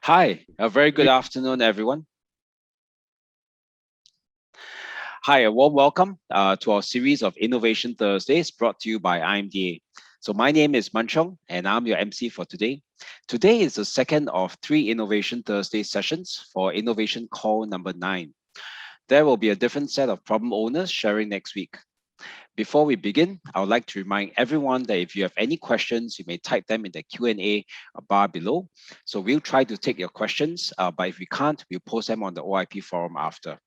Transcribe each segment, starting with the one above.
Hi, a very good afternoon, everyone. Hi, a warm welcome to our series of Innovation Thursdays brought to you by IMDA. So my name is Manchong and I'm your MC for today. Today is the second of three Innovation Thursday sessions for Innovation Call number 9. There will be a different set of problem owners sharing next week. Before we begin, I would like to remind everyone that if you have any questions, you may type them in the Q&A bar below. So we'll try to take your questions, but if we can't, we'll post them on the OIP forum after.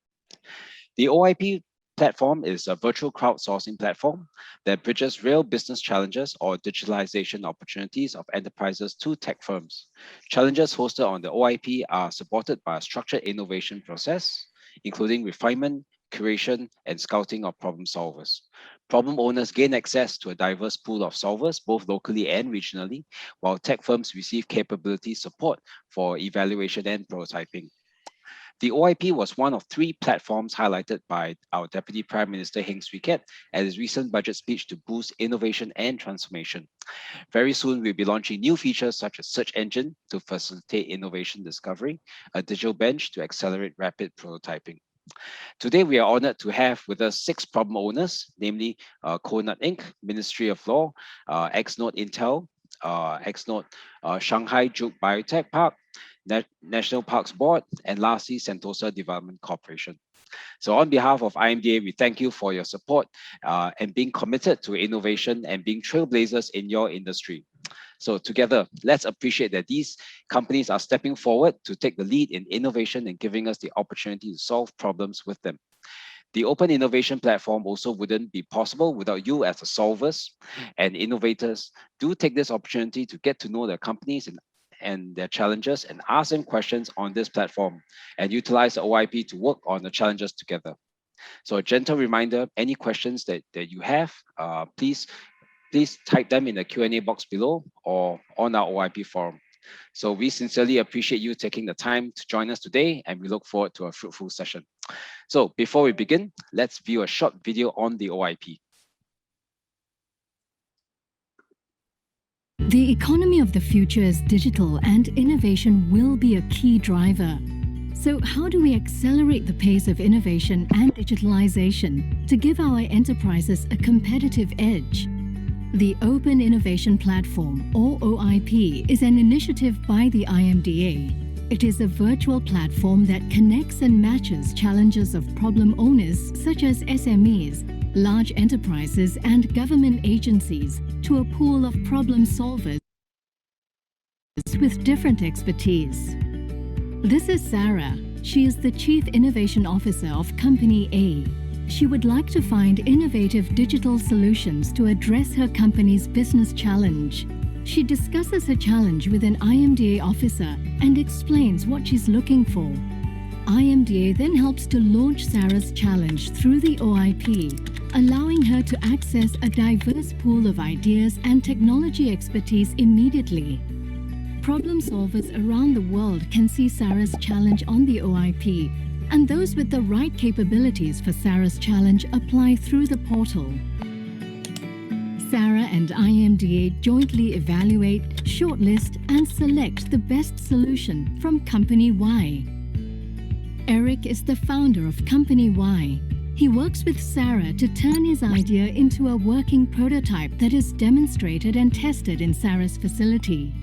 The OIP platform is a virtual crowdsourcing platform that bridges real business challenges or digitalization opportunities of enterprises to tech firms. Challenges hosted on the OIP are supported by a structured innovation process, including refinement, curation, and scouting of problem solvers. Problem owners gain access to a diverse pool of solvers, both locally and regionally, while tech firms receive capability support for evaluation and prototyping. The OIP was one of three platforms highlighted by our Deputy Prime Minister Heng Swee Keat at his recent budget speech to boost innovation and transformation. Very soon, we'll be launching new features such as search engine to facilitate innovation discovery, a digital bench to accelerate rapid prototyping. Today, we are honored to have with us six problem owners, namely Conut Inc., Ministry of Law, XNote Intel, XNote Shanghai Juke Biotech Park, National Parks Board, and lastly, Sentosa Development Corporation. So on behalf of IMDA, we thank you for your support and being committed to innovation and being trailblazers in your industry. So together, let's appreciate that these companies are stepping forward to take the lead in innovation and giving us the opportunity to solve problems with them. The open innovation platform also wouldn't be possible without you as the solvers and innovators. Do take this opportunity to get to know the companies and their challenges and ask them questions on this platform and utilize the OIP to work on the challenges together. So a gentle reminder, any questions that you have, please type them in the Q&A box below or on our OIP forum. So we sincerely appreciate you taking the time to join us today, and we look forward to a fruitful session. So before we begin, let's view a short video on the OIP. The economy of the future is digital and innovation will be a key driver. So how do we accelerate the pace of innovation and digitalization to give our enterprises a competitive edge? The Open Innovation Platform, or OIP, is an initiative by the IMDA. It is a virtual platform that connects and matches challenges of problem owners such as SMEs, large enterprises and government agencies to a pool of problem solvers with different expertise. This is Sarah. She is the Chief Innovation Officer of Company A. She would like to find innovative digital solutions to address her company's business challenge. She discusses her challenge with an IMDA officer and explains what she's looking for. IMDA then helps to launch Sarah's challenge through the OIP, allowing her to access a diverse pool of ideas and technology expertise immediately. Problem solvers around the world can see Sarah's challenge on the OIP, and those with the right capabilities for Sarah's challenge apply through the portal. Sarah and IMDA jointly evaluate, shortlist, and select the best solution from Company Y. Eric is the founder of Company Y. He works with Sarah to turn his idea into a working prototype that is demonstrated and tested in Sarah's facility.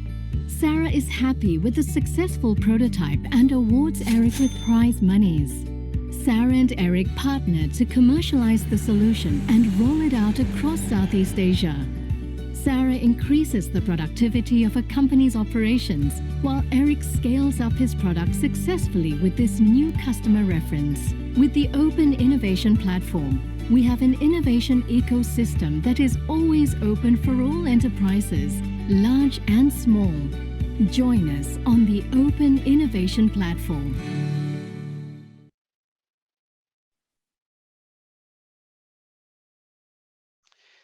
Sarah is happy with the successful prototype and awards Eric with prize monies. Sarah and Eric partnered to commercialize the solution and roll it out across Southeast Asia. Sarah increases the productivity of a company's operations, while Eric scales up his product successfully with this new customer reference. With the Open Innovation Platform, we have an innovation ecosystem that is always open for all enterprises, large and small. Join us on the Open Innovation Platform.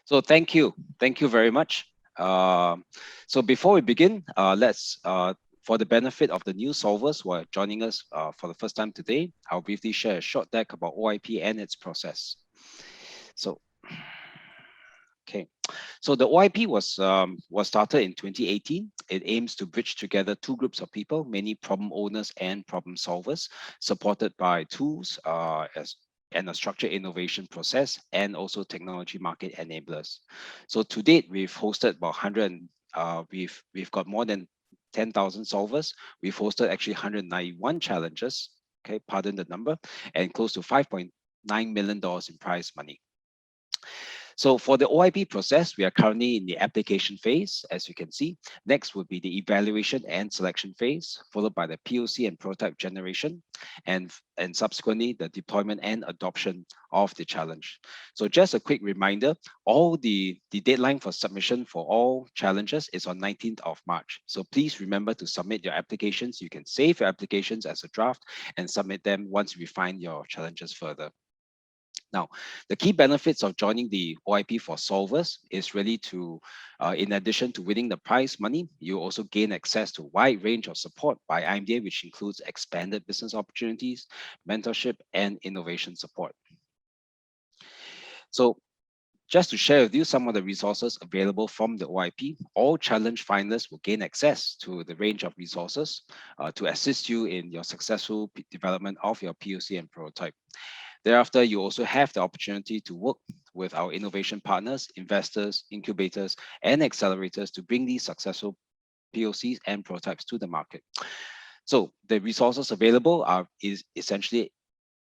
So thank you very much. So before we begin, let's, for the benefit of the new solvers who are joining us for the first time today, I'll briefly share a short deck about OIP and its process. So Okay, so the OIP was started in 2018. It aims to bridge together two groups of people, many problem owners and problem solvers, supported by tools and a structured innovation process, and also technology market enablers. So to date, we've hosted about 100. We've got more than 10,000 solvers. We've hosted actually 191 challenges. Okay, pardon the number, and close to $5.9 million in prize money. So for the OIP process, we are currently in the application phase, as you can see. Next would be the evaluation and selection phase, followed by the POC and prototype generation, and subsequently the deployment and adoption of the challenge. So just a quick reminder, all the deadline for submission for all challenges is on 19th of March. So please remember to submit your applications. You can save your applications as a draft and submit them once you refine your challenges further. Now, the key benefits of joining the OIP for solvers is really to, in addition to winning the prize money, you also gain access to a wide range of support by IMDA, which includes expanded business opportunities, mentorship, and innovation support. So just to share with you some of the resources available from the OIP, all challenge finalists will gain access to the range of resources to assist you in your successful development of your POC and prototype. Thereafter, you also have the opportunity to work with our innovation partners, investors, incubators, and accelerators to bring these successful POCs and prototypes to the market. So the resources available is essentially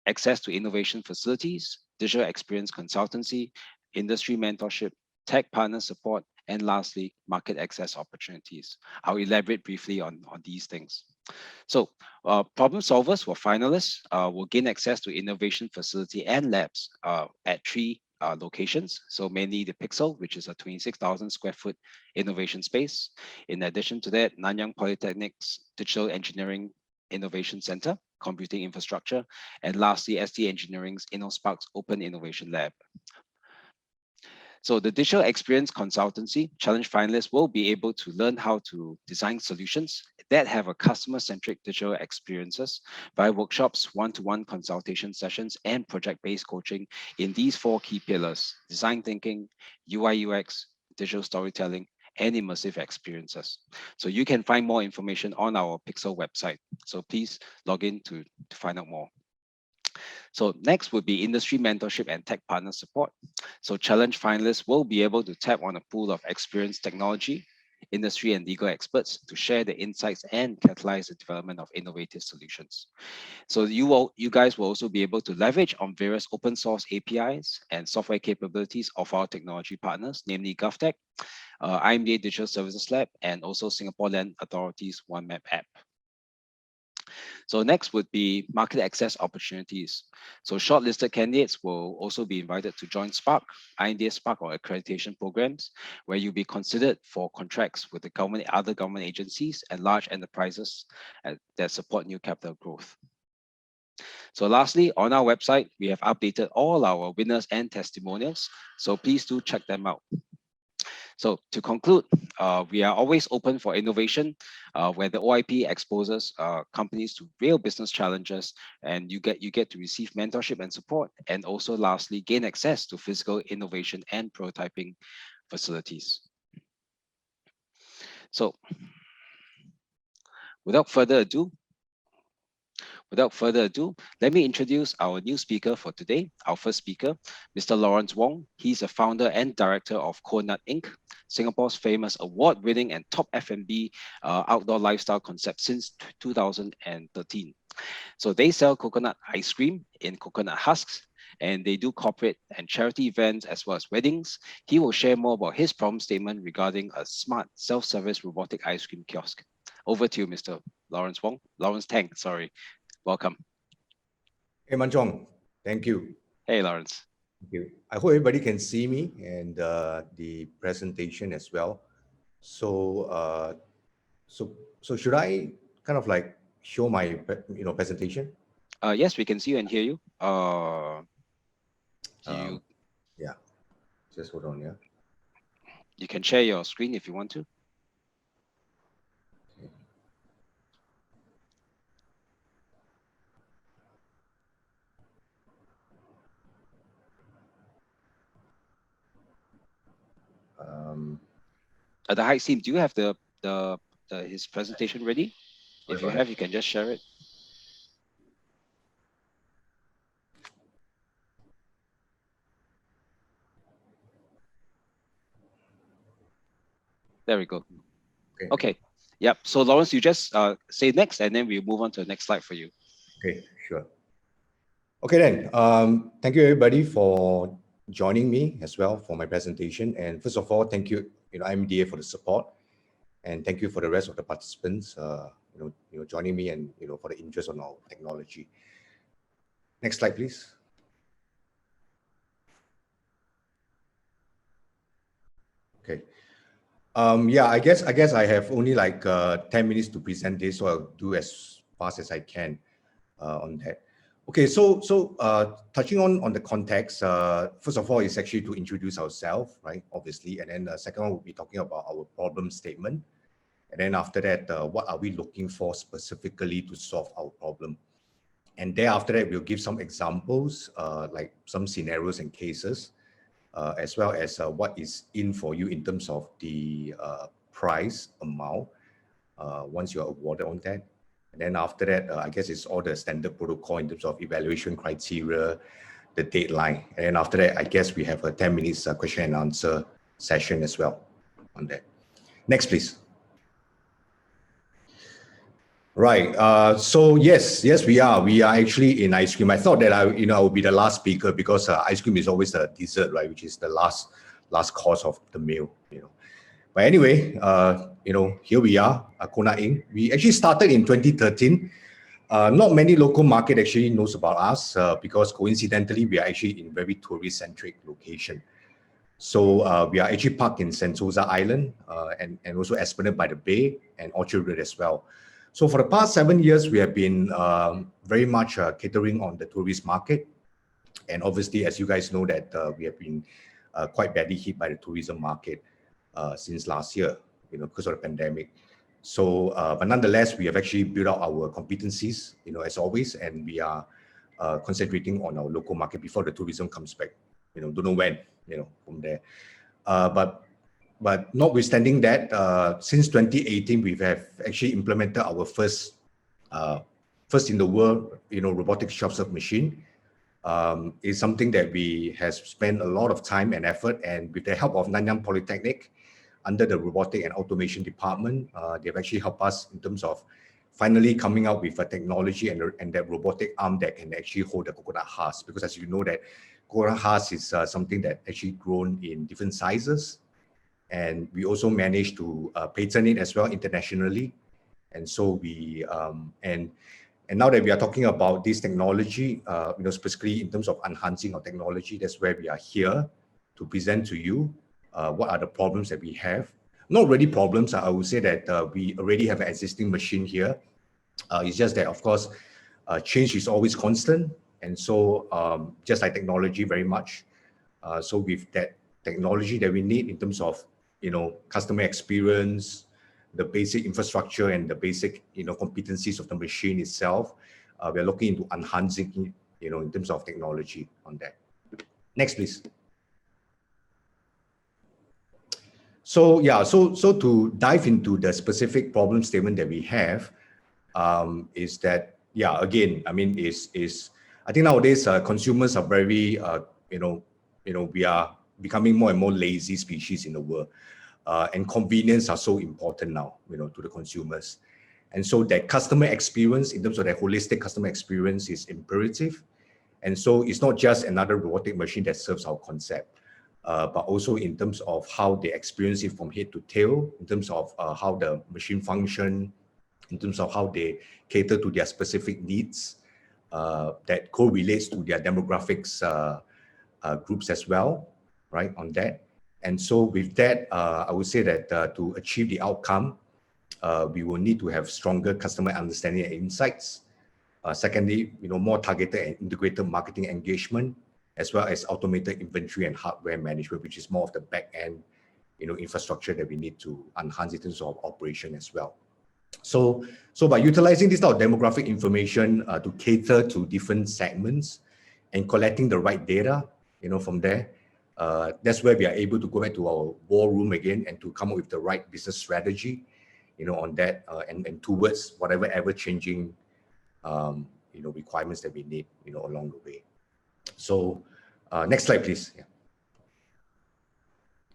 access to innovation facilities, digital experience consultancy, industry mentorship, tech partner support, and lastly, market access opportunities. I'll elaborate briefly on these things. So problem solvers for finalists will gain access to innovation facility and labs at 3 locations. So mainly the Pixel, which is a 26,000 square foot innovation space. In addition to that, Nanyang Polytechnic's Digital Engineering Innovation Center, Computing Infrastructure, and lastly, ST Engineering's InnoSparks Open Innovation Lab. So the digital experience consultancy challenge finalists will be able to learn how to design solutions that have a customer-centric digital experiences via workshops, one-to-one consultation sessions, and project-based coaching in these 4 key pillars: design thinking, UI UX, digital storytelling, and immersive experiences. So you can find more information on our Pixel website. So please log in to find out more. So next would be industry mentorship and tech partner support. So challenge finalists will be able to tap on a pool of experienced technology, industry and legal experts to share the insights and catalyze the development of innovative solutions. So you guys will also be able to leverage on various open source APIs and software capabilities of our technology partners, namely GovTech, IMDA Digital Services Lab, and also Singapore Land Authority's OneMap app. So next would be market access opportunities. So shortlisted candidates will also be invited to join Spark, IMDA Spark or accreditation programs, where you'll be considered for contracts with the government, other government agencies and large enterprises that support new capital growth. So lastly, on our website, we have updated all our winners and testimonials. So please do check them out. So to conclude, we are always open for innovation, where the OIP exposes companies to real business challenges, and you get to receive mentorship and support, and also lastly, gain access to physical innovation and prototyping facilities. So without further ado, let me introduce our new speaker for today, our first speaker, Mr. Lawrence Wong. He's a founder and director of Coconut Inc., Singapore's famous award-winning and top F&B outdoor lifestyle concept since 2013. So they sell coconut ice cream in coconut husks, and they do corporate and charity events as well as weddings. He will share more about his problem statement regarding a smart self-service robotic ice cream kiosk. Over to you, Mr. Lawrence Wong. Lawrence Tang, sorry. Welcome. Hey, Manchong. Thank you. Hey, Lawrence. Thank you. I hope everybody can see me and the presentation as well. So, so should I kind of like show my presentation? Yes, we can see you and hear you. Yeah. Just hold on. Yeah. You can share your screen if you want to. The Heights team, do you have his presentation ready? If you have, you can just share it. There we go. Okay. Yep. So Lawrence, you just say next, and then we'll move on to the next slide for you. Okay, sure. Okay then, thank you everybody for joining me as well for my presentation. And first of all, thank you, IMDA for the support, and thank you for the rest of the participants, joining me and for the interest on our technology. Next slide, please. Okay. Yeah, I guess I have only like 10 minutes to present this, so I'll do as fast as I can on that. Okay, so touching on the context, first of all, it's actually to introduce ourselves, right? Obviously, and then the second one will be talking about our problem statement, and then after that, what are we looking for specifically to solve our problem, and then after that, we'll give some examples, like some scenarios and cases, as well as what is in for you in terms of the price amount once you are awarded on that. And then after that, I guess it's all the standard protocol in terms of evaluation criteria, the deadline. And then after that, I guess we have a 10 minutes question and answer session as well on that. Next, please. Right. So yes, we are actually in ice cream. I thought that I would be the last speaker because ice cream is always the dessert, right? Which is the last course of the meal, But anyway, here we are, Kona Inc. We actually started in 2013. Not many local market actually knows about us because coincidentally, we are actually in very tourist-centric location. So we are actually parked in Sentosa Island and also Esplanade by the Bay and Orchard Road as well. So for the past 7 years, we have been very much catering on the tourist market. And obviously, as you guys know that we have been quite badly hit by the tourism market since last year, because of the pandemic. So, but nonetheless, we have actually built out our competencies, as always, and we are concentrating on our local market before the tourism comes back. Don't know when, from there. But notwithstanding that, since 2018, we have actually implemented our first in the world, robotic shelf-serve machine. Is something that we have spent a lot of time and effort, and with the help of Nanyang Polytechnic, under the robotic and automation department, they've actually helped us in terms of finally coming out with a technology and that robotic arm that can actually hold the coconut husk. Because as you know that coconut husk is something that actually grown in different sizes. And we also managed to patent it as well internationally. And so we, and now that we are talking about this technology, specifically in terms of enhancing our technology, that's where we are here to present to you what are the problems that we have. Not really problems, I would say that we already have an existing machine here. It's just that, of course, change is always constant. And so just like technology very much. So with that technology that we need in terms of, customer experience, the basic infrastructure and the basic, competencies of the machine itself, we are looking into enhancing, in terms of technology on that. Next, please. So yeah, so to dive into the specific problem statement that we have, is that, yeah, again, I mean, I think nowadays consumers are very, we are becoming more and more lazy species in the world, and convenience are so important now, to the consumers. And so that customer experience, in terms of that holistic customer experience, is imperative. And so it's not just another robotic machine that serves our concept, but also in terms of how they experience it from head to tail, in terms of how the machine function, in terms of how they cater to their specific needs, that correlates to their demographics groups as well, right, on that. And so with that, I would say that to achieve the outcome, we will need to have stronger customer understanding and insights. Secondly, more targeted and integrated marketing engagement, as well as automated inventory and hardware management, which is more of the back end, infrastructure that we need to enhance in terms of operation as well. So by utilizing this type of demographic information to cater to different segments and collecting the right data, from there, That's where we are able to go back to our war room again and to come up with the right business strategy, on that and towards whatever ever changing, requirements that we need, along the way. So next slide, please.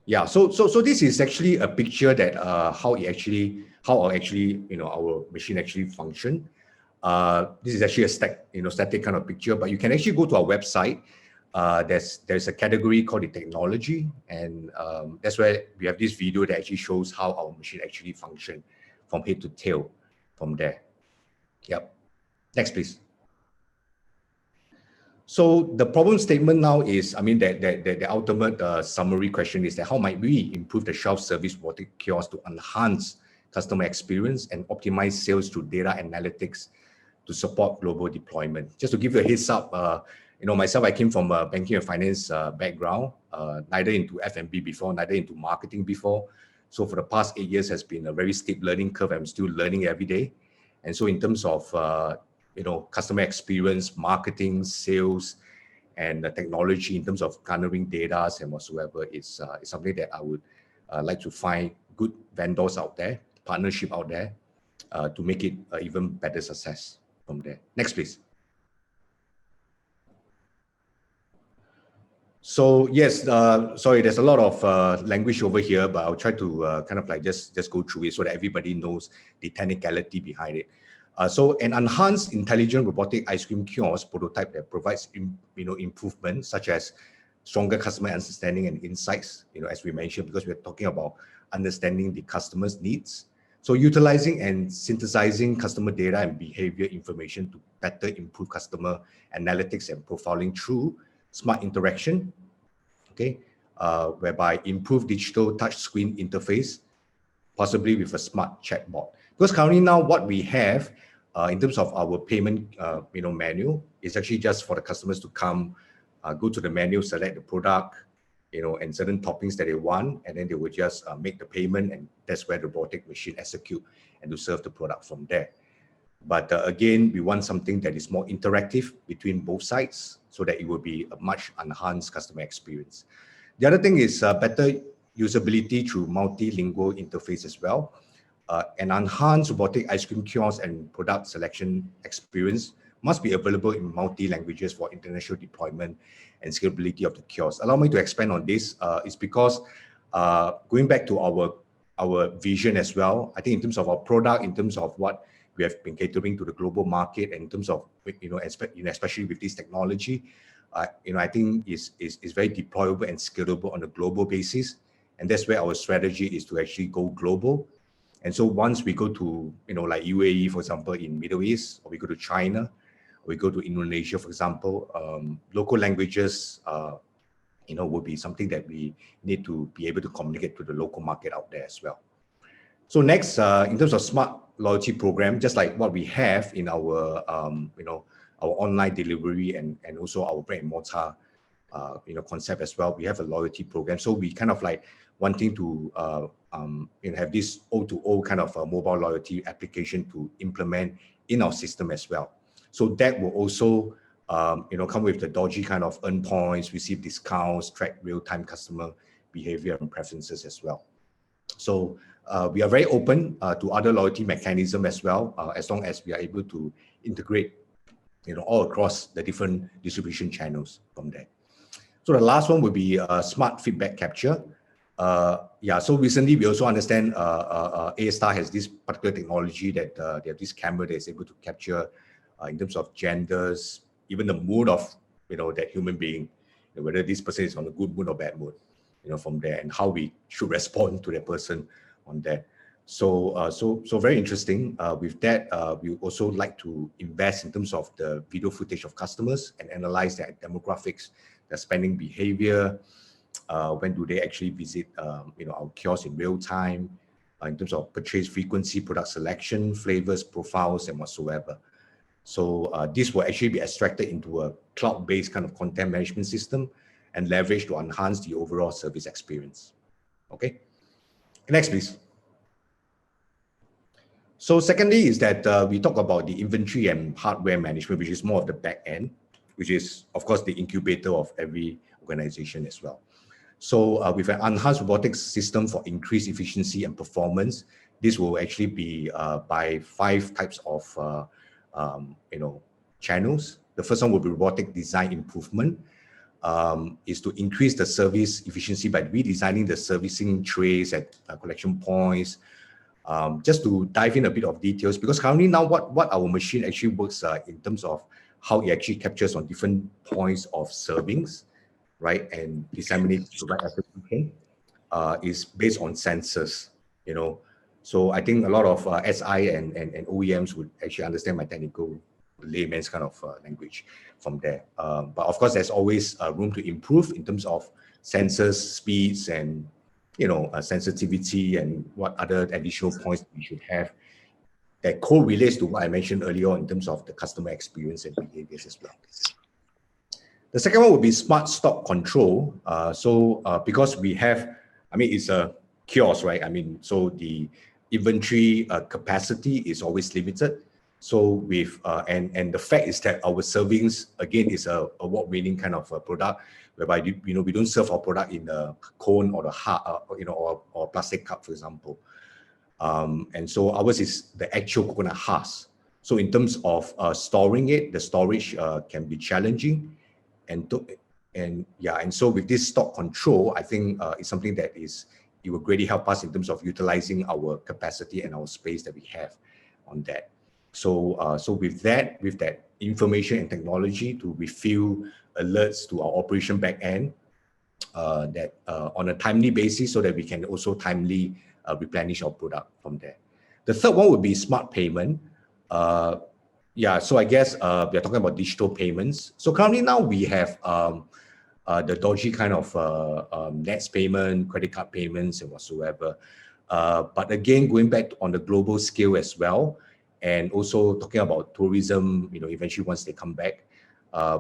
Yeah. So this is actually a picture that how our machine actually function. This is actually a static kind of picture, but you can actually go to our website. There's a category called the technology, and that's where we have this video that actually shows how our machine actually function from head to tail from there. Yep. Next, please. So the problem statement now is, the ultimate summary question is that how might we improve the self-service robotic kiosk to enhance customer experience and optimize sales through data analytics to support global deployment. Just to give you a heads up, myself, I came from a banking and finance background, neither into F&B before, neither into marketing before. So for the past 8 years has been a very steep learning curve. I'm still learning every day. And so in terms of, customer experience, marketing, sales, and technology in terms of garnering data and whatsoever, is something that I would like to find good vendors out there, partnership out there, to make it even better success from there. Next, please. So yes, sorry, there's a lot of language over here, but I'll try to just go through it so that everybody knows the technicality behind it. So an enhanced intelligent robotic ice cream kiosk prototype that provides improvements such as stronger customer understanding and insights, as we mentioned, because we're talking about understanding the customer's needs. So utilizing and synthesizing customer data and behavior information to better improve customer analytics and profiling through smart interaction, okay, whereby improve digital touchscreen interface, possibly with a smart chatbot. Because currently now what we have in terms of our payment, menu is actually just for the customers to come, go to the menu, select the product, and certain toppings that they want, and then they would just make the payment, and that's where the robotic machine execute and to serve the product from there. But again, we want something that is more interactive between both sides so that it will be a much enhanced customer experience. The other thing is better usability through multilingual interface as well. An enhanced robotic ice cream kiosk and product selection experience must be available in multi-languages for international deployment and scalability of the kiosk. Allow me to expand on this. It's because going back to our vision as well, I think in terms of our product, in terms of what we have been catering to the global market, and in terms of, especially with this technology, I think is very deployable and scalable on a global basis. And that's where our strategy is to actually go global. And so once we go to, like UAE, for example, in Middle East, or we go to China, or we go to Indonesia, for example, local languages, would be something that we need to be able to communicate to the local market out there as well. So next, in terms of smart loyalty program, just like what we have in our, our online delivery and also our brick and mortar, concept as well, we have a loyalty program. So we kind of like wanting to, have this O2O kind of a mobile loyalty application to implement in our system as well. So that will also, come with the dodgy kind of earn points, receive discounts, track real-time customer behavior and preferences as well. So we are very open to other loyalty mechanism as well, as long as we are able to integrate, all across the different distribution channels from there. So the last one would be smart feedback capture. So recently we also understand A*STAR has this particular technology that they have this camera that is able to capture in terms of genders, even the mood of that human being, whether this person is on a good mood or bad mood, from there, and how we should respond to that person on that. So so very interesting. With that, we also like to invest in terms of the video footage of customers and analyze their demographics, their spending behavior, when do they actually visit our kiosk in real time, in terms of purchase frequency, product selection, flavors, profiles, and whatsoever. So this will actually be extracted into a cloud-based kind of content management system and leveraged to enhance the overall service experience. Okay, next please. So secondly is that we talk about the inventory and hardware management, which is more of the back end, which is of course the incubator of every organization as well. So with an enhanced robotics system for increased efficiency and performance, this will actually be by 5 types of channels. The first one will be robotic design improvement, is to increase the service efficiency by redesigning the servicing trays at collection points. Just to dive in a bit of details, because currently now what our machine actually works in terms of how it actually captures on different points of servings, right, and disseminates the right application, is based on sensors, So I think a lot of SI and OEMs would actually understand my technical layman's kind of language from there. But of course, there's always room to improve in terms of sensors, speeds, and sensitivity, and what other additional points we should have that correlates to what I mentioned earlier on in terms of the customer experience and behaviors as well. The second one would be smart stock control. Because we have, it's a kiosk, right? So the inventory capacity is always limited. So with and the fact is that our servings again is a award-winning kind of a product, whereby we don't serve our product in a cone or the heart, or plastic cup, for example. And so ours is the actual coconut husk. So in terms of storing it, the storage can be challenging, and so with this stock control, I think it's something that it will greatly help us in terms of utilizing our capacity and our space that we have on that. So with that information and technology to refill alerts to our operation back end, that on a timely basis, so that we can also timely replenish our product from there. The third one would be smart payment. So I guess we are talking about digital payments. So currently now we have the dodgy kind of nets payment, credit card payments, and whatsoever. But again, going back on the global scale as well, and also talking about tourism, eventually once they come back,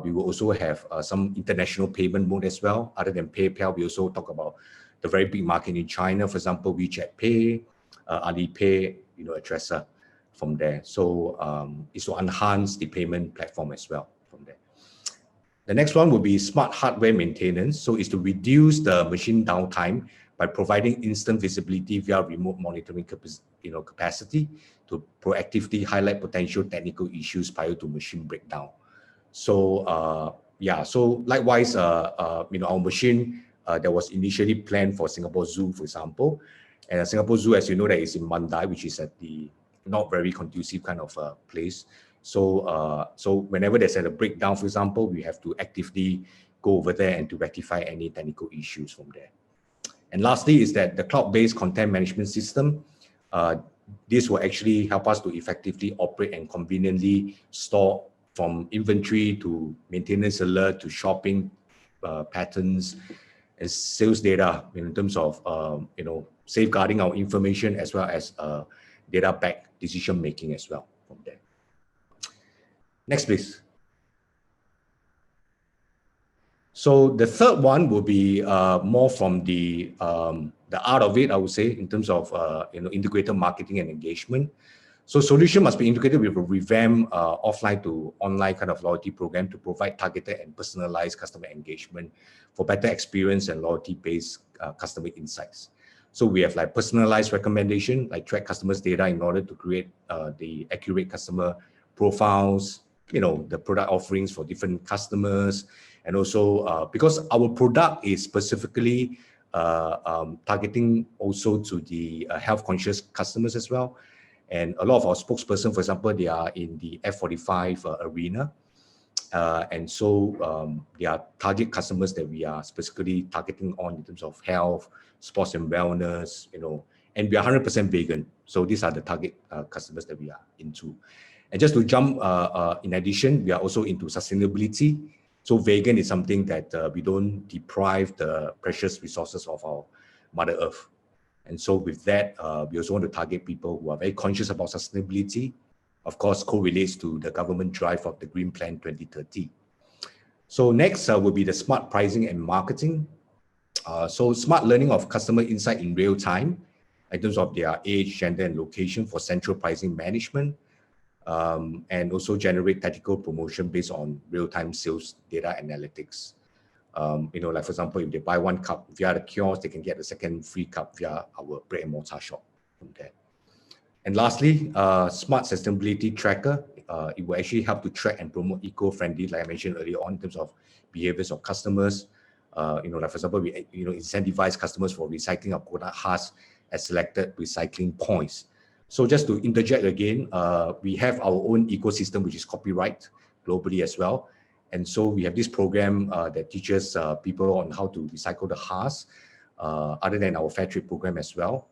we will also have some international payment mode as well. Other than PayPal, we also talk about the very big market in China, for example, WeChat Pay, Alipay, etc. from there. So it's to enhance the payment platform as well from there. The next one will be smart hardware maintenance. So it's to reduce the machine downtime by providing instant visibility via remote monitoring capacity to proactively highlight potential technical issues prior to machine breakdown. So so likewise, our machine that was initially planned for Singapore Zoo, for example, and Singapore Zoo, as you know, that is in Mandai, which is at the not very conducive kind of place. So whenever there's a breakdown, for example, we have to actively go over there and to rectify any technical issues from there. And lastly is that the cloud-based content management system, this will actually help us to effectively operate and conveniently store from inventory to maintenance alert to shopping patterns and sales data in terms of safeguarding our information as well as data-backed decision making as well from there. Next, please. So the third one will be more from the art of it, I would say, in terms of integrated marketing and engagement. So solution must be integrated with a revamped offline to online kind of loyalty program to provide targeted and personalized customer engagement for better experience and loyalty-based customer insights. So we have like personalized recommendation, like track customers' data in order to create the accurate customer profiles, the product offerings for different customers. And also because our product is specifically targeting also to the health conscious customers as well. And a lot of our spokesperson, for example, they are in the F45 arena. And so they are target customers that we are specifically targeting on in terms of health, sports and wellness, and we are 100% vegan. So these are the target customers that we are into. And just to jump, in addition, we are also into sustainability. So vegan is something that we don't deprive the precious resources of our Mother Earth. And so with that, we also want to target people who are very conscious about sustainability. Of course, correlates to the government drive of the Green Plan 2030. So next will be the smart pricing and marketing. So smart learning of customer insight in real time in terms of their age, gender, and location for central pricing management. And also generate tactical promotion based on real-time sales data analytics. Like for example, if they buy 1 cup via the kiosk, they can get the second free cup via our brick and mortar shop from there. And lastly, smart sustainability tracker. It will actually help to track and promote eco-friendly, like I mentioned earlier on, in terms of behaviors of customers. Like for example, we incentivize customers for recycling of coconut husks at selected recycling points. So just to interject again, we have our own ecosystem, which is copyright globally as well. And so we have this program that teaches people on how to recycle the husks, other than our fair trade program as well.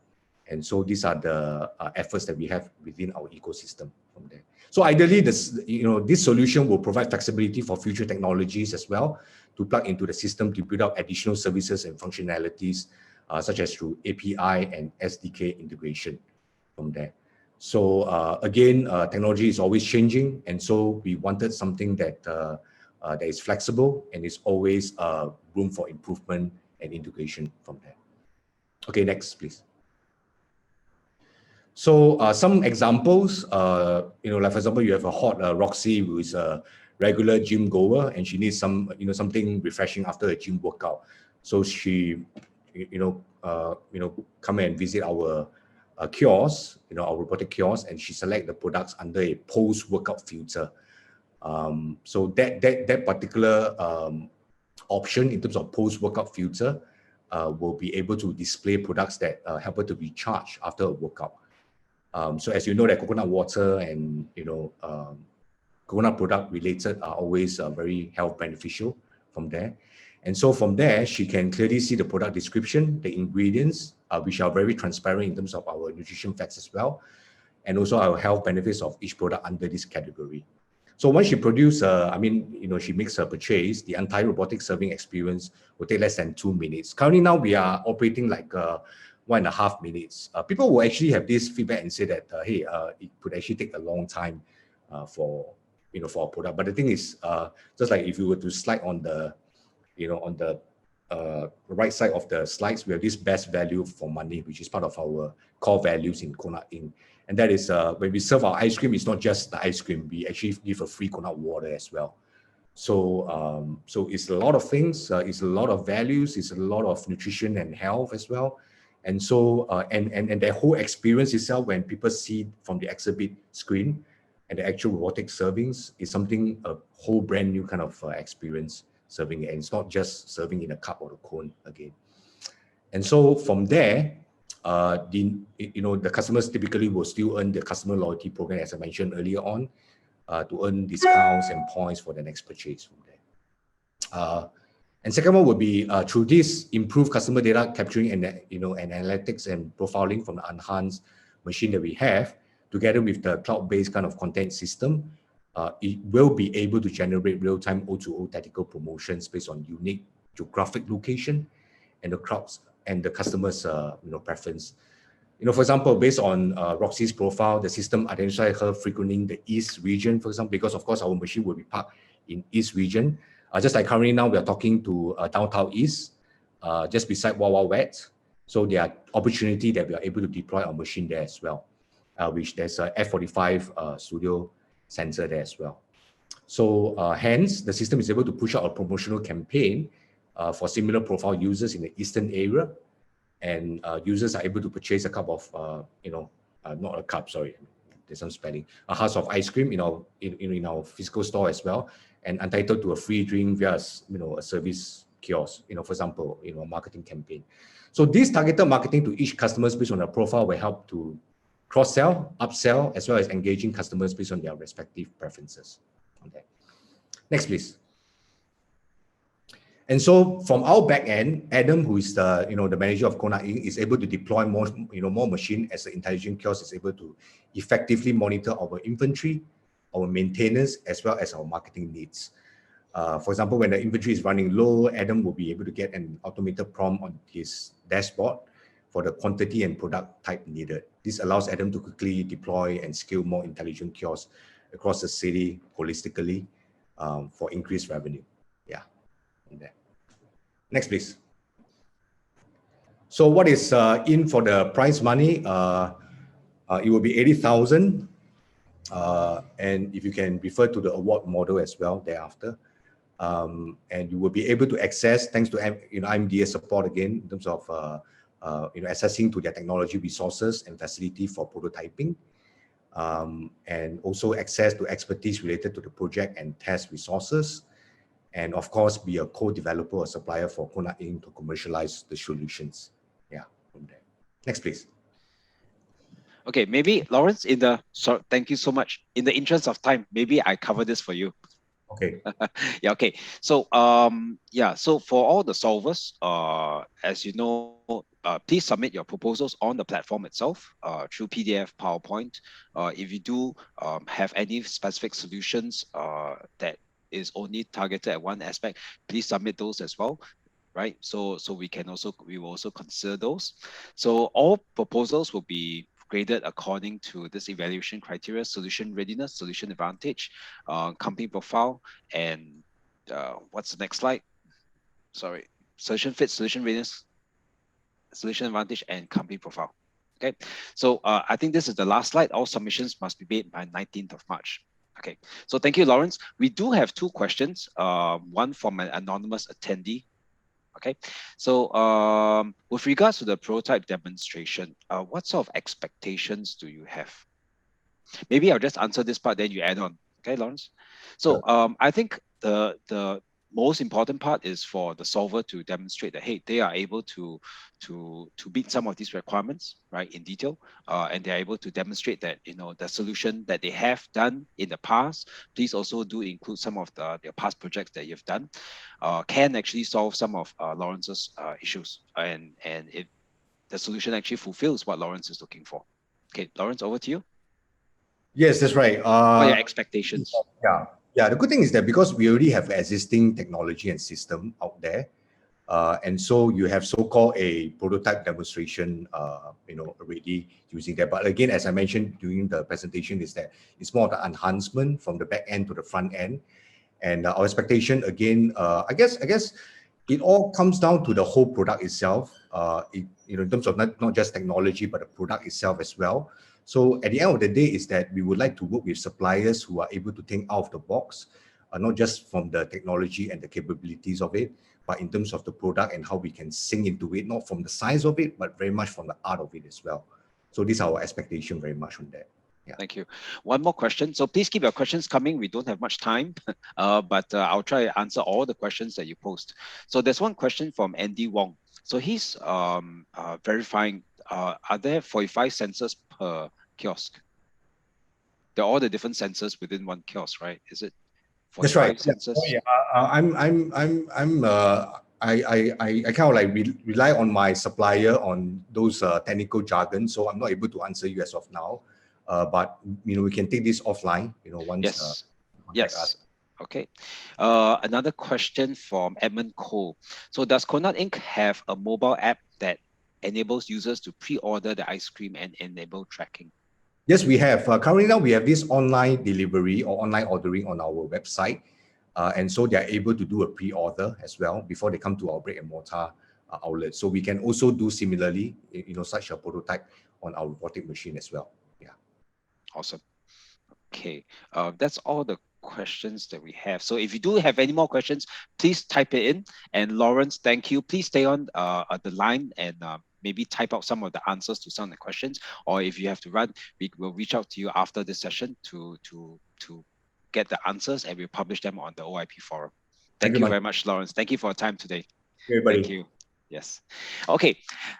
And so these are the efforts that we have within our ecosystem from there. So ideally, this solution will provide flexibility for future technologies as well to plug into the system to build out additional services and functionalities, such as through API and SDK integration from there. So again, technology is always changing, and so we wanted something that that is flexible and is always room for improvement and integration from there. Okay, next, please. So some examples, like for example, you have a hot Roxy who is a regular gym goer, and she needs some, something refreshing after a gym workout. So she, come and visit our kiosk, our robotic kiosk, and she select the products under a post-workout filter. So that particular option in terms of post-workout filter will be able to display products that help her to recharge after a workout. So as you know, that coconut water and coconut product related are always very health beneficial from there. And so from there, she can clearly see the product description, the ingredients, which are very transparent in terms of our nutrition facts as well, and also our health benefits of each product under this category. So once she produces, she makes her purchase, the entire robotic serving experience will take less than 2 minutes. Currently now we are operating like 1.5 minutes. People will actually have this feedback and say that, hey, it could actually take a long time for a product. But the thing is, just like if you were to slide on the, on the right side of the slides, we have this best value for money, which is part of our core values in Coconut Inc. And that is when we serve our ice cream, it's not just the ice cream, we actually give a free coconut water as well. So so it's a lot of things, it's a lot of values, it's a lot of nutrition and health as well. And so and the whole experience itself, when people see from the exhibit screen and the actual robotic servings, is something, a whole brand new kind of experience serving it. And it's not just serving in a cup or a cone again. And so from there, the customers typically will still earn the customer loyalty program, as I mentioned earlier on, to earn discounts and points for the next purchase from there. And second one would be through this improved customer data capturing and analytics and profiling from the enhanced machine that we have, together with the cloud-based kind of content system, it will be able to generate real-time O2O tactical promotions based on unique geographic location and the crowds and the customer's preference. For example, based on Roxy's profile, the system identifies her frequenting the East region, for example, because of course our machine will be parked in East region. Just like currently now we are talking to Downtown East, just beside Wild Wild Wet. So there are opportunity that we are able to deploy our machine there as well, which there's a F45 studio sensor there as well. So hence, the system is able to push out a promotional campaign for similar profile users in the Eastern area, and users are able to purchase a cup of, not a cup, sorry, there's some spelling, a house of ice cream in our physical store as well, and entitled to a free drink via, a service kiosk, for example, a marketing campaign. So this targeted marketing to each customer based on their profile will help to cross-sell, upsell, as well as engaging customers based on their respective preferences. Okay. Next, please. And so from our back end, Adam, who is the the manager of Coconut Inc., is able to deploy more more machine as the intelligent kiosk is able to effectively monitor our inventory, our maintenance, as well as our marketing needs. For example, when the inventory is running low, Adam will be able to get an automated prompt on his dashboard for the quantity and product type needed. This allows Adam to quickly deploy and scale more intelligent kiosks across the city holistically for increased revenue. Yeah. Next, please. So what is in for the prize money? It will be 80,000. And if you can refer to the award model as well thereafter. And you will be able to access, thanks to IMDA support again, in terms of accessing to their technology resources and facility for prototyping, and also access to expertise related to the project and test resources, and of course be a co-developer or supplier for Konat Inc. to commercialize the solutions. Yeah, from there. Next, please. Okay, maybe Lawrence, thank you so much. In the interest of time, maybe I cover this for you. Okay. Yeah, okay. So so for all the solvers, as you know, please submit your proposals on the platform itself through PDF, PowerPoint. If you do have any specific solutions that is only targeted at one aspect, please submit those as well. Right, so we will also consider those. So all proposals will be graded according to this evaluation criteria: solution readiness, solution advantage, company profile, and what's the next slide? Sorry, solution fit, solution readiness, solution advantage, and company profile. Okay, so I think this is the last slide. All submissions must be made by 19th of March. Okay, so thank you, Lawrence. We do have two questions, one from an anonymous attendee. Okay, so with regards to the prototype demonstration, what sort of expectations do you have? Maybe I'll just answer this part, then you add on. Okay, Lawrence. So I think the most important part is for the solver to demonstrate that, hey, they are able to meet some of these requirements, right, in detail, and they're able to demonstrate that, you know, the solution that they have done in the past. Please also do include some of their past projects that you've done, can actually solve some of Lawrence's issues, and if the solution actually fulfills what Lawrence is looking for. Okay, Lawrence, over to you. Yes, that's right. What are your expectations? Yeah. The good thing is that because we already have existing technology and system out there, and so you have so-called a prototype demonstration, already using that. But again, as I mentioned during the presentation, is that it's more of the enhancement from the back end to the front end. And our expectation, again, I guess it all comes down to the whole product itself, in terms of not just technology, but the product itself as well. So at the end of the day is that we would like to work with suppliers who are able to think out of the box, not just from the technology and the capabilities of it, but in terms of the product and how we can sing into it, not from the size of it, but very much from the art of it as well. So this is our expectation very much on that. Yeah. Thank you. One more question. So please keep your questions coming. We don't have much time, but I'll try to answer all the questions that you post. So there's one question from Andy Wong. So he's verifying, are there 45 sensors per kiosk? There are all the different sensors within one kiosk, right? Is it 45 That's right. sensors? Yeah. I kind of like rely on my supplier on those technical jargon, so I'm not able to answer you as of now. But we can take this offline. Once. Yes. Okay. Another question from Edmund Cole. So does Konat Inc. have a mobile app that enables users to pre-order the ice cream and enable tracking? Yes, we have. Currently now we have this online delivery or online ordering on our website. And so they're able to do a pre-order as well before they come to our brick and mortar outlet. So we can also do similarly, such a prototype on our robotic machine as well. Yeah. Awesome. Okay, that's all the questions that we have. So if you do have any more questions, please type it in. And Lawrence, thank you. Please stay on the line and maybe type out some of the answers to some of the questions. Or if you have to run, we will reach out to you after this session to get the answers, and we'll publish them on the OIP forum. Thank you very much, Lawrence. Thank you for your time today. Everybody. Thank you. Yes. Okay.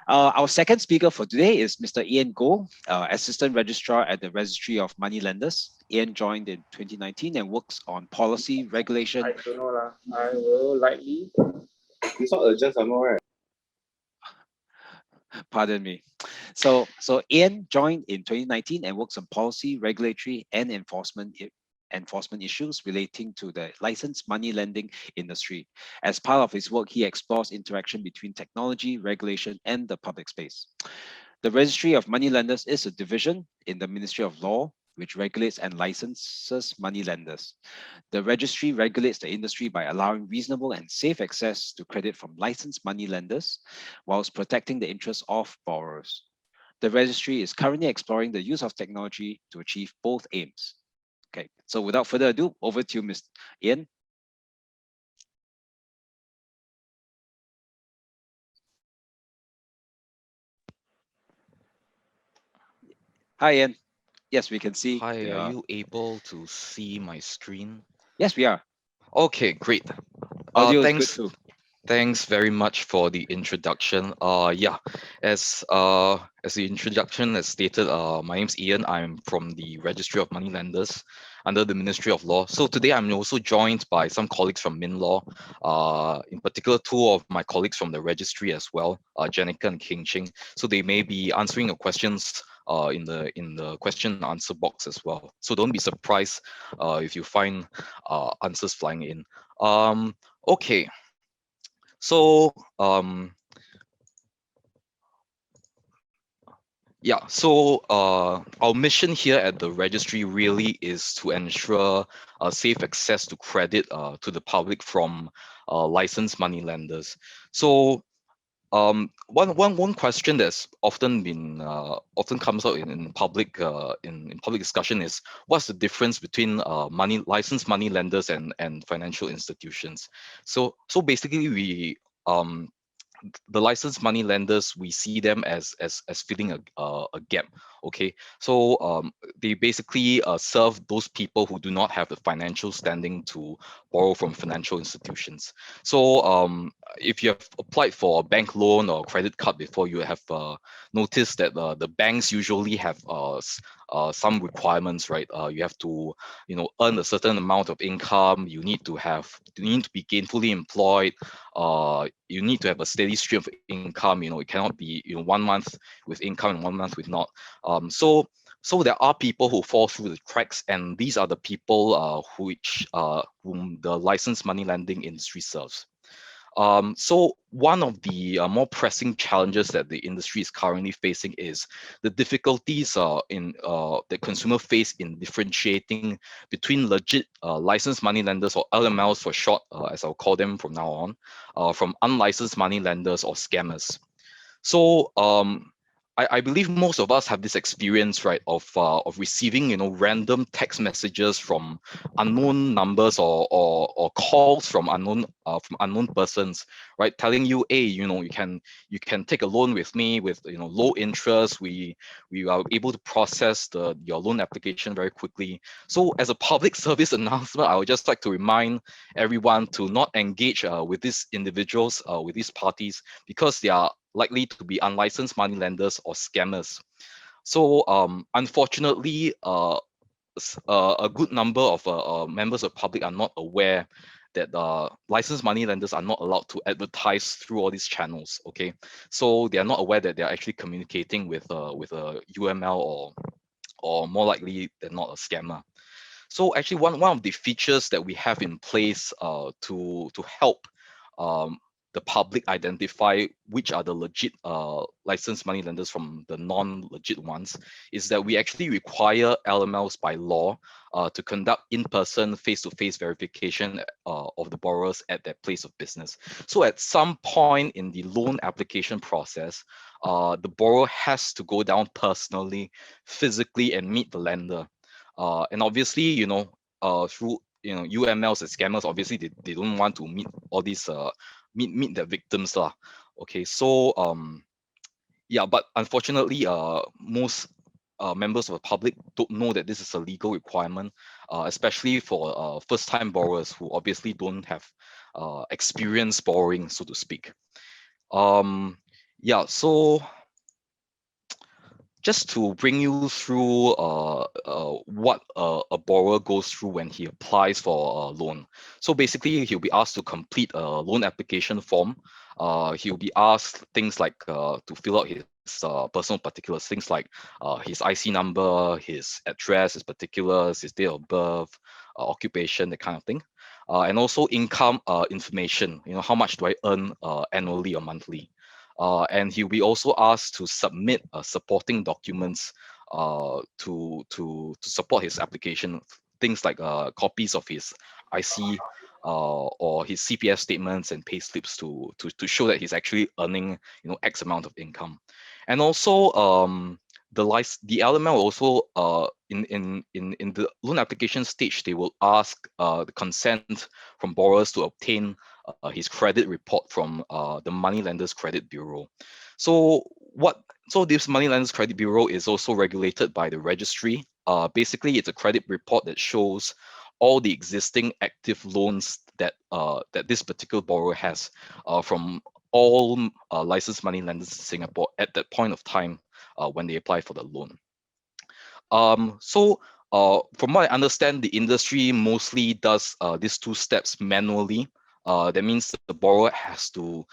Our second speaker for today is Mr. Ian Goh, Assistant Registrar at the Registry of Moneylenders. Ian joined in 2019 and works on policy, regulation. I don't know lah. I will likely. It's not urgent, I'm alright. Pardon me. So Ian joined in 2019 and works on policy, regulatory, and enforcement issues relating to the licensed money lending industry. As part of his work, he explores interaction between technology, regulation, and the public space. The Registry of Moneylenders is a division in the Ministry of Law, which regulates and licenses money lenders. The registry regulates the industry by allowing reasonable and safe access to credit from licensed money lenders, whilst protecting the interests of borrowers. The registry is currently exploring the use of technology to achieve both aims. Okay, so without further ado, over to you, Mr. Ian. Hi, Ian. Yes, we can see. Hi, are you able to see my screen? Yes, we are. Okay, great. Audio is good Thanks, too. thanks very much for the introduction. Yeah, as the introduction has stated, my name's Ian. I'm from the Registry of Moneylenders under the Ministry of Law. So today I'm also joined by some colleagues from MinLaw, in particular two of my colleagues from the registry as well, Jenica and King Ching. So they may be answering your questions in the question and answer box as well. So don't be surprised if you find answers flying in. Okay, so yeah, so our mission here at the registry really is to ensure safe access to credit to the public from licensed money lenders. So one question that's often comes out in public in public discussion is what's the difference between licensed money lenders and financial institutions. So basically um the licensed money lenders, we see them as filling a gap. Okay, so they basically serve those people who do not have the financial standing to borrow from financial institutions. So if you have applied for a bank loan or credit card before, you have noticed that the banks usually have some requirements, right? You have to earn a certain amount of income. You need to be gainfully employed. You need to have a steady stream of income. It cannot be 1 month with income and 1 month with not. So there are people who fall through the cracks, and these are the people whom the licensed money lending industry serves. So one of the more pressing challenges that the industry is currently facing is the difficulties that consumer face in differentiating between legit licensed money lenders, or LMLs for short, as I'll call them from now on, from unlicensed money lenders or scammers. So I believe most of us have this experience, right, of receiving random text messages from unknown numbers, or calls from unknown persons, right, telling you, hey, you can take a loan with me with low interest. We are able to process your loan application very quickly. So as a public service announcement, I would just like to remind everyone to not engage with these individuals, with these parties, because they are likely to be unlicensed money lenders or scammers. So unfortunately, a good number of members of the public are not aware that licensed money lenders are not allowed to advertise through all these channels. Okay, so they are not aware that they are actually communicating with a UML, or more likely than not a scammer. So actually, one of the features that we have in place to help um, the public identify which are the legit licensed money lenders from the non-legit ones is that we actually require LMLs by law to conduct in-person, face-to-face verification of the borrowers at their place of business. So at some point in the loan application process, the borrower has to go down personally, physically, and meet the lender. And obviously, through UMLs and scammers, obviously they don't want to meet all these meet their victims lah. Okay, so yeah, but unfortunately, most members of the public don't know that this is a legal requirement, especially for first-time borrowers who obviously don't have experience borrowing, so to speak. Yeah, so just to bring you through what a borrower goes through when he applies for a loan. So basically, he'll be asked to complete a loan application form. He'll be asked things like to fill out his personal particulars, things like his IC number, his address, his particulars, his date of birth, occupation, that kind of thing. And also income information, how much do I earn annually or monthly? And he'll be also asked to submit supporting documents to support his application. Things like copies of his IC or his CPF statements and pay slips to show that he's actually earning X amount of income. And also the LML also in the loan application stage, they will ask the consent from borrowers to obtain his credit report from the money lender's credit bureau. So what So this Moneylenders Credit Bureau is also regulated by the registry. Basically, it's a credit report that shows all the existing active loans that that this particular borrower has from all licensed moneylenders in Singapore at that point of time when they apply for the loan. From what I understand, the industry mostly does these two steps manually. That means the borrower has to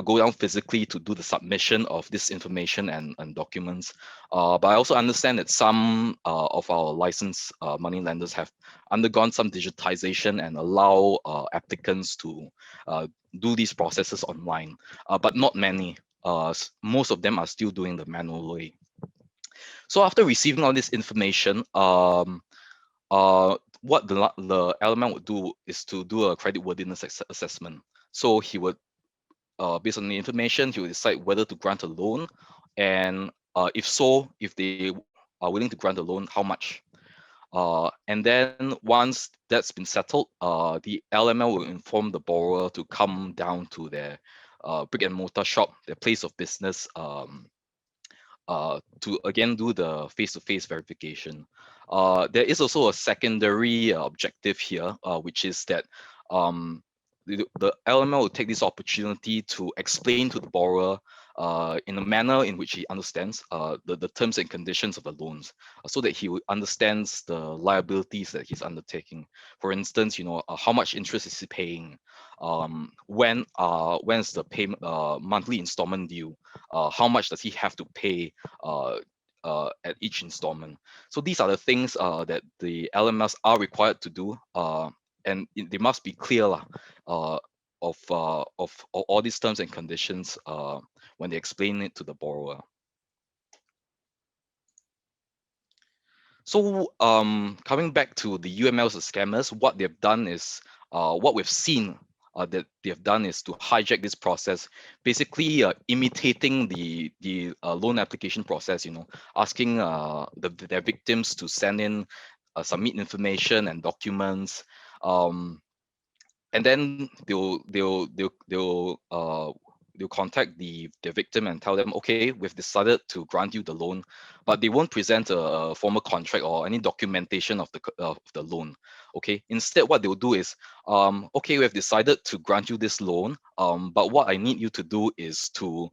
go down physically to do the submission of this information and documents. But I also understand that some of our licensed money lenders have undergone some digitization and allow applicants to do these processes online, but not many. Most of them are still doing the manual way. So after receiving all this information, what the LML would do is to do a creditworthiness assessment. So he would, based on the information, he would decide whether to grant a loan, and if so, if they are willing to grant a loan, how much. And then once that's been settled, the LML will inform the borrower to come down to their brick and mortar shop, their place of business, to again do the face-to-face verification. There is also a secondary objective here, which is that the LML will take this opportunity to explain to the borrower in a manner in which he understands the terms and conditions of the loans, so that he understands the liabilities that he's undertaking. For instance, how much interest is he paying? When's the payment monthly installment due? How much does he have to pay at each installment? So these are the things that the LMLs are required to do, and they must be clear of all these terms and conditions when they explain it to the borrower. So coming back to the UMLs and scammers, what they've done is, what we've seen that they have done is to hijack this process, basically imitating the loan application process, asking their victims to send in submit information and documents, and then they'll contact the victim and tell them, okay, we've decided to grant you the loan, but they won't present a formal contract or any documentation of the loan. Okay, instead what they'll do is, okay, we have decided to grant you this loan, but what I need you to do is to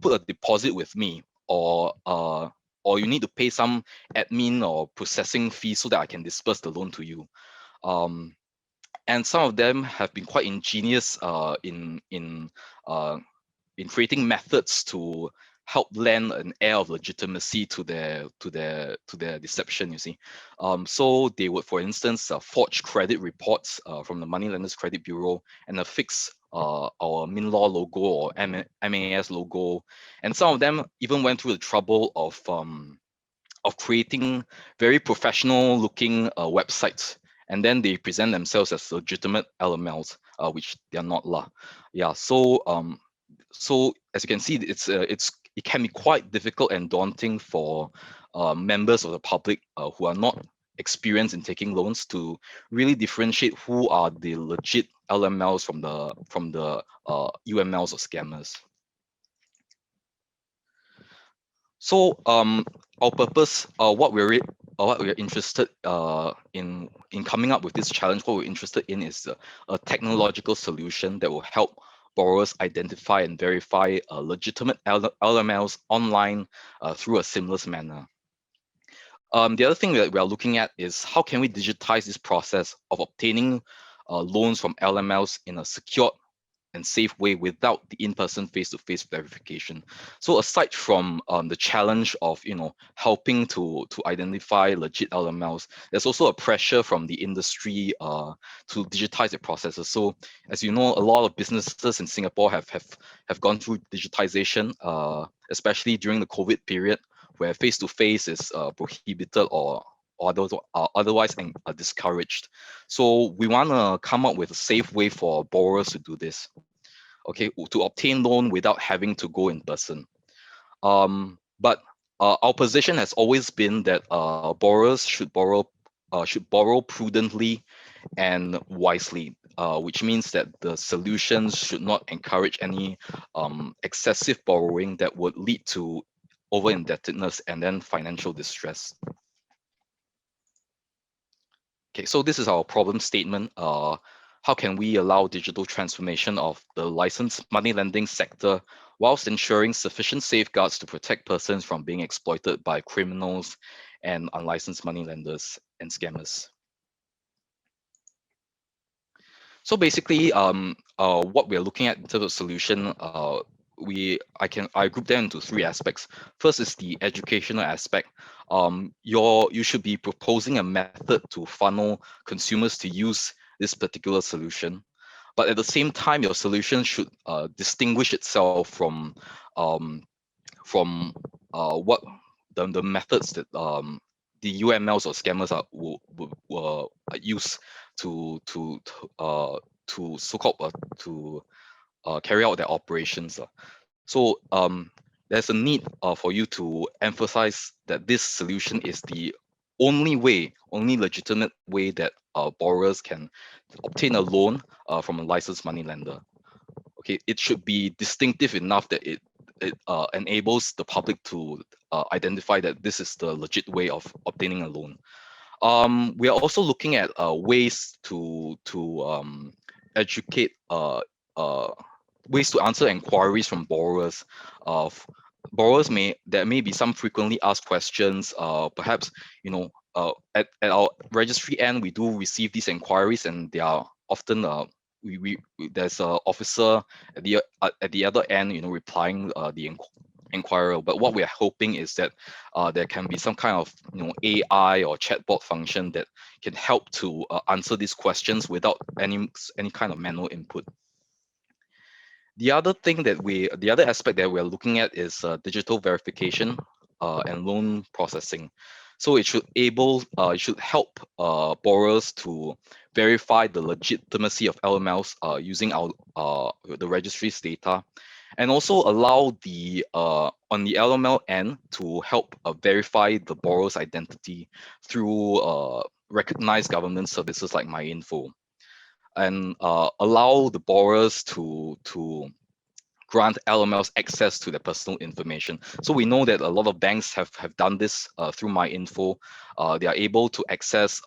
put a deposit with me, or you need to pay some admin or processing fees so that I can disperse the loan to you. And some of them have been quite ingenious in creating methods to help lend an air of legitimacy to their deception. You see, so they would, for instance, forge credit reports from the Moneylenders Credit Bureau and affix our MinLaw logo or MAS logo, and some of them even went through the trouble of creating very professional-looking websites. And then they present themselves as legitimate LMLs, which they are not lah. Yeah. So so as you can see, it can be quite difficult and daunting for members of the public who are not experienced in taking loans to really differentiate who are the legit LMLs from the UMLs or scammers. So our purpose, what we're interested in coming up with this challenge, what we're interested in is a technological solution that will help borrowers identify and verify legitimate LMLs online through a seamless manner. The other thing that we are looking at is how can we digitize this process of obtaining loans from LMLs in a secure and safe way without the in-person face-to-face verification. So aside from the challenge of helping to identify legit LMLs, there's also a pressure from the industry to digitize the processes. So as you know, a lot of businesses in Singapore have gone through digitization, especially during the COVID period, where face-to-face is prohibited or otherwise discouraged. So we want to come up with a safe way for borrowers to do this, okay, to obtain loan without having to go in person. But our position has always been that borrowers should borrow prudently and wisely, which means that the solutions should not encourage any excessive borrowing that would lead to over indebtedness, and then financial distress. Okay, so this is our problem statement. How can we allow digital transformation of the licensed money lending sector whilst ensuring sufficient safeguards to protect persons from being exploited by criminals and unlicensed money lenders and scammers? So basically, what we're looking at in terms of solution, I group them into three aspects. First is the educational aspect. You should be proposing a method to funnel consumers to use this particular solution, but at the same time, your solution should distinguish itself from what the methods that the UMLs or scammers will use to so-called to carry out their operations. So there's a need for you to emphasize that this solution is the only legitimate way that borrowers can obtain a loan from a licensed money lender. Okay, it should be distinctive enough that it enables the public to identify that this is the legit way of obtaining a loan. We are also looking at ways to educate ways to answer inquiries from borrowers. There may be some frequently asked questions. Perhaps at our registry end, we do receive these inquiries, and they are often there's an officer at the other end, replying the inquirer. But what we are hoping is that there can be some kind of AI or chatbot function that can help to answer these questions without any kind of manual input. The other aspect that we're looking at is digital verification and loan processing. So it should help borrowers to verify the legitimacy of LMLs using the registry's data, and also allow on the LML end to help verify the borrower's identity through recognized government services like MyInfo, and allow the borrowers to grant LMLs access to their personal information. So we know that a lot of banks have done this through MyInfo. They are able to access,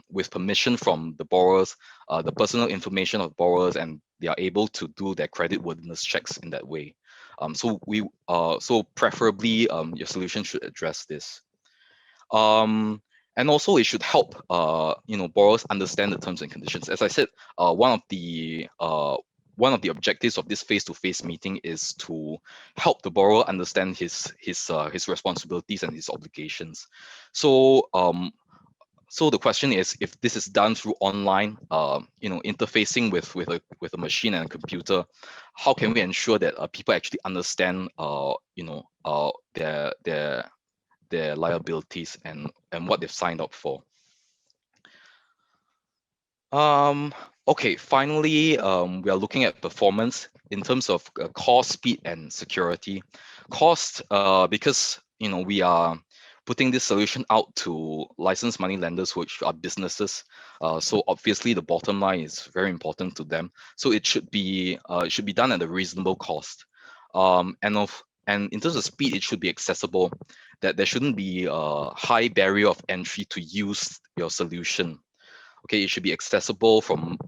with permission from the borrowers, the personal information of borrowers, and they are able to do their creditworthiness checks in that way. So preferably, your solution should address this. And also, it should help borrowers understand the terms and conditions. As I said, one of the objectives of this face-to-face meeting is to help the borrower understand his responsibilities and his obligations. So so the question is, if this is done through online, interfacing with a machine and a computer, how can we ensure that people actually understand their liabilities and what they've signed up for? Okay, finally, we are looking at performance in terms of cost, speed, and security. Cost, because we are putting this solution out to licensed money lenders, which are businesses. So obviously, the bottom line is very important to them. So it should be done at a reasonable cost. And in terms of speed, it should be accessible. That there shouldn't be a high barrier of entry to use your solution. Okay, it should be accessible from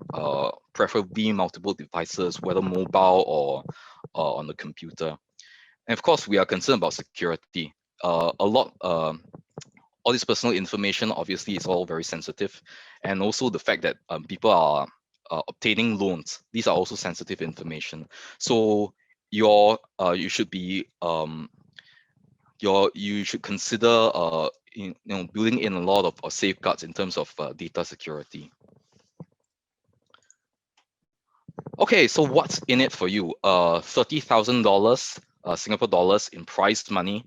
preferably multiple devices, whether mobile or on the computer. And of course, we are concerned about security. All this personal information obviously is all very sensitive, and also the fact that people are obtaining loans. These are also sensitive information. So you should consider building in a lot of safeguards in terms of data security. Okay, so what's in it for you? $30,000 Singapore dollars in prized money,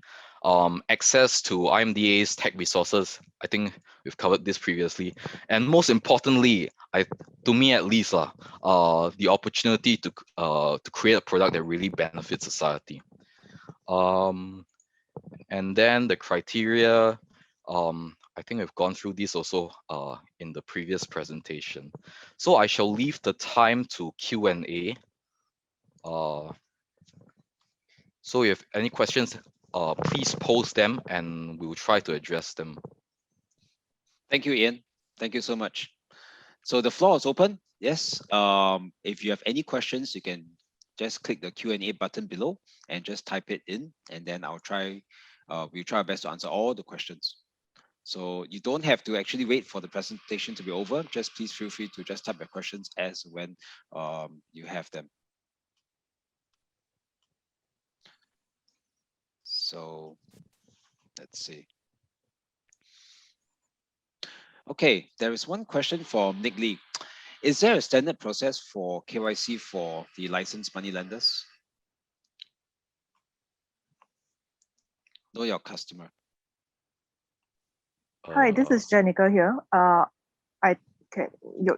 access to IMDA's tech resources. I think we've covered this previously, and most importantly, to me at least, the opportunity to create a product that really benefits society. And then the criteria, I think we've gone through this also in the previous presentation. So I shall leave the time to Q&A. So if any questions please post them and we will try to address them. Thank you, Ian. Thank you so much. So the floor is open. Yes. If you have any questions, you can just click the Q&A button below and just type it in, and then we'll try our best to answer all the questions. So you don't have to actually wait for the presentation to be over. Just please feel free to just type your questions as when you have them. So let's see. Okay, there is one question from Nick Lee. Is there a standard process for KYC for the licensed money lenders? Know your customer. Hi, this is Jenica here.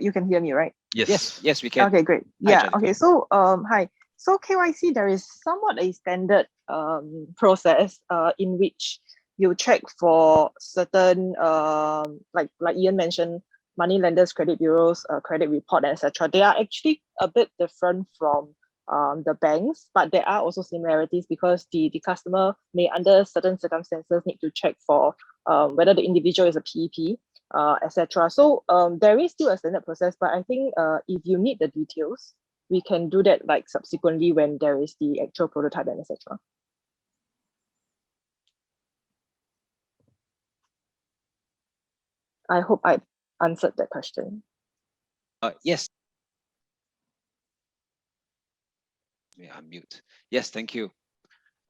You can hear me, right? Yes, we can. Okay, great. Hi, Yeah. Jenica. Okay. So hi. So KYC, there is somewhat a standard process in which you check for certain like Ian mentioned, money lenders, credit bureaus, credit report, etc. They are actually a bit different from the banks, but there are also similarities because the customer may, under certain circumstances, need to check for whether the individual is a PEP, etc. So there is still a standard process, but I think if you need the details, we can do that like subsequently when there is the actual prototype and etc. I hope I answered that question. Yes. Let me unmute. Yes, thank you.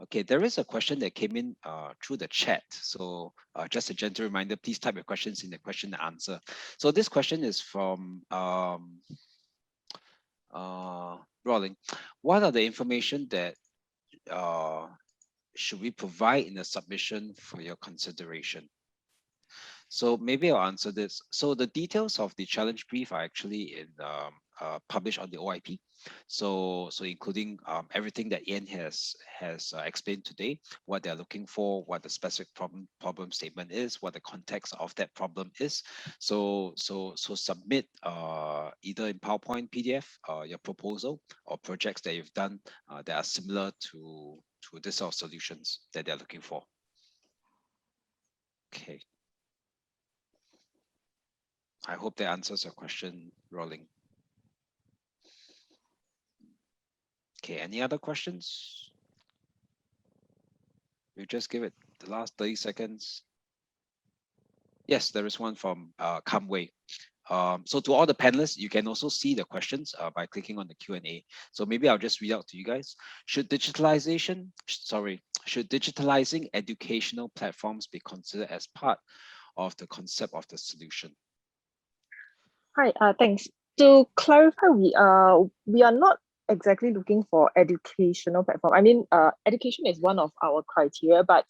Okay, there is a question that came in through the chat. So just a gentle reminder, please type your questions in the question and answer. So this question is from Rolling. What are the information that should we provide in the submission for your consideration? So maybe I'll answer this. So the details of the challenge brief are actually in published on the OIP. So including everything that Ian has explained today, what they're looking for, what the specific problem statement is, what the context of that problem is. So submit either in PowerPoint, PDF, your proposal or projects that you've done that are similar to this sort of solutions that they're looking for. Okay. I hope that answers your question, Rolling. Okay, any other questions? We'll just give it the last 30 seconds. Yes, there is one from Kam Wei. So to all the panelists, you can also see the questions by clicking on the Q&A. So maybe I'll just read out to you guys. Should digitalizing educational platforms be considered as part of the concept of the solution? Hi, thanks. To clarify, we are not exactly looking for educational platform. I mean, education is one of our criteria, but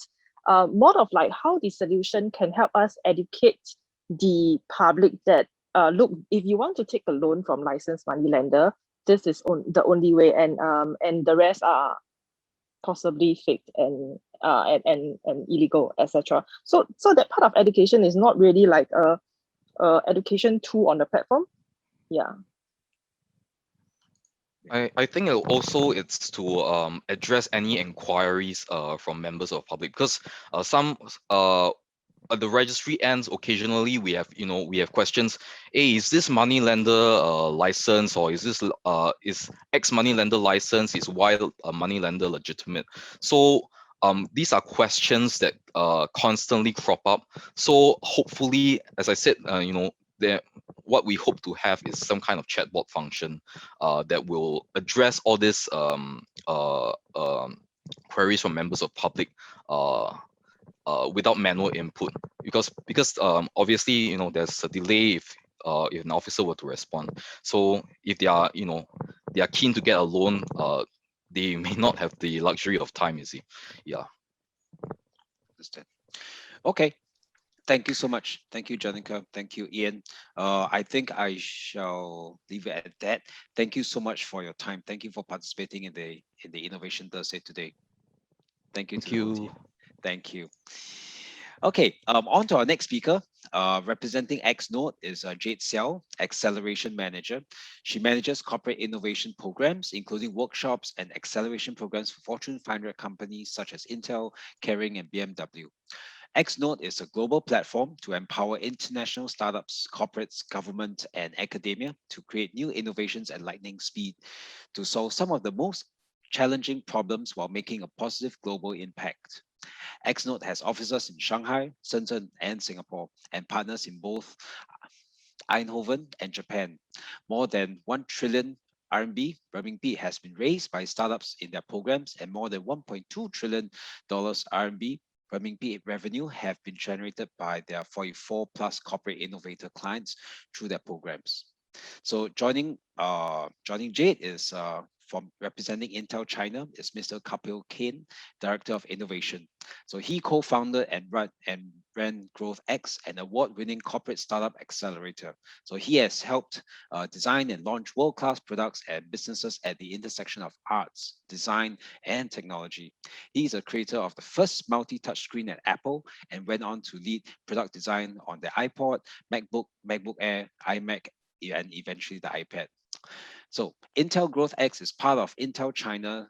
more of like how the solution can help us educate the public that look, if you want to take a loan from licensed money lender, this is the only way, and the rest are possibly fake and illegal, etc. So that part of education is not really like a education tool on the platform. Yeah. I think also it's to address any inquiries from members of public, because some at the registry ends occasionally we have questions. Hey, is this money lender license, or is this is X money lender license, is Y money lender legitimate? So these are questions that constantly crop up. So hopefully, as I said, what we hope to have is some kind of chatbot function that will address all this queries from members of public without manual input, because obviously there's a delay if an officer were to respond. So if they are keen to get a loan, they may not have the luxury of time, you see. Yeah. Understand. Okay. Thank you so much. Thank you, Jenica. Thank you, Ian. I think I shall leave it at that. Thank you so much for your time. Thank you for participating in the Innovation Thursday today. Thank you. Thank you. Thank you. Okay, on to our next speaker. Representing XNode is Jade Xiao, Acceleration Manager. She manages corporate innovation programs, including workshops and acceleration programs for Fortune 500 companies such as Intel, Kering, and BMW. XNode is a global platform to empower international startups, corporates, government, and academia to create new innovations at lightning speed to solve some of the most challenging problems while making a positive global impact. XNode has offices in Shanghai, Shenzhen, and Singapore, and partners in both Eindhoven and Japan. More than 1 trillion renminbi has been raised by startups in their programs, and more than $1.2 trillion RMB renminbi revenue have been generated by their 44 plus corporate innovator clients through their programs. So joining Jade is from representing Intel China is Mr. Kapil Kane, Director of Innovation. So he co-founded and ran GrowthX, an award-winning corporate startup accelerator. So he has helped design and launch world-class products and businesses at the intersection of arts, design, and technology. He is a creator of the first multi-touch screen at Apple and went on to lead product design on the iPod, MacBook, MacBook Air, iMac, and eventually the iPad. So Intel GrowthX is part of Intel China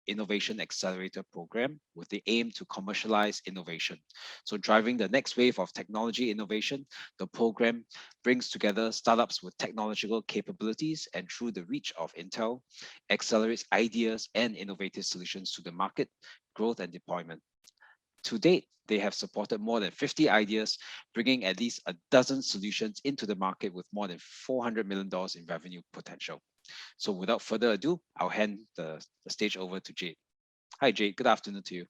Innovation Accelerator Program with the aim to commercialize innovation. So driving the next wave of technology innovation, the program brings together startups with technological capabilities and through the reach of Intel, accelerates ideas and innovative solutions to the market, growth and deployment. To date, they have supported more than 50 ideas, bringing at least a dozen solutions into the market with more than $400 million in revenue potential. So without further ado, I'll hand the stage over to Jade. Hi, Jade. Good afternoon to you.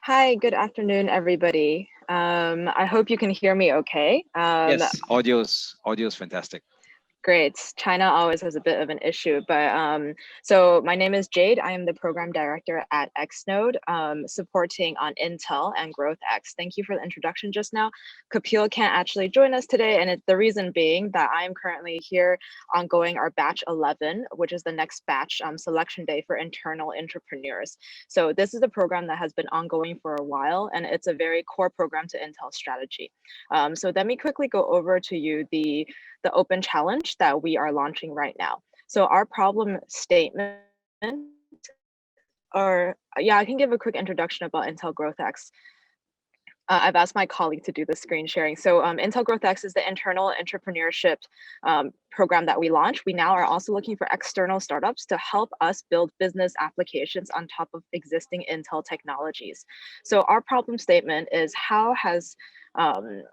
Hi, good afternoon, everybody. I hope you can hear me okay. Yes, audio's fantastic. Great. China always has a bit of an issue, but so my name is Jade. I am the program director at XNode, supporting on Intel and GrowthX. Thank you for the introduction just now. Kapil can't actually join us today, and the reason being that I am currently here ongoing our batch 11, which is the next batch selection day for internal entrepreneurs. So this is a program that has been ongoing for a while, and it's a very core program to Intel's strategy. So let me quickly go over to you the open challenge that we are launching right now. So our problem statement, or yeah, I can give a quick introduction about Intel GrowthX. I've asked my colleague to do the screen sharing. So Intel GrowthX is the internal entrepreneurship program that we launched. We now are also looking for external startups to help us build business applications on top of existing Intel technologies. So our problem statement is how has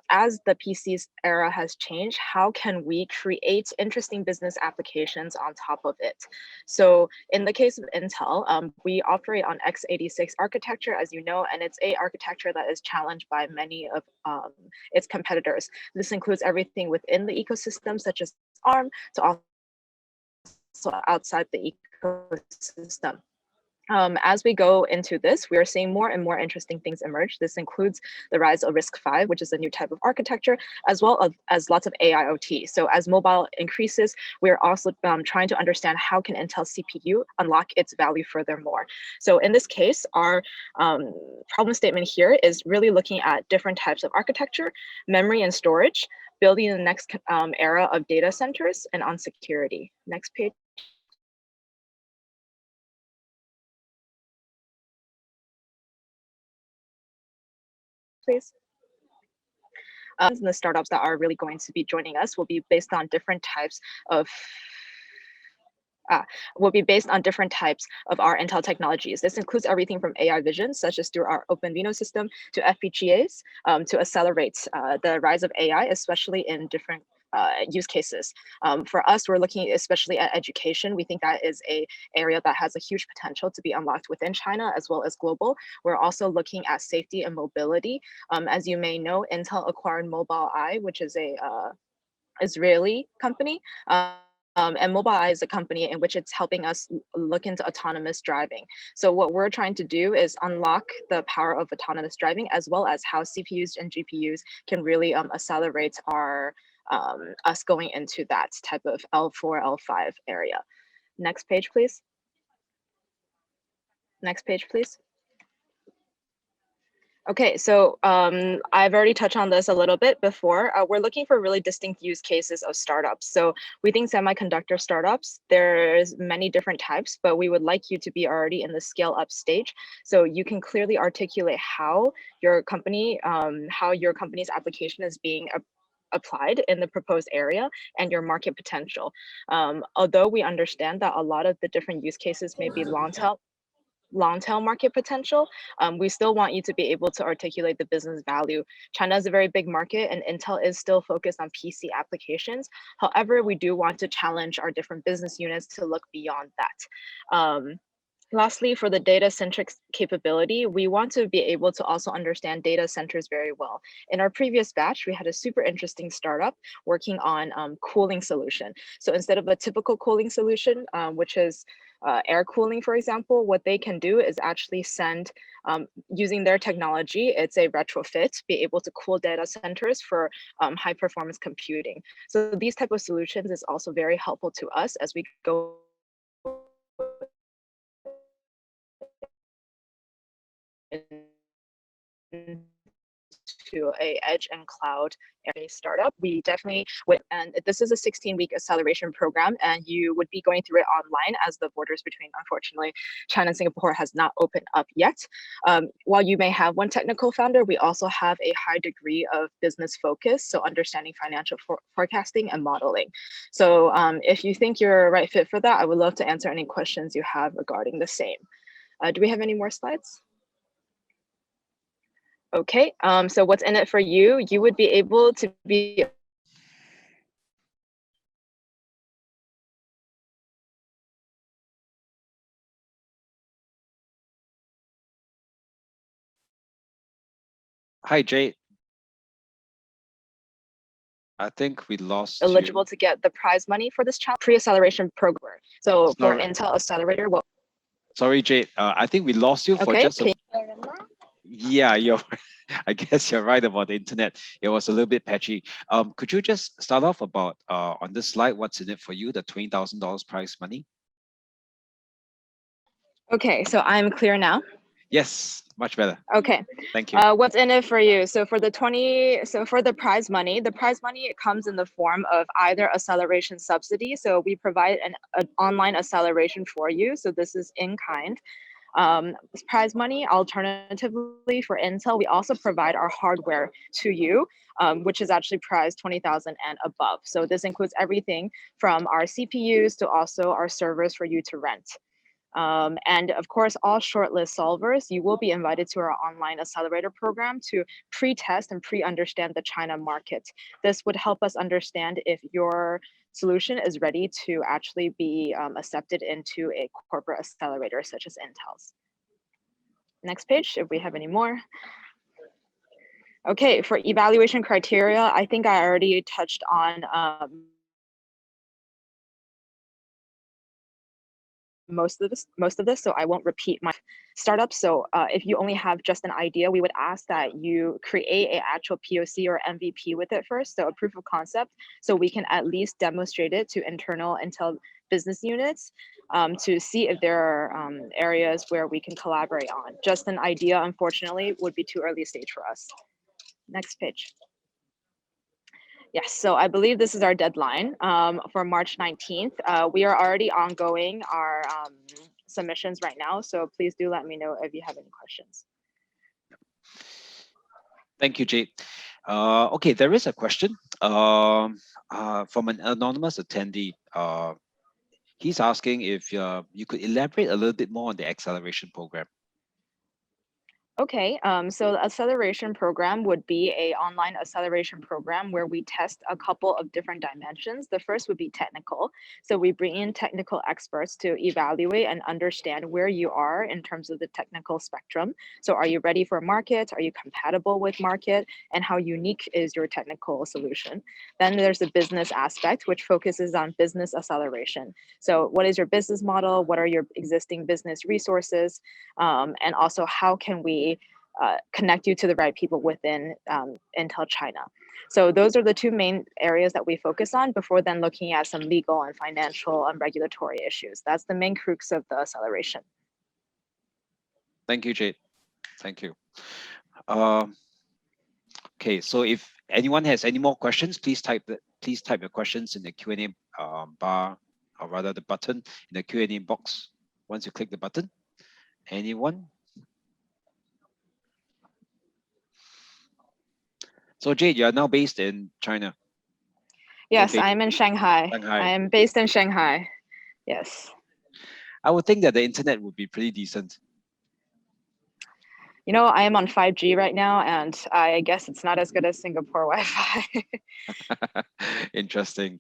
as the PC's era has changed, how can we create interesting business applications on top of it? So in the case of Intel, we operate on x86 architecture, as you know, and it's a architecture that is challenged by many of its competitors. This includes everything within the ecosystem, such as ARM, to also outside the ecosystem. As we go into this, we are seeing more and more interesting things emerge. This includes the rise of RISC-V, which is a new type of architecture, as well as lots of AIoT. So as mobile increases, we're also trying to understand how can Intel CPU unlock its value furthermore. So in this case, our problem statement here is really looking at different types of architecture, memory and storage, building the next era of data centers, and on security. Next page. Please. And the startups that are really going to be joining us will be based on different types of our Intel technologies. This includes everything from AI vision, such as through our OpenVINO system, to FPGAs, to accelerate the rise of AI, especially in different use cases. For us, we're looking especially at education. We think that is an area that has a huge potential to be unlocked within China as well as global. We're also looking at safety and mobility. As you may know, Intel acquired Mobileye, which is a Israeli company. And Mobileye is a company in which it's helping us look into autonomous driving. So what we're trying to do is unlock the power of autonomous driving, as well as how CPUs and GPUs can really accelerate our us going into that type of L4, L5 area. Next page, please. Next page, please. Okay, so I've already touched on this a little bit before. We're looking for really distinct use cases of startups. So we think semiconductor startups, there's many different types, but we would like you to be already in the scale up stage. So you can clearly articulate how your company's application is being applied in the proposed area and your market potential. Although we understand that a lot of the different use cases may be long tail market potential, we still want you to be able to articulate the business value. China is a very big market and Intel is still focused on PC applications. However, we do want to challenge our different business units to look beyond that. Lastly, for the data-centric capability, we want to be able to also understand data centers very well. In our previous batch, we had a super interesting startup working on cooling solution. So instead of a typical cooling solution, which is air cooling, for example, what they can do is actually send, using their technology, it's a retrofit, be able to cool data centers for high performance computing. So these type of solutions is also very helpful to us as we go to a edge and cloud area startup. We definitely would, and this is a 16-week acceleration program, and you would be going through it online as the borders between, unfortunately, China and Singapore has not opened up yet. While you may have one technical founder, we also have a high degree of business focus, so understanding financial forecasting and modeling. So if you think you're a right fit for that, I would love to answer any questions you have regarding the same. Do we have any more slides? Okay, so what's in it for you? You would be able to be Hi, Jade. I think we lost eligible you. to get the prize money for this pre-acceleration program. So for Sorry. Intel Accelerator, well, Sorry, Jade. I think we lost you for okay, just a. Yeah, you're. I guess you're right about the internet. It was a little bit patchy. Could you just start off about on this slide, what's in it for you, the $20,000 prize money? okay, so I'm clear now. Yes, much better. Okay. Thank you. What's in it for you? So for the prize money, it comes in the form of either acceleration subsidy. So we provide an online acceleration for you. So this is in kind. Prize money. Alternatively, for Intel, we also provide our hardware to you, which is actually priced 20,000 and above. So this includes everything from our CPUs to also our servers for you to rent. And of course, all shortlist solvers, you will be invited to our online accelerator program to pre-test and pre-understand the China market. This would help us understand if your solution is ready to actually be accepted into a corporate accelerator such as Intel's. Next page, if we have any more. Okay, for evaluation criteria, I think I already touched on most of this, so I won't repeat my startup. So if you only have just an idea, we would ask that you create an actual POC or MVP with it first, so a proof of concept, so we can at least demonstrate it to internal Intel business units to see if there are areas where we can collaborate on. Just an idea, unfortunately, would be too early stage for us. Next page. Yes, so I believe this is our deadline for March 19th. We are already ongoing our submissions right now, so please do let me know if you have any questions. Thank you, Jade. Okay, there is a question from an anonymous attendee. He's asking if you could elaborate a little bit more on the acceleration program. Okay, so the acceleration program would be an online acceleration program where we test a couple of different dimensions. The first would be technical. So we bring in technical experts to evaluate and understand where you are in terms of the technical spectrum. So are you ready for market? Are you compatible with market? And how unique is your technical solution? Then there's the business aspect, which focuses on business acceleration. So what is your business model? What are your existing business resources? And also how can we connect you to the right people within Intel China. So those are the two main areas that we focus on before then looking at some legal and financial and regulatory issues. That's the main crux of the acceleration. Thank you, Jade. Thank you. Okay, so if anyone has any more questions, please type your questions in the Q&A bar, or rather the button in the Q&A box once you click the button. Anyone? So Jade, you are now based in China. Yes, based I'm in Shanghai. Shanghai. I am based in Shanghai. Yes. I would think that the internet would be pretty decent. You know, I am on 5G right now, and I guess it's not as good as Singapore Wi-Fi. Interesting.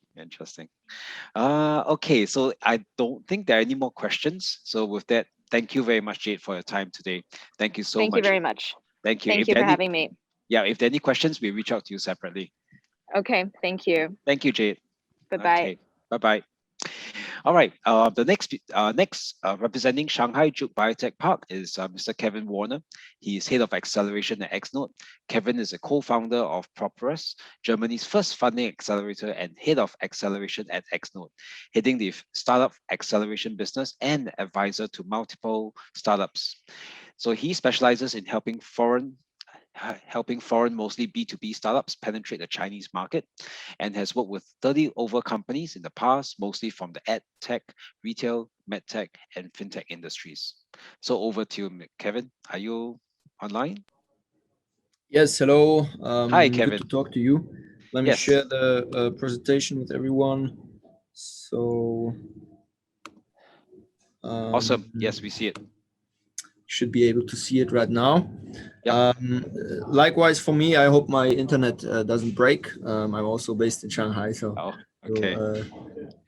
Okay, so I don't think there are any more questions. So with that, thank you very much, Jade, for your time today. Thank you so Thank much. you very much. Thank you. Thank If you there for any- having me. Yeah, if there are any questions, we reach out to you separately. Okay, thank you. Thank you, Jade. Bye-bye. Okay, bye-bye. All right, the next representing Shanghai Juke Biotech Park is Mr. Kevin Warner. He is head of acceleration at XNode. Kevin is a co-founder of Properus, Germany's first funding accelerator, and head of acceleration at XNode, heading the startup acceleration business and advisor to multiple startups. So he specializes in helping foreign, mostly B2B startups penetrate the Chinese market, and has worked with 30 over companies in the past, mostly from the ed tech, retail, medtech, and fintech industries. So over to you, Kevin. Are you online? Yes, hello. Hi, Good Kevin. to talk to you. Let me Yes. share the presentation with everyone. So, Awesome. Yes, we see it. Should be able to see it right now. Yep. Likewise for me, I hope my internet doesn't break. I'm also based in Shanghai, so Oh, okay. we'll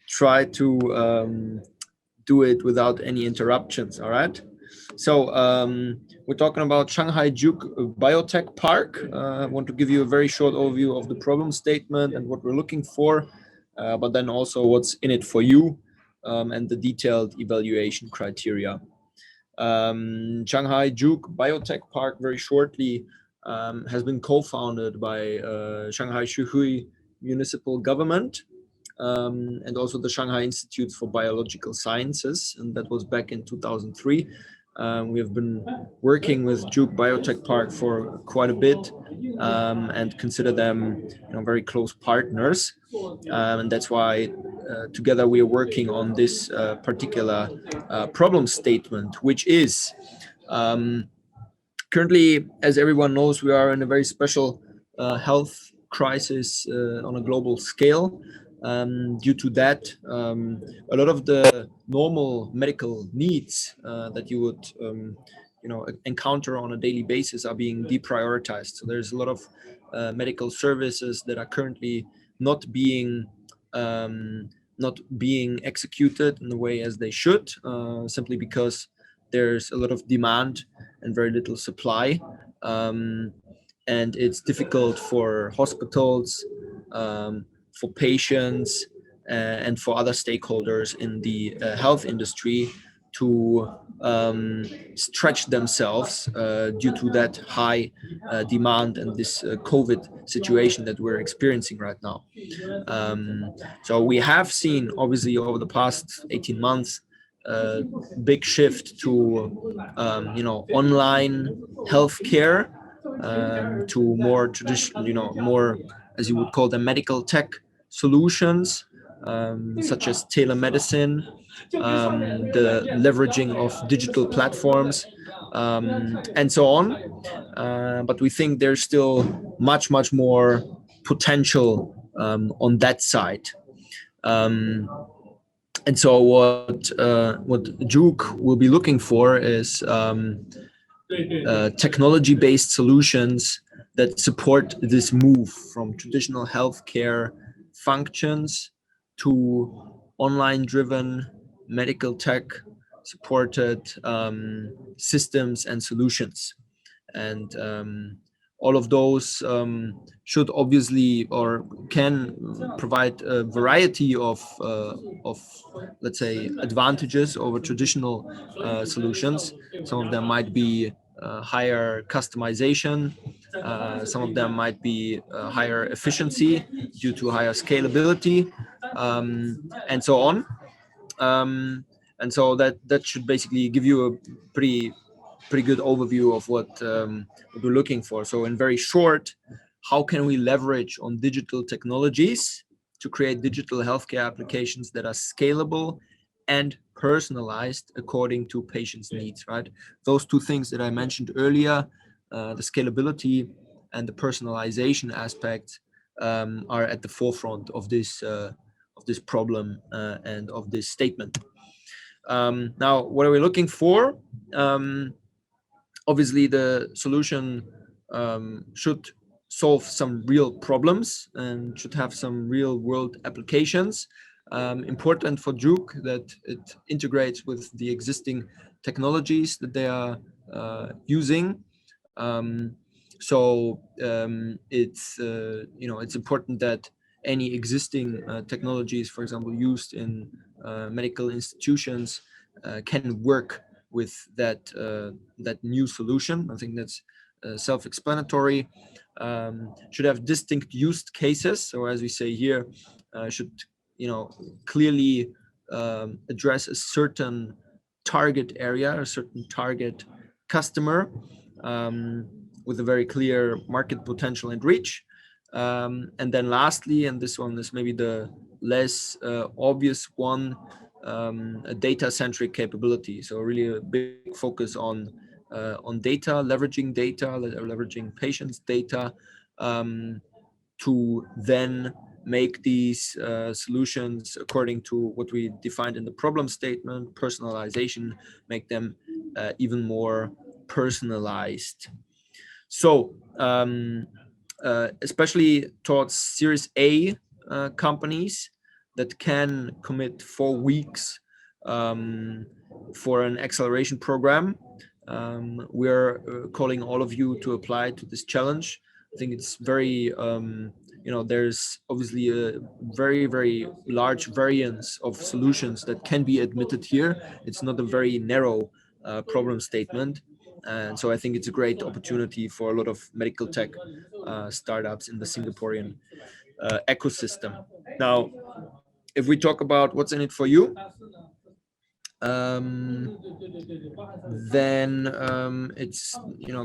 try to do it without any interruptions. All right. So we're talking about Shanghai Juke Biotech Park. I want to give you a very short overview of the problem statement and what we're looking for, but then also what's in it for you and the detailed evaluation criteria. Shanghai Juke Biotech Park, very shortly, has been co-founded by Shanghai Xuhui Municipal Government and also the Shanghai Institute for Biological Sciences, and that was back in 2003. We have been working with Juke Biotech Park for quite a bit and consider them very close partners. And that's why together we are working on this particular problem statement, which is currently, as everyone knows, we are in a very special health crisis on a global scale. Due to that, a lot of the normal medical needs that you would encounter on a daily basis are being deprioritized. So there's a lot of medical services that are currently not being executed in the way as they should, simply because there's a lot of demand and very little supply. And it's difficult for hospitals, for patients, and for other stakeholders in the health industry to stretch themselves due to that high demand and this COVID situation that we're experiencing right now. So we have seen, obviously, over the past 18 months, big shift to online healthcare, to more traditional, more, as you would call them, medical tech solutions, such as telemedicine, the leveraging of digital platforms, and so on. But we think there's still much more potential on that side. And so what Juke will be looking for is technology-based solutions that support this move from traditional healthcare functions to online-driven medical tech supported systems and solutions. And all of those should obviously or can provide a variety of let's say, advantages over traditional solutions. Some of them might be higher customization. Some of them might be higher efficiency due to higher scalability, and so on. And so that should basically give you a pretty pretty good overview of what we're looking for. So in very short, how can we leverage on digital technologies to create digital healthcare applications that are scalable and personalized according to patients' needs, right? Those two things that I mentioned earlier, the scalability and the personalization aspects, are at the forefront of this problem and of this statement. Now, what are we looking for? Obviously, the solution should solve some real problems and should have some real world applications. Important for Juke that it integrates with the existing technologies that they are using. It's important that any existing technologies, for example, used in medical institutions, can work with that new solution. I think that's self-explanatory. Should have distinct use cases. So as we say here, should clearly address a certain target area, a certain target customer, with a very clear market potential and reach. And then lastly, and this one is maybe the less obvious one, a data-centric capability. So really a big focus on data, leveraging patients' data, to then make these solutions according to what we defined in the problem statement, personalization, make them even more personalized. So especially towards Series A companies that can commit 4 weeks for an acceleration program, we're calling all of you to apply to this challenge. I think it's very, there's obviously a very, very large variance of solutions that can be admitted here. It's not a very narrow problem statement. And so I think it's a great opportunity for a lot of medical tech startups in the Singaporean ecosystem. Now, if we talk about what's in it for you, then it's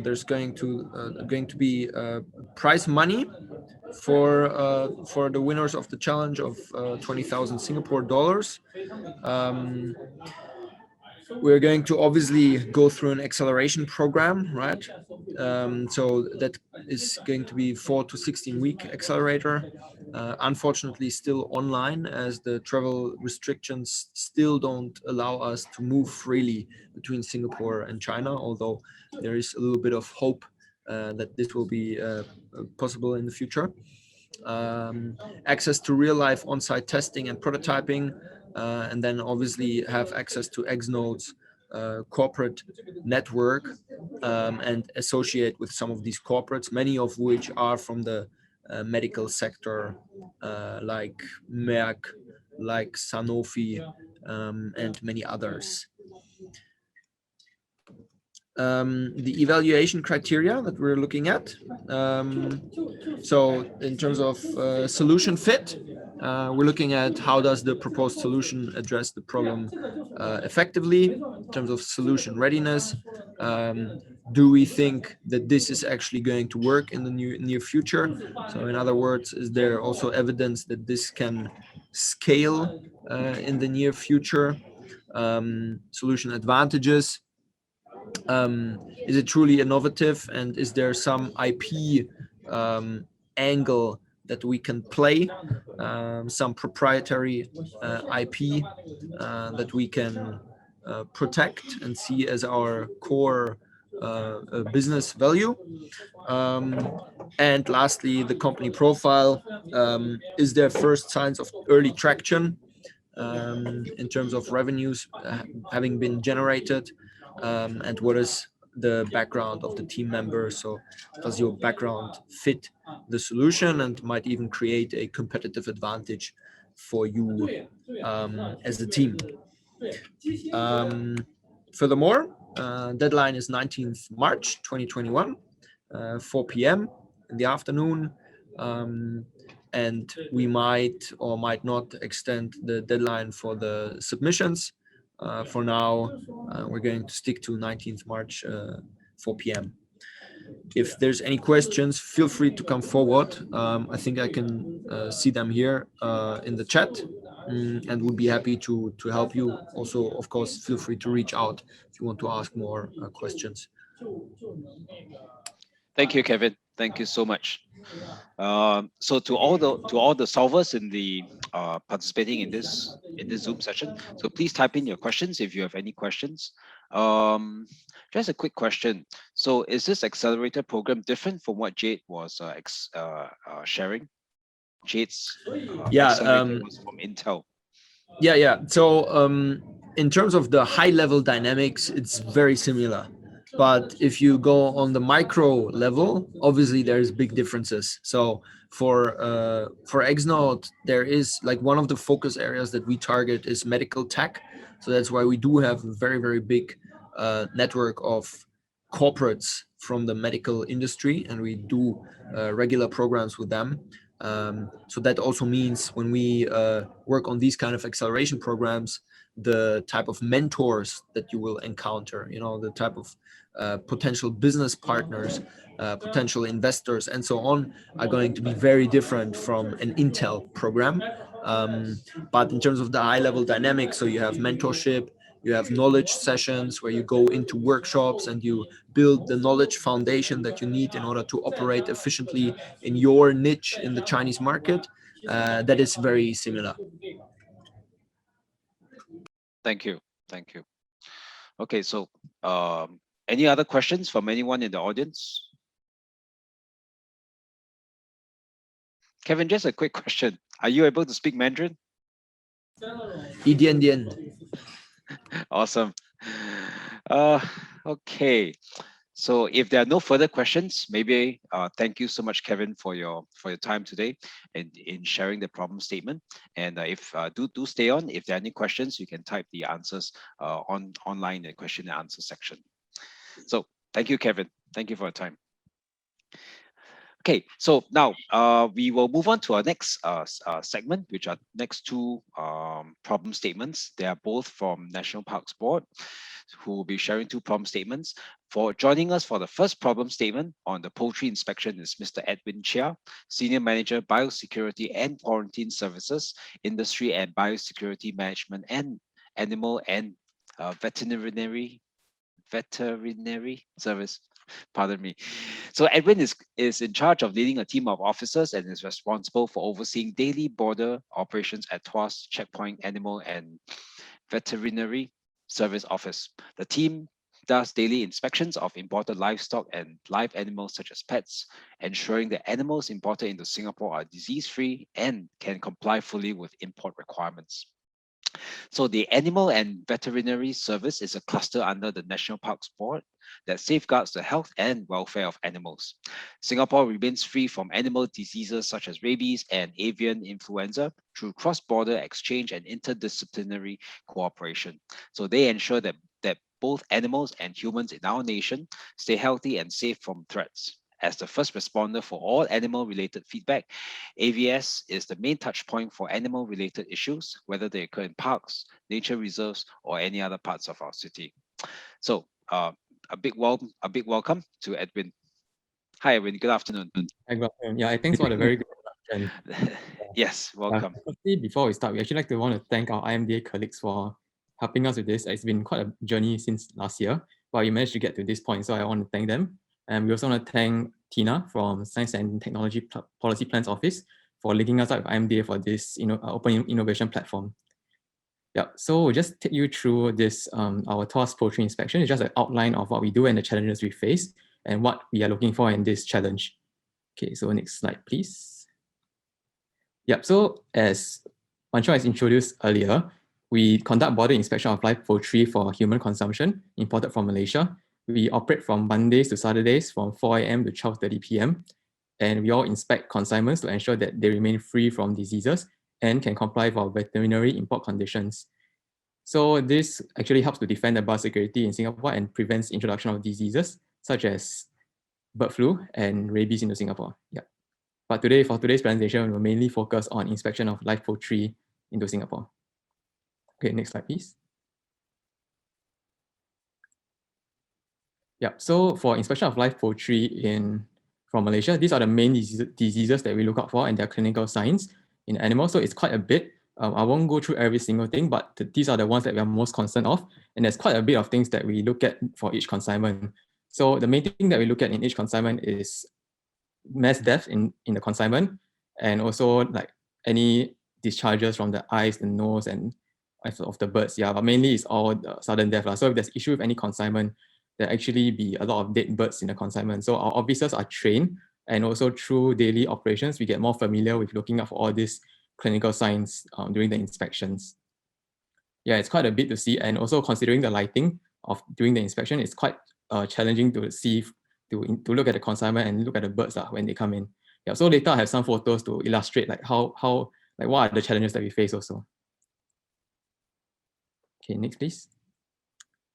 there's going to be prize money for the winners of the challenge of 20,000 Singapore dollars. We're going to obviously go through an acceleration program, right? So that is going to be 4 to 16 week accelerator. Unfortunately, still online, as the travel restrictions still don't allow us to move freely between Singapore and China, although there is a little bit of hope that this will be possible in the future. Access to real life on-site testing and prototyping, and then obviously have access to XNode's corporate network, and associate with some of these corporates, many of which are from the medical sector, like Merck, like Sanofi, and many others. The evaluation criteria that we're looking at. So in terms of solution fit, we're looking at how does the proposed solution address the problem effectively. In terms of solution readiness, do we think that this is actually going to work in the near future? So in other words, is there also evidence that this can scale in the near future? Solution advantages. Is it truly innovative, and is there some IP angle that we can play, some proprietary IP that we can protect and see as our core business value? And lastly, the company profile. Is there first signs of early traction in terms of revenues having been generated? And what is the background of the team members? So does your background fit the solution and might even create a competitive advantage for you as a team? Furthermore, deadline is 19th March 2021, 4 p.m. in the afternoon. And we might or might not extend the deadline for the submissions. For now, we're going to stick to 19th March, 4 p.m. If there's any questions, feel free to come forward. I think I can see them here in the chat, and would be happy to help you. Also, of course, feel free to reach out if you want to ask more questions. Thank you, Kevin. Thank you so much. So to all the solvers in the participating in this Zoom session, so please type in your questions if you have any questions. Just a quick question. So is this accelerator program different from what Jade was sharing? Jade's accelerator was from Intel. Yeah. So in terms of the high level dynamics, it's very similar. But if you go on the micro level, obviously there's big differences. So for XNode, there is like one of the focus areas that we target is medical tech. So that's why we do have a very, very big network of corporates from the medical industry, and we do regular programs with them. So that also means when we work on these kind of acceleration programs, the type of mentors that you will encounter, the type of potential business partners, potential investors, and so on, are going to be very different from an Intel program. But in terms of the high-level dynamics, so you have mentorship, you have knowledge sessions where you go into workshops and you build the knowledge foundation that you need in order to operate efficiently in your niche in the Chinese market. That is very similar. Thank you. Okay, so any other questions from anyone in the audience? Kevin, just a quick question. Are you able to speak Mandarin? Awesome. Okay. So if there are no further questions, maybe thank you so much, Kevin, for your time today and in sharing the problem statement. And if do stay on. If there are any questions, you can type the answers online in the question and answer section. So thank you, Kevin. Thank you for your time. Okay, so now we will move on to our next segment, which are next two problem statements. They are both from National Parks Board, who will be sharing two problem statements. For joining us for the first problem statement on the poultry inspection is Mr. Edwin Chia, Senior Manager, Biosecurity and Quarantine Services, Industry and Biosecurity Management, and Animal and Veterinary Service. Pardon me. So Edwin is in charge of leading a team of officers and is responsible for overseeing daily border operations at Tuas Checkpoint Animal and Veterinary Service Office. The team does daily inspections of imported livestock and live animals such as pets, ensuring that animals imported into Singapore are disease-free and can comply fully with import requirements. So the Animal and Veterinary Service is a cluster under the National Parks Board that safeguards the health and welfare of animals. Singapore remains free from animal diseases such as rabies and avian influenza through cross-border exchange and interdisciplinary cooperation. So they ensure that both animals and humans in our nation stay healthy and safe from threats. As the first responder for all animal-related feedback, AVS is the main touch point for animal-related issues, whether they occur in parks, nature reserves, or any other parts of our city. So a big welcome to Edwin. Hi, Edwin. Good afternoon. Hi, good afternoon. Yeah, thanks for the very good introduction. Yes, welcome. Firstly, before we start, we actually want to thank our IMDA colleagues for helping us with this. It's been quite a journey since last year, but we managed to get to this point, so I want to thank them. And we also want to thank Tina from Science and Technology Policy Plans Office for linking us up with IMDA for this open innovation platform. Yeah, so we'll just take you through this, our Tuas poultry inspection. It's just an outline of what we do and the challenges we face and what we are looking for in this challenge. Okay, so next slide, please. Yep, so as Mancho has introduced earlier, we conduct border inspection of live poultry for human consumption imported from Malaysia. We operate from Mondays to Saturdays from 4 a.m. to 12:30 p.m. And we all inspect consignments to ensure that they remain free from diseases and can comply with our veterinary import conditions. So this actually helps to defend the biosecurity in Singapore and prevents introduction of diseases such as bird flu and rabies into Singapore. Yeah. But today, for today's presentation, we'll mainly focus on inspection of live poultry into Singapore. Okay, next slide, please. Yeah, so for inspection of live poultry from Malaysia, these are the main diseases that we look out for and their clinical signs in animals. So it's quite a bit. I won't go through every single thing, but these are the ones that we are most concerned of. And there's quite a bit of things that we look at for each consignment. So the main thing that we look at in each consignment is mass death in the consignment, and also like any discharges from the eyes, the nose, and of the birds. Yeah, but mainly it's all the sudden death. So if there's issue with any consignment, there actually be a lot of dead birds in the consignment. So our officers are trained, and also through daily operations, we get more familiar with looking out for all these clinical signs during the inspections. Yeah, it's quite a bit to see, and also considering the lighting of during the inspection, it's quite challenging to see to look at the consignment and look at the birds when they come in. Yeah, so later I have some photos to illustrate like how like what are the challenges that we face also. Okay, next please.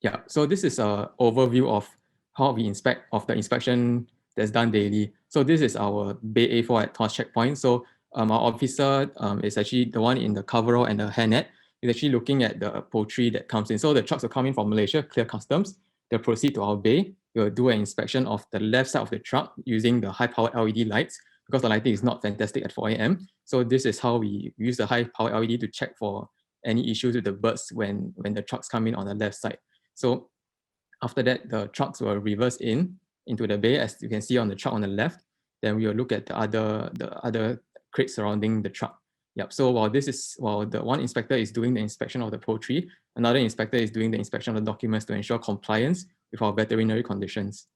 Yeah, so this is an overview of how we inspect of the inspection that's done daily. So this is our Bay A4 at Tuas checkpoint. So our officer is actually the one in the coverall and the hairnet. He's actually looking at the poultry that comes in. So the trucks will come in from Malaysia, clear customs. They'll proceed to our bay. We'll do an inspection of the left side of the truck using the high-powered LED lights because the lighting is not fantastic at 4 a.m. So this is how we use the high-powered LED to check for any issues with the birds when the trucks come in on the left side. So after that, the trucks will reverse into the bay, as you can see on the truck on the left. Then we will look at the other crates surrounding the truck. Yep. So while the one inspector is doing the inspection of the poultry, another inspector is doing the inspection of the documents to ensure compliance with our veterinary conditions.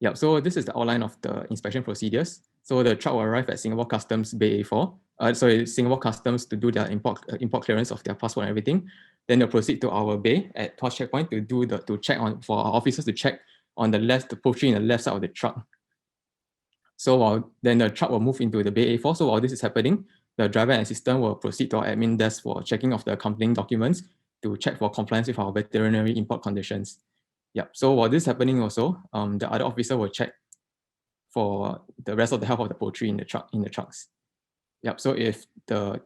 Yep. So this is the outline of the inspection procedures. So the truck will arrive at Singapore Customs Bay A4. Singapore Customs to do their import clearance of their passport and everything. Then they'll proceed to our bay at Tuas checkpoint to check on for our officers to check on the poultry in the left side of the truck. So then the truck will move into the Bay A4. So while this is happening, the driver and assistant will proceed to our admin desk for checking of the accompanying documents to check for compliance with our veterinary import conditions. Yeah. So while this is happening also, the other officer will check for the rest of the health of the poultry in the trucks. Yep. So if the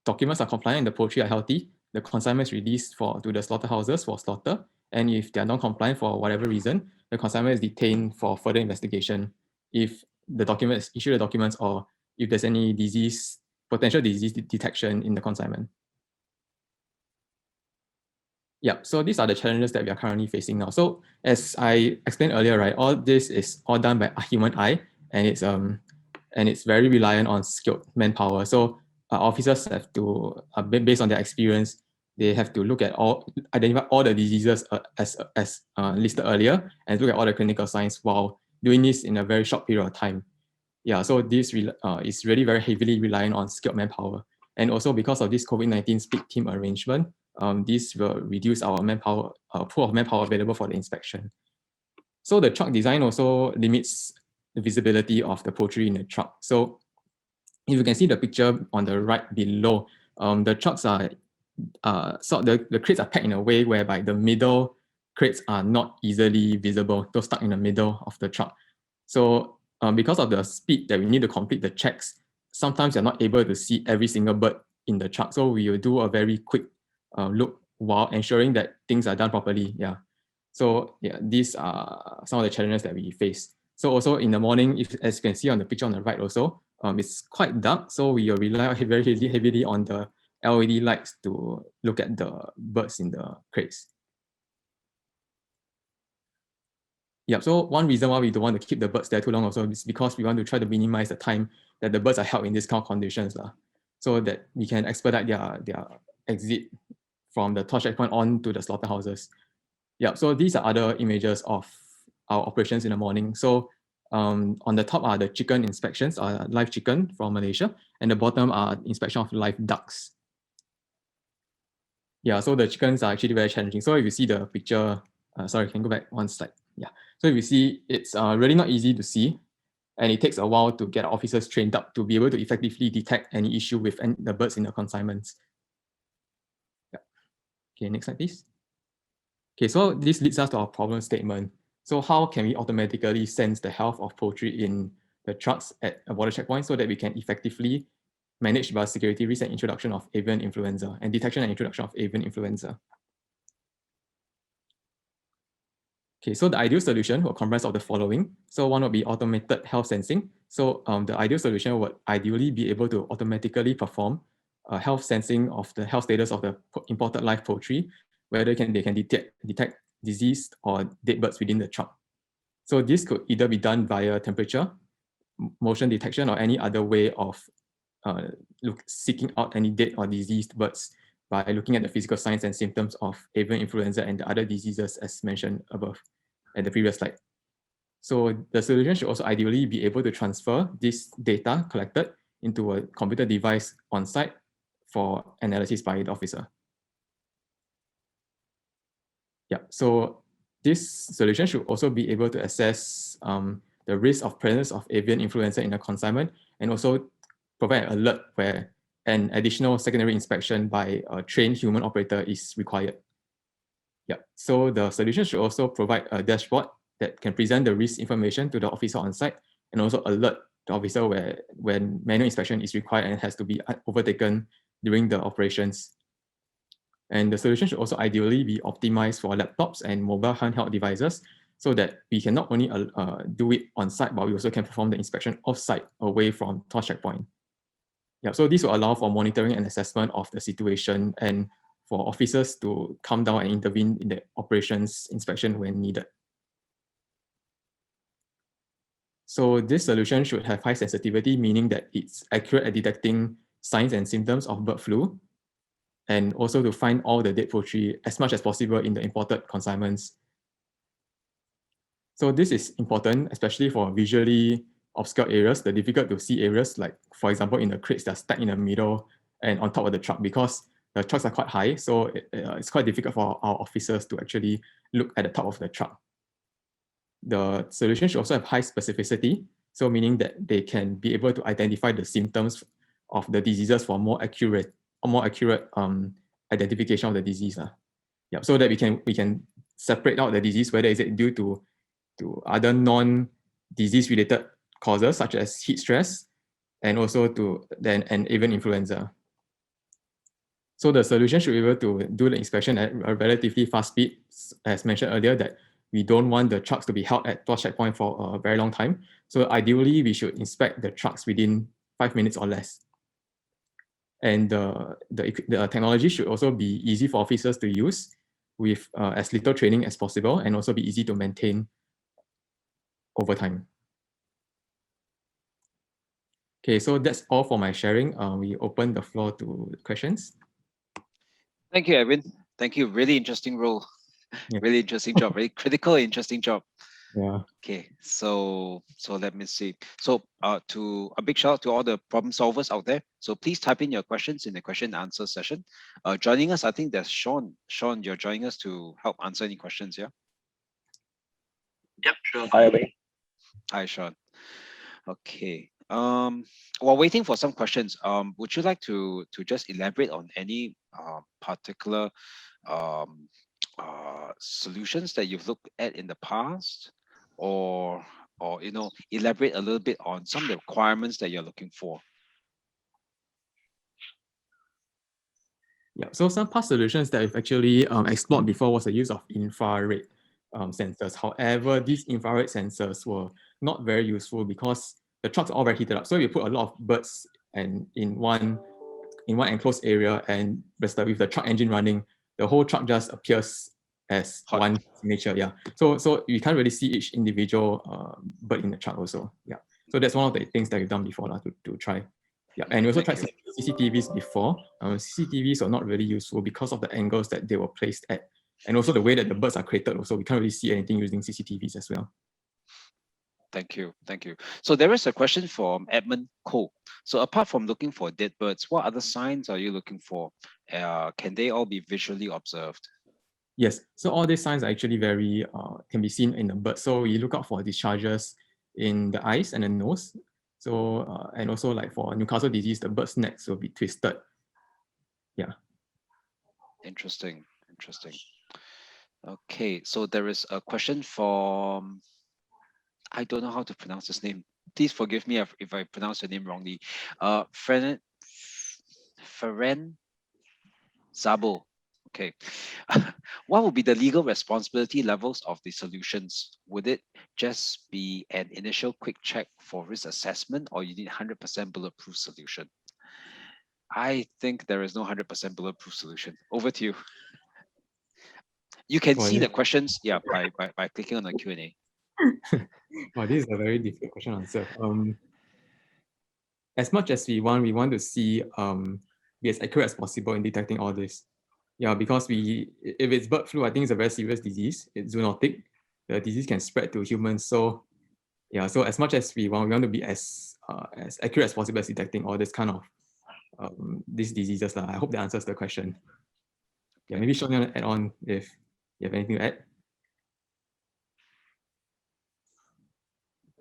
documents are compliant and the poultry are healthy, the consignment is released to the slaughterhouses for slaughter. And if they are non-compliant for whatever reason, the consignment is detained for further investigation. If the documents issue the documents, or if there's any potential disease detection in the consignment. Yeah, so these are the challenges that we are currently facing now. So as I explained earlier, right, all this is all done by a human eye, and it's very reliant on skilled manpower. So officers have to, based on their experience, they have to identify all the diseases as listed earlier, and look at all the clinical signs while doing this in a very short period of time. Yeah, so this is really very heavily reliant on skilled manpower. And also because of this COVID-19 split team arrangement, this will reduce our pool of manpower available for the inspection. So the truck design also limits the visibility of the poultry in the truck. So if you can see the picture on the right below, the trucks are, the crates are packed in a way whereby the middle crates are not easily visible, those stuck in the middle of the truck. So because of the speed that we need to complete the checks, sometimes you're not able to see every single bird in the truck. So we will do a very quick look while ensuring that things are done properly. Yeah. So yeah, these are some of the challenges that we face. So also in the morning, as you can see on the picture on the right also, it's quite dark. So we will rely very heavily on the LED lights to look at the birds in the crates. Yeah, so one reason why we don't want to keep the birds there too long also is because we want to try to minimize the time that the birds are held in these kind of conditions, so that we can expedite their exit from the Tuas checkpoint on to the slaughterhouses. Yeah, so these are other images of our operations in the morning. So on the top are the chicken inspections, live chicken from Malaysia, and the bottom are inspection of live ducks. Yeah, so the chickens are actually very challenging. So if you see the picture, sorry, can go back one slide. Yeah, so if you see, it's really not easy to see, and it takes a while to get officers trained up to be able to effectively detect any issue with the birds in the consignments. Yeah. Okay, next slide, please. Okay, so this leads us to our problem statement. So how can we automatically sense the health of poultry in the trucks at a border checkpoint so that we can effectively managed biosecurity risk and introduction of avian influenza and detection and introduction of avian influenza. Okay, so the ideal solution will comprise of the following. So one would be automated health sensing. So the ideal solution would ideally be able to automatically perform health sensing of the health status of the imported live poultry, whether they can detect diseased or dead birds within the truck. So this could either be done via temperature, motion detection, or any other way of seeking out any dead or diseased birds by looking at the physical signs and symptoms of avian influenza and the other diseases as mentioned above at the previous slide. So the solution should also ideally be able to transfer this data collected into a computer device on site for analysis by the officer. Yeah, so this solution should also be able to assess the risk of presence of avian influenza in a consignment and also provide an alert where an additional secondary inspection by a trained human operator is required. Yeah, so the solution should also provide a dashboard that can present the risk information to the officer on site and also alert the officer when manual inspection is required and has to be overtaken during the operations. And the solution should also ideally be optimized for laptops and mobile handheld devices so that we can not only do it on site, but we also can perform the inspection off site away from TOS checkpoint. Yeah, so this will allow for monitoring and assessment of the situation and for officers to come down and intervene in the operations inspection when needed. So this solution should have high sensitivity, meaning that it's accurate at detecting signs and symptoms of bird flu, and also to find all the dead poultry as much as possible in the imported consignments. So this is important, especially for visually obscure areas, the difficult to see areas, like for example, in the crates that are stacked in the middle and on top of the truck, because the trucks are quite high. So it's quite difficult for our officers to actually look at the top of the truck. The solution should also have high specificity. So meaning that they can be able to identify the symptoms of the diseases for more accurate identification of the disease. Yeah, so that we can separate out the disease, whether is it due to other non-disease related causes such as heat stress and also and avian influenza. So the solution should be able to do the inspection at a relatively fast speed, as mentioned earlier, that we don't want the trucks to be held at TOS checkpoint for a very long time. So ideally, we should inspect the trucks within 5 minutes or less. And the technology should also be easy for officers to use with as little training as possible and also be easy to maintain over time. Okay, so that's all for my sharing. We open the floor to questions. Thank you, Edwin. Thank you. Really interesting role. Yeah. Really interesting job. Very critical, interesting job. Yeah. Okay, so let me see. So to a big shout out to all the problem solvers out there. So please type in your questions in the question and answer session. Joining us, I think there's Sean. Sean, you're joining us to help answer any questions, yeah? Yep, sure. Hi, Wei. Hi, Sean. Okay. While waiting for some questions, would you like to just elaborate on any particular solutions that you've looked at in the past, or elaborate a little bit on some of the requirements that you're looking for? Yeah, so some past solutions that we've actually explored before was the use of infrared sensors. However, these infrared sensors were not very useful because the trucks are all very heated up. So you put a lot of birds and in one enclosed area, and with the truck engine running, the whole truck just appears as Hot. one signature. Yeah. So you can't really see each individual bird in the truck also. Yeah. So that's one of the things that we've done before to try. Yeah, and we also tried CCTVs before. CCTVs are not really useful because of the angles that they were placed at, and also the way that the birds are created. Also, we can't really see anything using CCTVs as well. Thank you. Thank you. So there is a question from Edmund Cole. So apart from looking for dead birds, what other signs are you looking for? Can they all be visually observed? Yes. So all these signs are actually very can be seen in the bird. So you look out for discharges in the eyes and the nose. So and also like for Newcastle disease, the bird's necks will be twisted. Yeah. Interesting. Interesting. Okay. So there is a question from, I don't know how to pronounce his name. Please forgive me if I pronounce your name wrongly. Feren Zabo. Okay. What would be the legal responsibility levels of the solutions? Would it just be an initial quick check for risk assessment, or you need 100% bulletproof solution? I think there is no 100% bulletproof solution. Over to you. You can Well, see this- the questions, yeah, by clicking on the Q&A. Well, this is a very difficult question to answer. As much as we want to see be as accurate as possible in detecting all this. Yeah, because if it's bird flu, I think it's a very serious disease. It's zoonotic. The disease can spread to humans. So yeah, so as much as we want to be as accurate as possible as detecting all this kind of these diseases. I hope that answers the question. Yeah, maybe Sean, you want to add on if you have anything to add?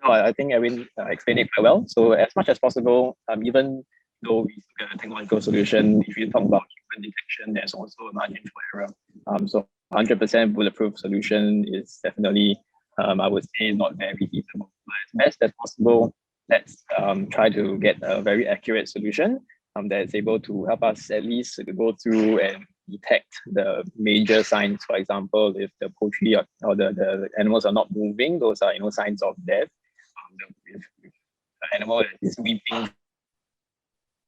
No, I think Erin explained it quite well. So as much as possible, even though we look at a technological solution, if you talk about human detection, there's also a margin for error. So 100% bulletproof solution is definitely, I would say, not very feasible. But as best as possible, let's try to get a very accurate solution that is able to help us at least go through and detect the major signs. For example, if the poultry or the animals are not moving, those are signs of death. If the animal is weeping,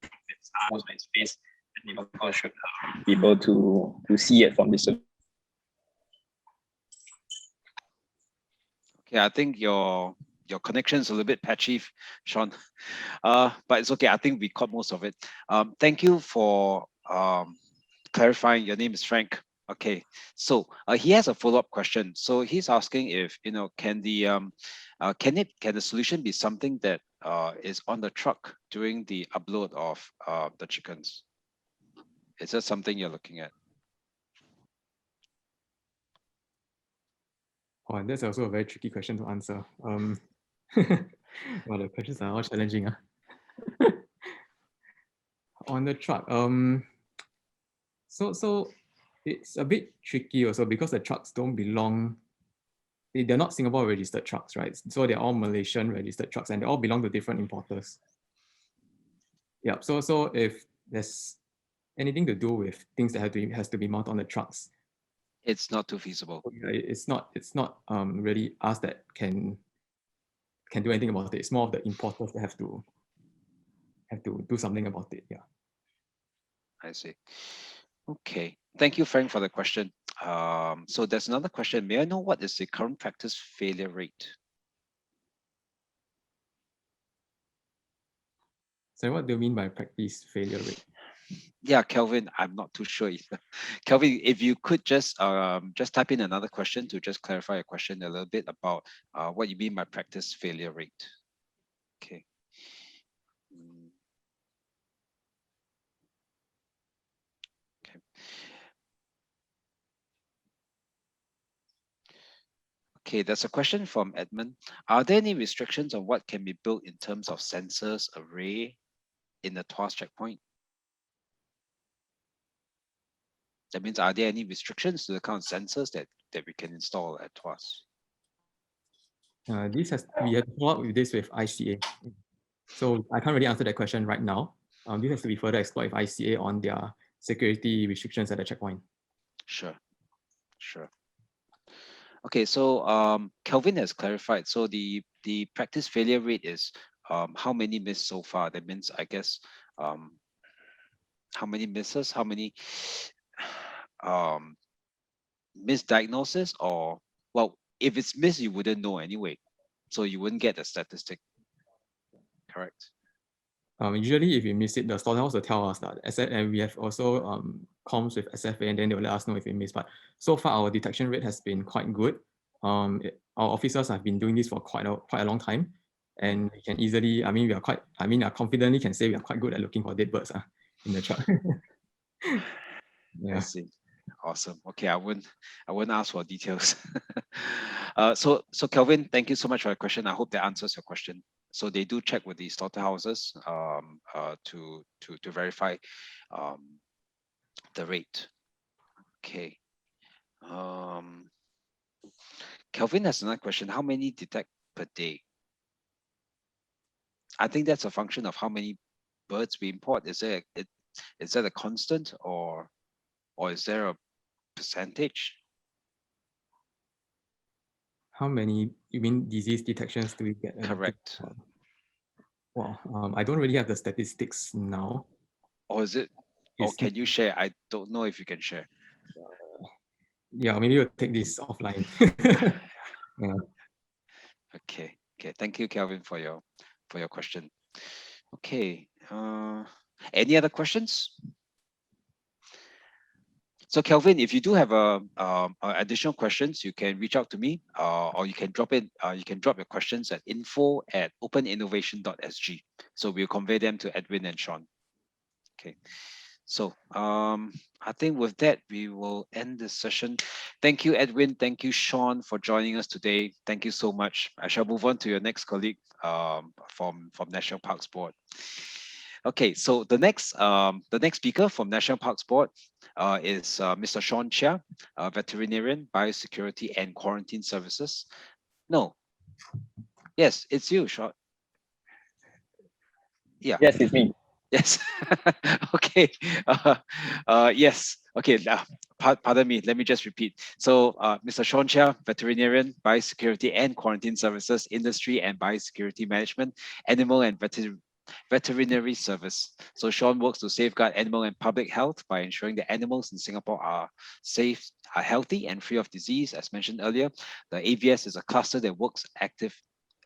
its arms or its face, then people should be able to see it from this. Okay, I think your connection is a little bit patchy, Sean, but it's okay. I think we caught most of it. Thank you for clarifying. Your name is Frank. Okay, so he has a follow-up question. So he's asking if can the solution be something that is on the truck during the upload of the chickens? Is that something you're looking at? Oh, and that's also a very tricky question to answer. Well, the questions are all challenging. On the truck, so it's a bit tricky also because the trucks don't belong. They're not Singapore registered trucks, right? So they're all Malaysian registered trucks, and they all belong to different importers. Yeah. So if there's anything to do with things that has to be mounted on the trucks, it's not too feasible. It's not really us that can do anything about it. It's more of the importers that have to do something about it. Yeah. I see. Okay. Thank you, Frank, for the question. So there's another question. May I know what is the current practice failure rate? So what do you mean by practice failure rate? Yeah, Kelvin, I'm not too sure. Kelvin, if you could just type in another question to just clarify your question a little bit about what you mean by practice failure rate. Okay. Okay. Okay, there's a question from Edmund. Are there any restrictions on what can be built in terms of sensors array in the Tuas checkpoint? That means, are there any restrictions to the kind of sensors that we can install at Tuas? We have to follow up with this with ICA. So I can't really answer that question right now. This has to be further explored with ICA on their security restrictions at the checkpoint. Sure. Okay, so Kelvin has clarified. So the practice failure rate is how many missed so far? That means, I guess, how many misses, how many misdiagnosis, or well, if it's missed, you wouldn't know anyway, so you wouldn't get a statistic. Correct. Usually, if you miss it, the slaughterhouse will tell us that, and we have also comms with SFA, and then they will let us know if we miss. But so far, our detection rate has been quite good. Our officers have been doing this for quite a long time, and we can easily. I confidently can say we are quite good at looking for dead birds in the truck. Yeah. I see. Awesome. Okay, I wouldn't ask for details. So Kelvin, thank you so much for your question. I hope that answers your question. So they do check with the slaughterhouses to verify the rate. Okay. Kelvin has another question. How many detect per day? I think that's a function of how many birds we import. Is there Is that a constant or is there a percentage? How many, you mean disease detections do we get? Correct. Well, I don't really have the statistics now. Or is it, or It's- can you share? I don't know if you can share. Yeah, maybe we'll take this offline. Yeah. Okay. Thank you, Kelvin, for your question. Okay. Any other questions? So Kelvin, if you do have additional questions, you can reach out to me, or you can drop it. You can drop your questions at info@openinnovation.sg. So we'll convey them to Edwin and Sean. Okay. So I think with that, we will end this session. Thank you, Edwin. Thank you, Sean, for joining us today. Thank you so much. I shall move on to your next colleague from National Parks Board. Okay, so the next speaker from National Parks Board is Mr. Sean Chia, veterinarian, biosecurity and quarantine services. No. Yes, it's you, Sean. Yeah. Yes, it's me. Yes. Okay. Yes. Okay. Pardon me. Let me just repeat. So, Mr. Sean Chia, veterinarian, biosecurity and quarantine services, industry and biosecurity management, animal and veterinary service. So Sean works to safeguard animal and public health by ensuring that animals in Singapore are safe, are healthy and free of disease. As mentioned earlier, the AVS is a cluster that works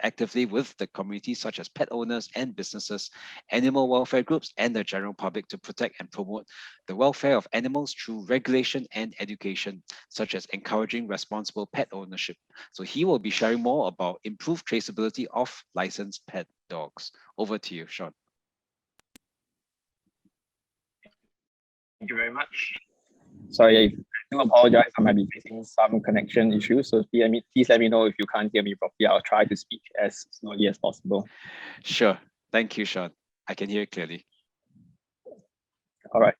actively with the community, such as pet owners and businesses, animal welfare groups, and the general public to protect and promote the welfare of animals through regulation and education, such as encouraging responsible pet ownership. So he will be sharing more about improved traceability of licensed pet dogs. Over to you, Sean. Thank you very much. Sorry, I do apologize. I might be facing some connection issues, so please let me know if you can't hear me properly. I'll try to speak as slowly as possible. Sure. Thank you, Sean. I can hear you clearly. All right.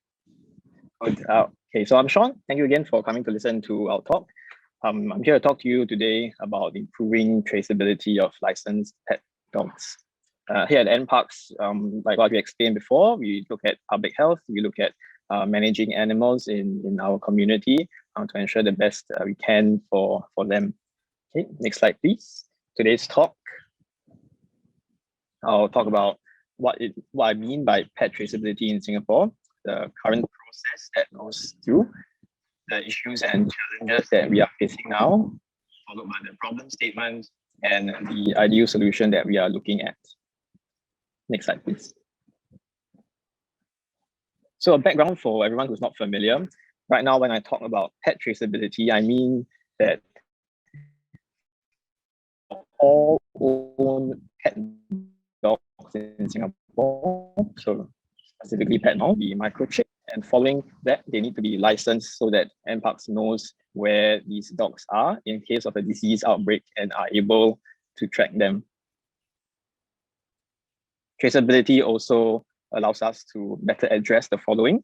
Good. Okay, so I'm Sean. Thank you again for coming to listen to our talk. I'm here to talk to you today about improving traceability of licensed pet dogs. Here at NParks, like what we explained before, we look at public health, we look at managing animals in our community to ensure the best we can for them. Okay, next slide, please. Today's talk, I'll talk about what I mean by pet traceability in Singapore, the current process that goes through, the issues and challenges that we are facing now, followed by the problem statement and the ideal solution that we are looking at. Next slide, please. So a background for everyone who's not familiar. Right now, when I talk about pet traceability, I mean that all own pet dogs in Singapore, so specifically pet now, be microchipped, and following that, they need to be licensed so that NParks knows where these dogs are in case of a disease outbreak and are able to track them. Traceability also allows us to better address the following,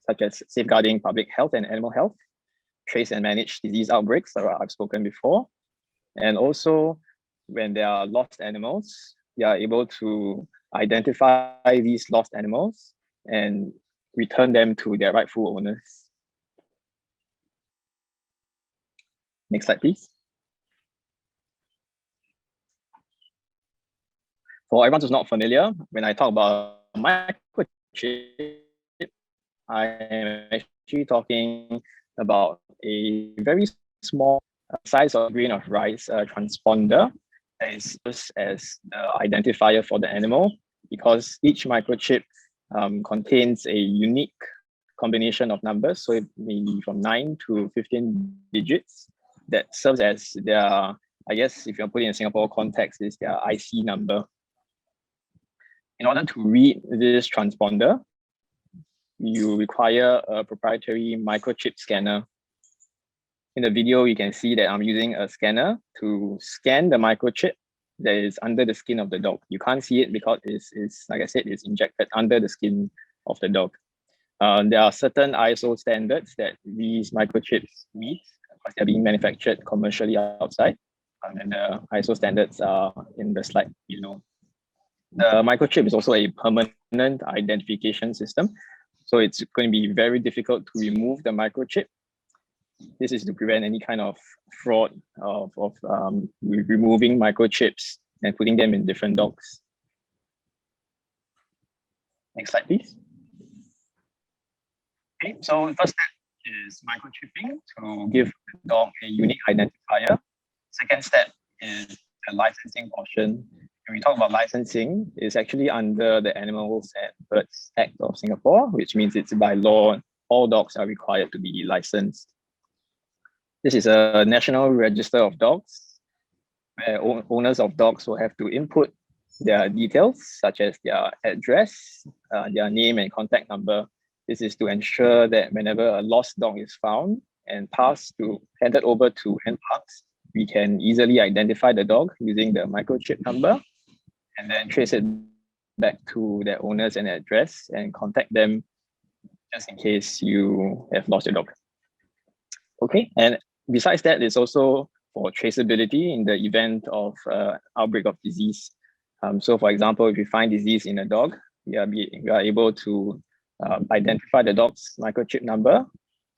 such as safeguarding public health and animal health, trace and manage disease outbreaks that I've spoken before, and also when there are lost animals, we are able to identify these lost animals and return them to their rightful owners. Next slide, please. For everyone who's not familiar, when I talk about microchip, I am actually talking about a very small size of grain of rice transponder that is used as the identifier for the animal, because each microchip contains a unique combination of numbers. So it may be from 9 to 15 digits that serves as their, I guess if you're putting in Singapore context, is their IC number. In order to read this transponder, you require a proprietary microchip scanner. In the video, you can see that I'm using a scanner to scan the microchip that is under the skin of the dog. You can't see it because it's like I said, it's injected under the skin of the dog. There are certain ISO standards that these microchips meet because they're being manufactured commercially outside. And the ISO standards are in the slide below. The microchip is also a permanent identification system, So it's going to be very difficult to remove the microchip. This is to prevent any kind of fraud of removing microchips and putting them in different dogs. Next slide, please. Okay, so first step is microchipping to give the dog a unique identifier. Second step is the licensing portion. When we talk about licensing, it's actually under the Animals and Birds Act of Singapore, which means it's by law, all dogs are required to be licensed. This is a national register of dogs, where owners of dogs will have to input their details, such as their address, their name and contact number. This is to ensure that whenever a lost dog is found and handed over to NParks, we can easily identify the dog using the microchip number and then trace it back to their owners and address and contact them just in case you have lost your dog. Okay, and besides that, it's also for traceability in the event of outbreak of disease. So for example, if you find disease in a dog, we are able to identify the dog's microchip number,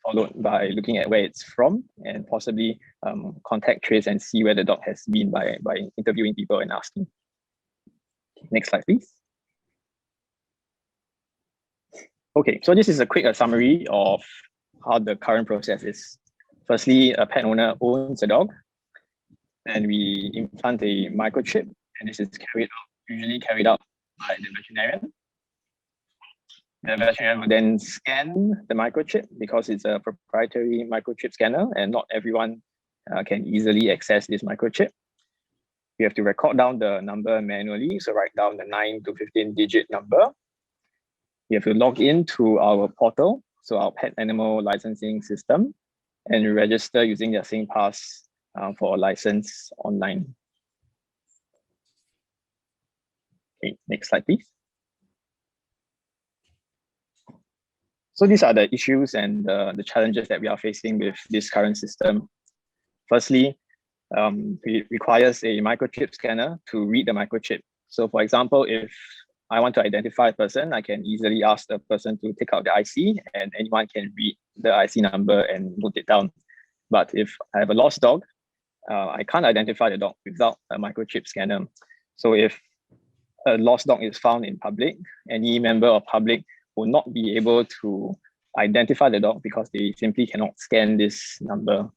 followed by looking at where it's from, and possibly contact trace and see where the dog has been by interviewing people and asking. Next slide, please. Okay, so this is a quick summary of how the current process is. Firstly, a pet owner owns a dog, and we implant a microchip, and this is usually carried out by the veterinarian. The veterinarian will then scan the microchip because it's a proprietary microchip scanner, and not everyone can easily access this microchip. We have to record down the number manually, so write down the 9 to 15-digit number. We have to log into our portal, so our pet animal licensing system, and register using their SingPass for a license online. Okay, next slide, please. So these are the issues and the challenges that we are facing with this current system. Firstly, it requires a microchip scanner to read the microchip. So for example, if I want to identify a person, I can easily ask the person to take out the IC, and anyone can read the IC number and note it down. But if I have a lost dog, I can't identify the dog without a microchip scanner. So if a lost dog is found in public, any member of public will not be able to identify the dog because they simply cannot scan this number.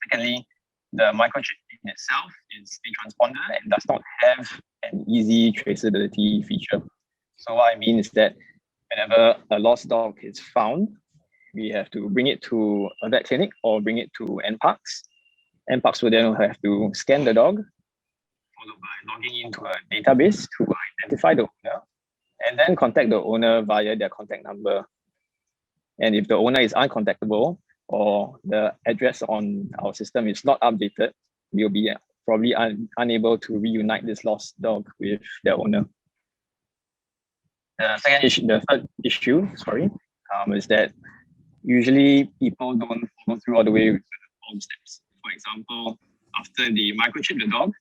Secondly, the microchip in itself is a transponder and does not have an easy traceability feature. So what I mean is that whenever a lost dog is found, we have to bring it to a vet clinic or bring it to NParks. NParks will then have to scan the dog, followed by logging into a database to identify the owner, and then contact the owner via their contact number. And if the owner is uncontactable or the address on our system is not updated, we'll be probably unable to reunite this lost dog with their owner. The third issue, is that usually people don't follow through all the way with all the steps. For example, after they microchip the dog,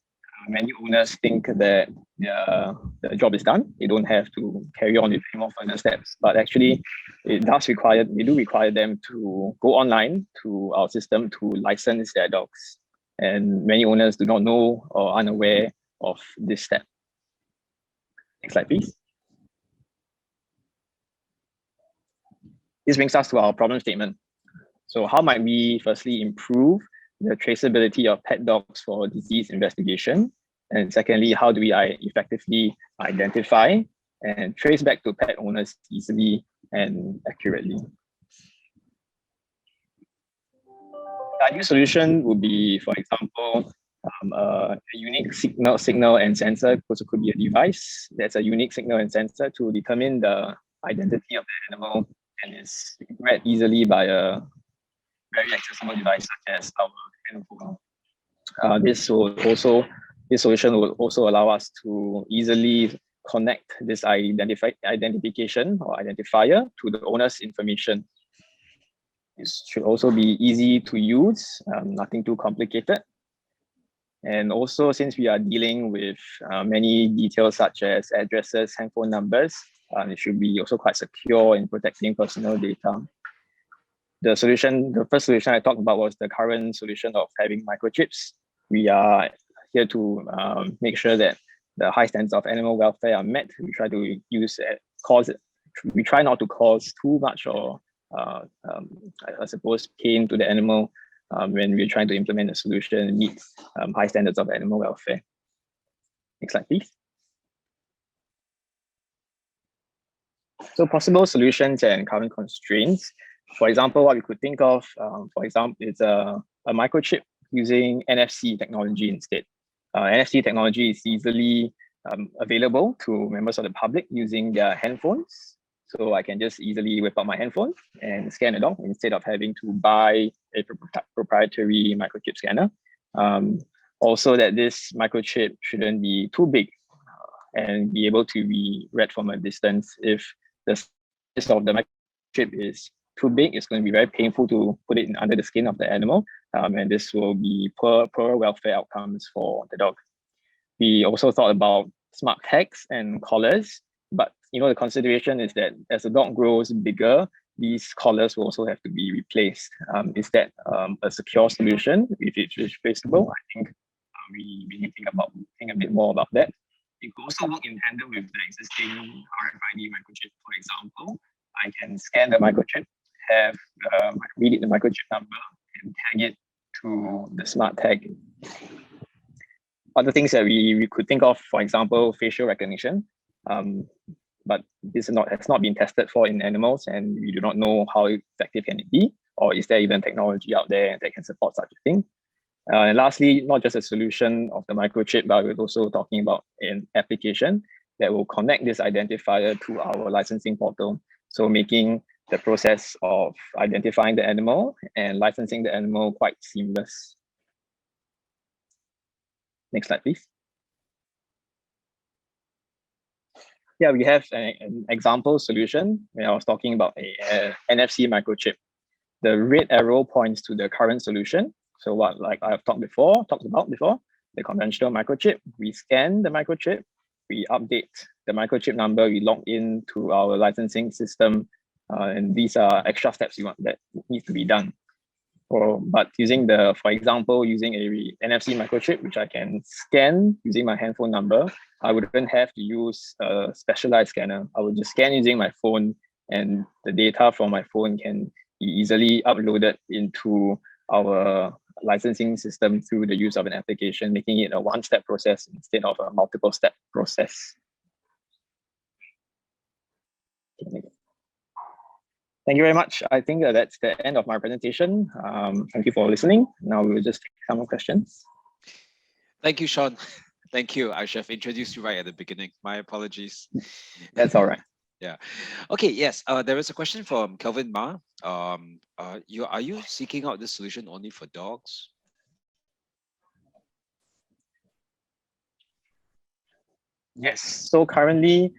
many owners think that the job is done. They don't have to carry on with any more further steps. But actually, we do require them to go online to our system to license their dogs. And many owners do not know or are unaware of this step. Next slide, please. This brings us to our problem statement. So how might we firstly improve the traceability of pet dogs for disease investigation? And secondly, how do we effectively identify and trace back to pet owners easily and accurately? The ideal solution would be, for example, a unique signal and sensor. Also could be a device that's a unique signal and sensor to determine the identity of the animal and is read easily by a very accessible device such as our handphone. This solution will also allow us to easily connect this identification or identifier to the owner's information. This should also be easy to use, nothing too complicated. And also, since we are dealing with many details such as addresses, handphone numbers, It should be also quite secure in protecting personal data. The first solution I talked about was the current solution of having microchips. We are here to make sure that the high standards of animal welfare are met. We try to we try not to cause too much or I suppose pain to the animal when we're trying to implement a solution and meet high standards of animal welfare. Next slide, please. So possible solutions and current constraints. For example, what we could think of, for example, is a microchip using NFC technology instead. NFC technology is easily available to members of the public using their handphones. So I can just easily whip out my handphone and scan a dog instead of having to buy a proprietary microchip scanner. Also that this microchip shouldn't be too big and be able to be read from a distance. If the size of the microchip is too big, it's going to be very painful to put it under the skin of the animal. And this will be poor welfare outcomes for the dog. We also thought about smart tags and collars, but the consideration is that as the dog grows bigger, these collars will also have to be replaced. Is that a secure solution if it's replaceable? I think we need to think a bit more about that. It could also work in tandem with the existing RFID microchip. For example, I can scan the microchip, read the microchip number, and tag it to the smart tag. Other things that we could think of, for example, facial recognition, but this has not been tested for in animals, and we do not know how effective can it be, or is there even technology out there that can support such a thing. And lastly, not just a solution of the microchip, but we're also talking about an application that will connect this identifier to our licensing portal. So making the process of identifying the animal and licensing the animal quite seamless. Next slide, please. Yeah, we have an example solution when I was talking about a NFC microchip. The red arrow points to the current solution. So like I've talked about before, the conventional microchip, we scan the microchip, we update the microchip number, we log in to our licensing system, and these are extra steps that need to be done. But for example, using a NFC microchip, which I can scan using my handphone number, I wouldn't have to use a specialized scanner. I would just scan using my phone, and the data from my phone can be easily uploaded into our licensing system through the use of an application, making it a one-step process instead of a multiple-step process. Thank you very much. I think that's the end of my presentation. Thank you for listening. Now we will just take some more questions. Thank you, Sean. Thank you. I should have introduced you right at the beginning. My apologies. That's all right. Yeah. Okay. Yes. There is a question from Kelvin Ma. Are you seeking out this solution only for dogs? Yes. So currently,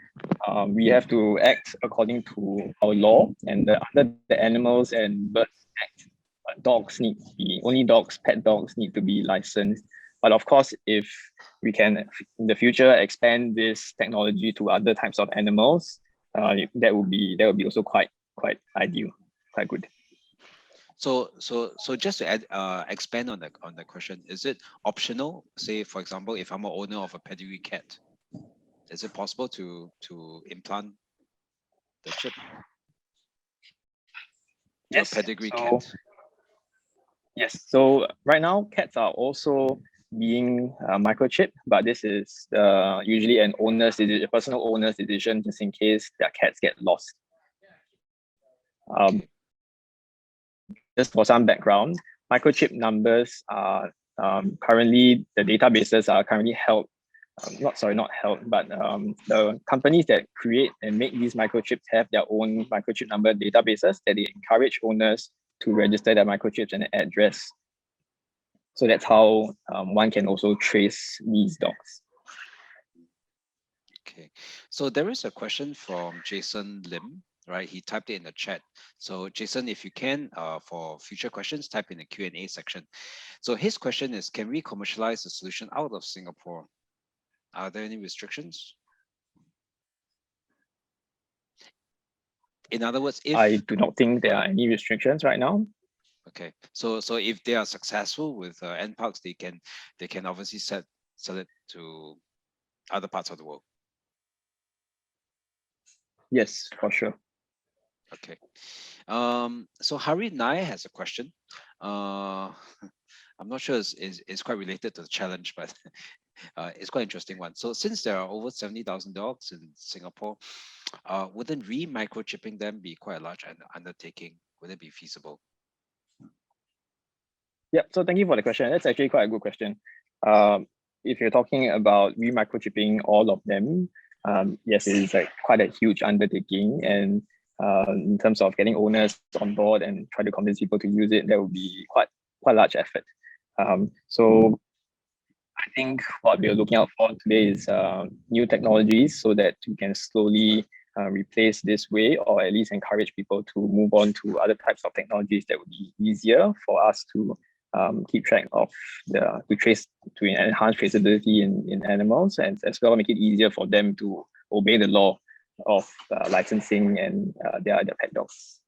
we have to act according to our law, and under the Animals and Birds Act, pet dogs need to be licensed. But of course, if we can in the future expand this technology to other types of animals, that would be also quite ideal, quite good. So just to expand on the question, is it optional? Say, for example, if I'm an owner of a pedigree cat, is it possible to implant the chip? Yes. Pedigree cat. Yes. So right now, cats are also being microchipped, but this is usually a personal owner's decision, just in case their cats get lost. Just for some background, microchip numbers are currently, the databases are currently held, not held, but the companies that create and make these microchips have their own microchip number databases that they encourage owners to register their microchips and address. So that's how one can also trace these dogs. Okay, so there is a question from Jason Lim, right? He typed it in the chat. So Jason, if you can, for future questions, type in the Q&A section. So his question is, can we commercialize the solution out of Singapore? Are there any restrictions? In other words, if I do not think there are any restrictions right now. okay, so if they are successful with NParks, they can obviously sell it to other parts of the world. Yes, for sure. Okay. So Hari Nai has a question. I'm not sure it's quite related to the challenge, but it's quite interesting one. So since there are over 70,000 dogs in Singapore, wouldn't microchipping them be quite a large undertaking? Would it be feasible? Yeah, so thank you for the question. That's actually quite a good question. If you're talking about microchipping all of them, yes, it is like quite a huge undertaking. And in terms of getting owners on board and try to convince people to use it, that would be quite large effort. So I think what we are looking out for today is new technologies so that we can slowly replace this way, or at least encourage people to move on to other types of technologies that would be easier for us to keep track of to enhance traceability in animals, and as well make it easier for them to obey the law of licensing and their pet dogs.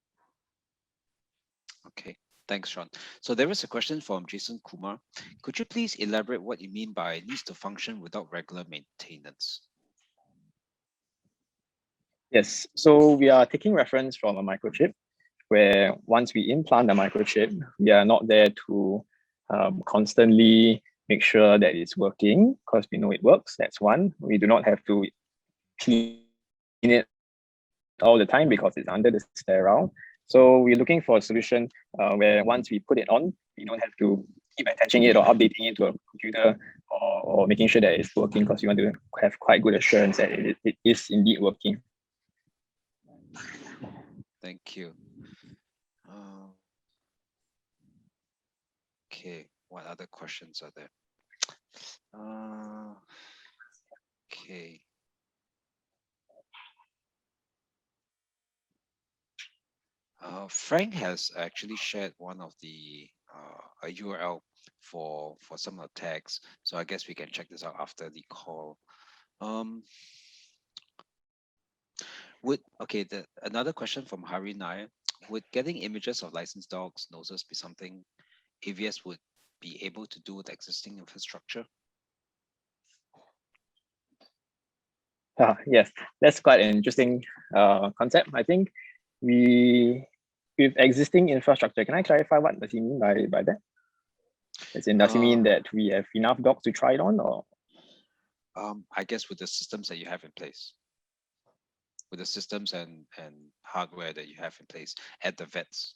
Okay, thanks, Sean. So there is a question from Jason Kumar. Could you please elaborate what you mean by needs to function without regular maintenance? Yes, so we are taking reference from a microchip, where once we implant the microchip, we are not there to constantly make sure that it's working, because we know it works. That's one. We do not have to clean it all the time because it's under the sterile. So we're looking for a solution where once we put it on, we don't have to keep attaching it or updating it to a computer, or making sure that it's working, because we want to have quite good assurance that it is indeed working. Thank you. Okay, what other questions are there? Okay. Frank has actually shared one of the a URL for some of the tags, so I guess we can check this out after the call. Another question from Hari Nair. Would getting images of licensed dogs' noses be something AVS would be able to do with existing infrastructure? Yes, that's quite an interesting concept. I think with existing infrastructure, can I clarify what does he mean by that? As in, does he mean that we have enough dogs to try it on, or? I guess with the systems that you have in place, with the systems and hardware that you have in place at the vets.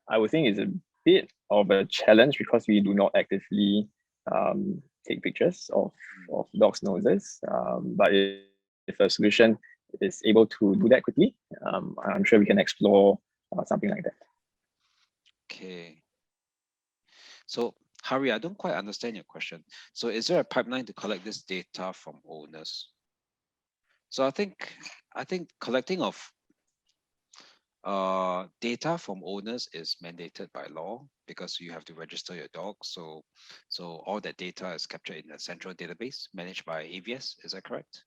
I would think it's a bit of a challenge, because we do not actively take pictures of dogs' noses. But if a solution is able to do that quickly, I'm sure we can explore something like that. Okay. So Hari, I don't quite understand your question. So is there a pipeline to collect this data from owners? So I think collecting of data from owners is mandated by law, because you have to register your dog. So all that data is captured in a central database managed by AVS. Is that correct?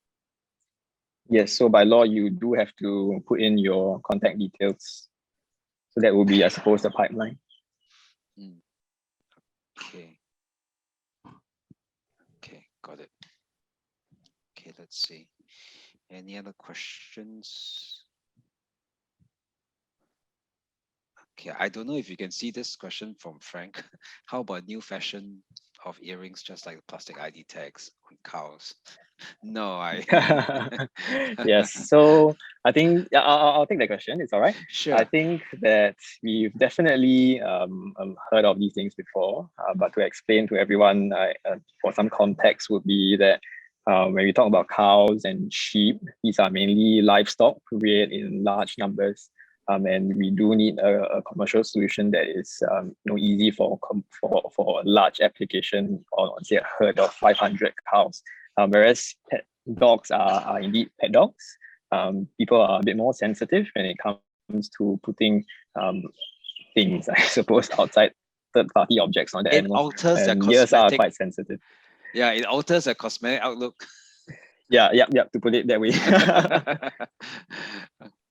Yes. So by law, you do have to put in your contact details. So that will be, I suppose, the pipeline. Okay. Okay, got it. Okay, let's see. Any other questions? Okay, I don't know if you can see this question from Frank. How about new fashion of earrings, just like the plastic ID tags on cows? No, Yes. So I think I'll take that question. It's all right. Sure. I think that we've definitely heard of these things before, but to explain to everyone for some context would be that when we talk about cows and sheep, these are mainly livestock bred in large numbers. And we do need a commercial solution that is easy for a large application, or say a herd of 500 cows. Whereas pet dogs are indeed pet dogs. People are a bit more sensitive when it comes to putting things, I suppose, outside third-party objects on the animal. Alters their and ears are cosmetic. quite sensitive. Yeah, it alters their cosmetic outlook. Yeah, to put it that way.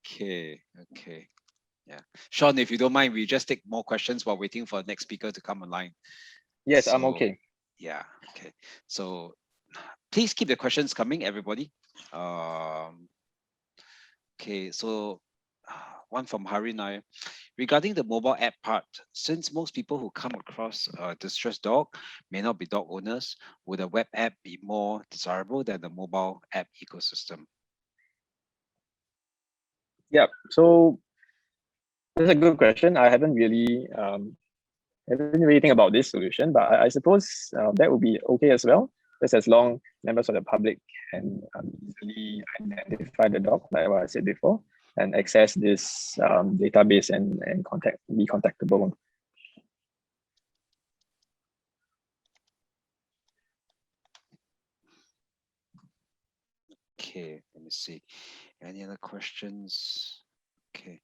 Okay. Yeah. Sean, if you don't mind, we just take more questions while waiting for the next speaker to come online. Yes, I'm So, okay. Yeah, okay. So please keep the questions coming, everybody. Okay, so one from Hari Nair. Regarding the mobile app part, since most people who come across a distressed dog may not be dog owners, would a web app be more desirable than the mobile app ecosystem? Yeah, so that's a good question. I haven't really think about this solution, but I suppose that would be okay as well, just as long members of the public can easily identify the dog, like what I said before, and access this database and be contactable. Okay, let me see. Any other questions? Okay.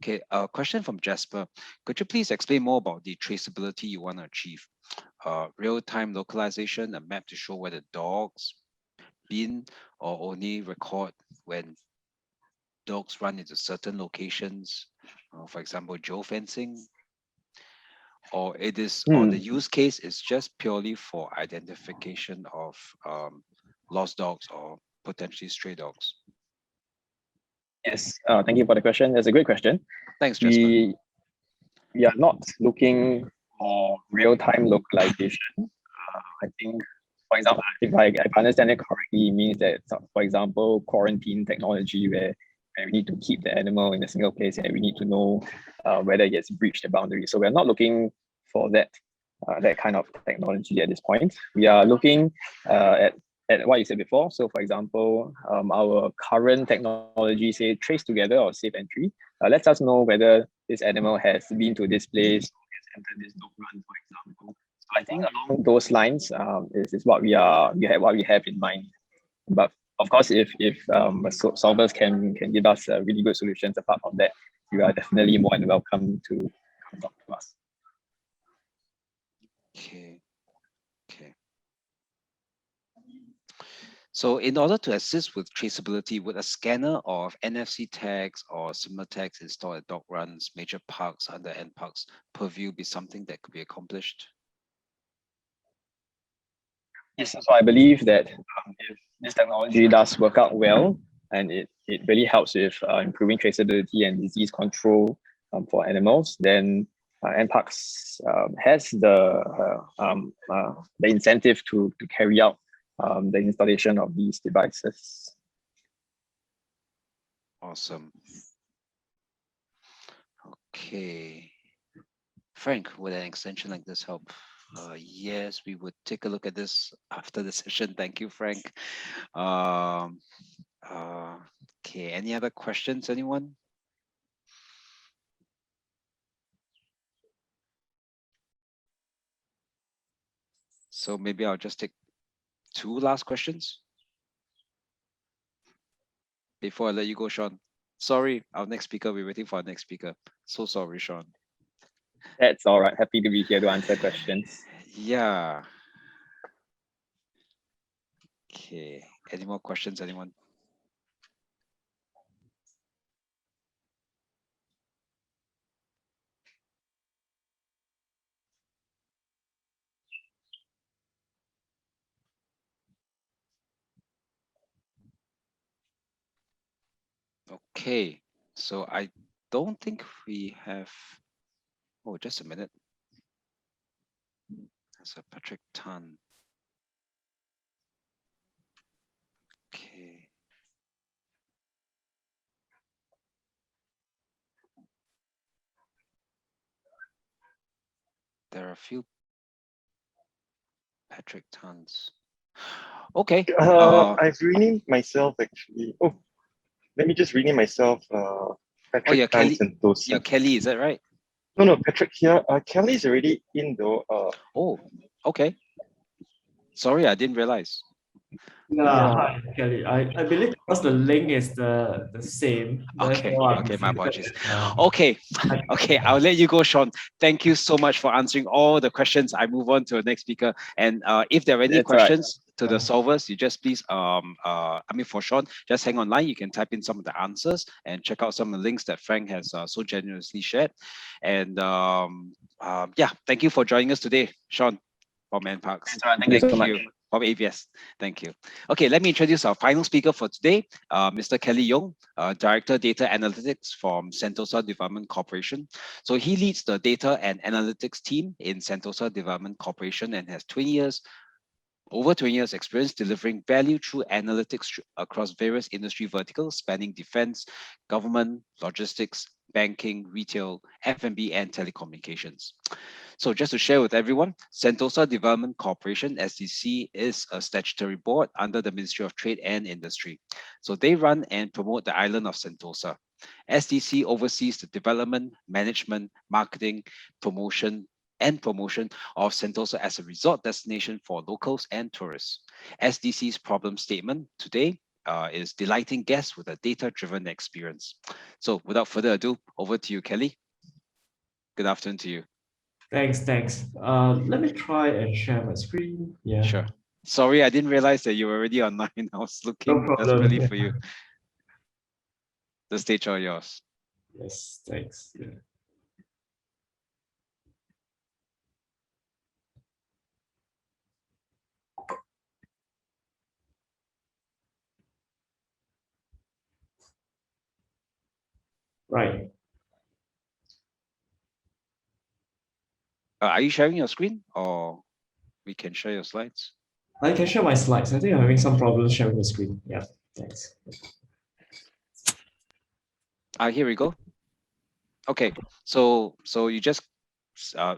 Okay, a question from Jasper. Could you please explain more about the traceability you want to achieve? Real-time localization, a map to show where the dogs been, or only record when dogs run into certain locations, for example, geofencing, or or the use case is just purely for identification of lost dogs or potentially stray dogs? Yes, thank you for the question. That's a great question. Thanks, Jasper. We are not looking for real-time localization. I think, for example, if I understand it correctly, it means that, for example, quarantine technology where we need to keep the animal in a single place and we need to know whether it gets breached the boundary. So we're not looking for that kind of technology at this point. We are looking at what you said before. So for example, our current technology, say Trace Together or Safe Entry, lets us know whether this animal has been to this place, has entered this dog run, for example. So I think along those lines is what we have in mind. But of course, if solvers can give us really good solutions apart from that, you are definitely more than welcome to come talk to us. Okay. So in order to assist with traceability, would a scanner of NFC tags or similar tags installed at dog runs, major parks, under end parks purview be something that could be accomplished? Yes, so I believe that if this technology does work out well, and it really helps with improving traceability and disease control for animals, then NParks has the incentive to carry out the installation of these devices. Awesome. Okay. Frank, would an extension like this help? Yes, we would take a look at this after the session. Thank you, Frank. Okay, any other questions, anyone? So maybe I'll just take 2 last questions before I let you go, Sean. Sorry, our next speaker, we're waiting for our next speaker. So sorry, Sean. That's all right. Happy to be here to answer questions. Yeah. Okay, any more questions, anyone? Okay, so I don't think we have, oh, just a minute. That's a Patrick Tan. Okay. There are a few Patrick Tans. Okay. I've renamed myself actually. Oh, let me just rename myself. Patrick you're Tan Kelly. Sentosa. You're Kelly, is that right? No, Patrick here. Kelly's already in though. Oh, okay. Sorry, I didn't realize. Yeah, hi, Kelly. I believe because the link is the same. Okay, Therefore, I'm okay, my thinking apologies. that, Okay, okay, I'll let you go, Sean. Thank you so much for answering all the questions. I move on to the next speaker. And if there are any That's all right. questions to the solvers, you just please, I mean, for Sean, just hang online. You can type in some of the answers and check out some of the links that Frank has so generously shared. And yeah, thank you for joining us today, Sean, from NParks. That's all right. Thank you so much. From AVS. Thank you. Okay, let me introduce our final speaker for today, Mr. Kelly Yong, Director Data Analytics from Sentosa Development Corporation. So he leads the data and analytics team in Sentosa Development Corporation and has over 20 years experience delivering value through analytics across various industry verticals spanning defense, government, logistics, banking, retail, F&B, and telecommunications. So just to share with everyone, Sentosa Development Corporation, SDC, is a statutory board under the Ministry of Trade and Industry. So they run and promote the island of Sentosa. SDC oversees the development, management, marketing, promotion of Sentosa as a resort destination for locals and tourists. SDC's problem statement today is delighting guests with a data-driven experience. So without further ado, over to you, Kelly. Good afternoon to you. Thanks. Let me try and share my screen. Yeah. Sure. Sorry, I didn't realize that you were already online. I was looking desperately for you. The stage all yours. Yes, thanks. Yeah. Right. Are you sharing your screen or we can share your slides? I can share my slides. I think I'm having some problems sharing the screen. Yeah, thanks. Here we go. Okay, so you just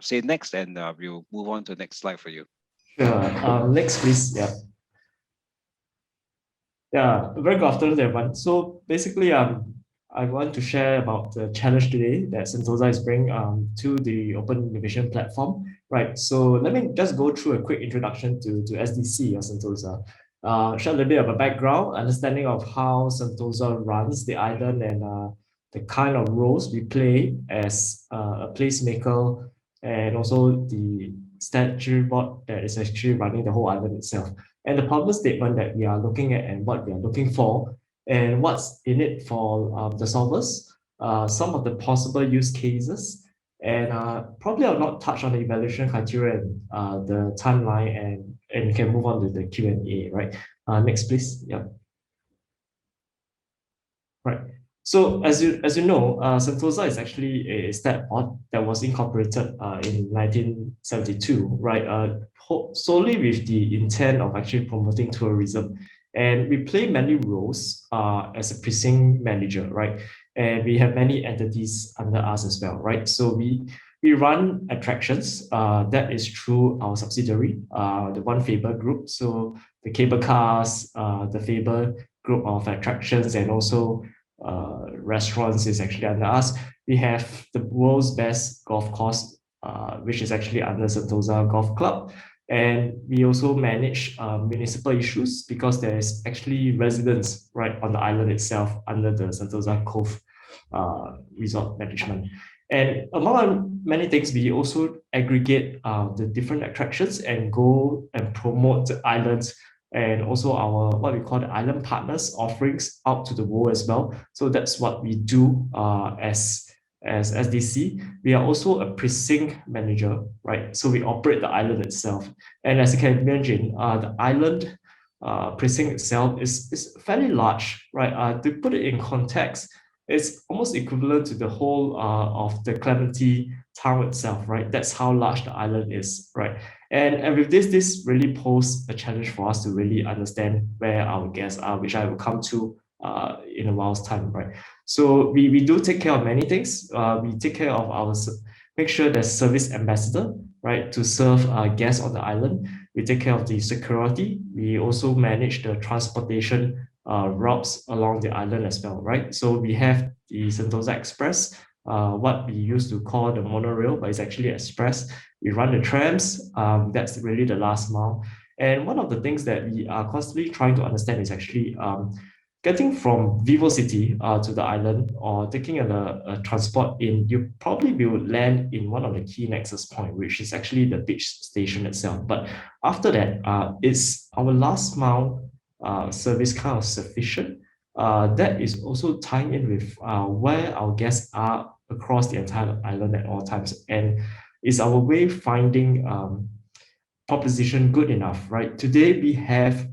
say next and we'll move on to the next slide for you. Sure. Next, please. Yeah. Yeah, very good afternoon, everyone. So basically, I want to share about the challenge today that Sentosa is bringing to the Open Innovation Platform. Right. So let me just go through a quick introduction to SDC or Sentosa. Share a little bit of a background, understanding of how Sentosa runs the island and the kind of roles we play as a placemaker and also the statutory board that is actually running the whole island itself. And the problem statement that we are looking at and what we are looking for and what's in it for the solvers, some of the possible use cases, and probably I'll not touch on the evaluation criteria and the timeline and we can move on to the Q&A, right? Next, please. Yeah. Right. So as you know, Sentosa is actually a stat board that was incorporated in 1972, right? Solely with the intent of actually promoting tourism. And we play many roles as a precinct manager, right? And we have many entities under us as well, right? So we run attractions. That is through our subsidiary, the One Faber Group. So the cable cars, the Faber group of attractions, and also restaurants is actually under us. We have the world's best golf course, which is actually under Sentosa Golf Club. And we also manage municipal issues because there is actually residents right on the island itself under the Sentosa Cove Resort Management. And among many things, we also aggregate the different attractions and go and promote the islands and also our what we call the island partners offerings out to the world as well. So that's what we do as SDC. We are also a precinct manager, right? So we operate the island itself. And as you can imagine, the island precinct itself is fairly large, right? To put it in context, it's almost equivalent to the whole of the Clementi town itself, right? That's how large the island is, right? And with this really poses a challenge for us to really understand where our guests are, which I will come to in a while's time, right? So we do take care of many things. We take care of our, make sure there's service ambassador, right, to serve guests on the island. We take care of the security. We also manage the transportation routes along the island as well, right? So we have the Sentosa Express, what we used to call the monorail, but it's actually express. We run the trams. That's really the last mile. And one of the things that we are constantly trying to understand is actually getting from VivoCity to the island, or taking a transport in, you probably will land in one of the key nexus point, which is actually the beach station itself. But after that, is our last mile service kind of sufficient? That is also tying in with where our guests are across the entire island at all times, and is our wayfinding proposition good enough, right? Today we have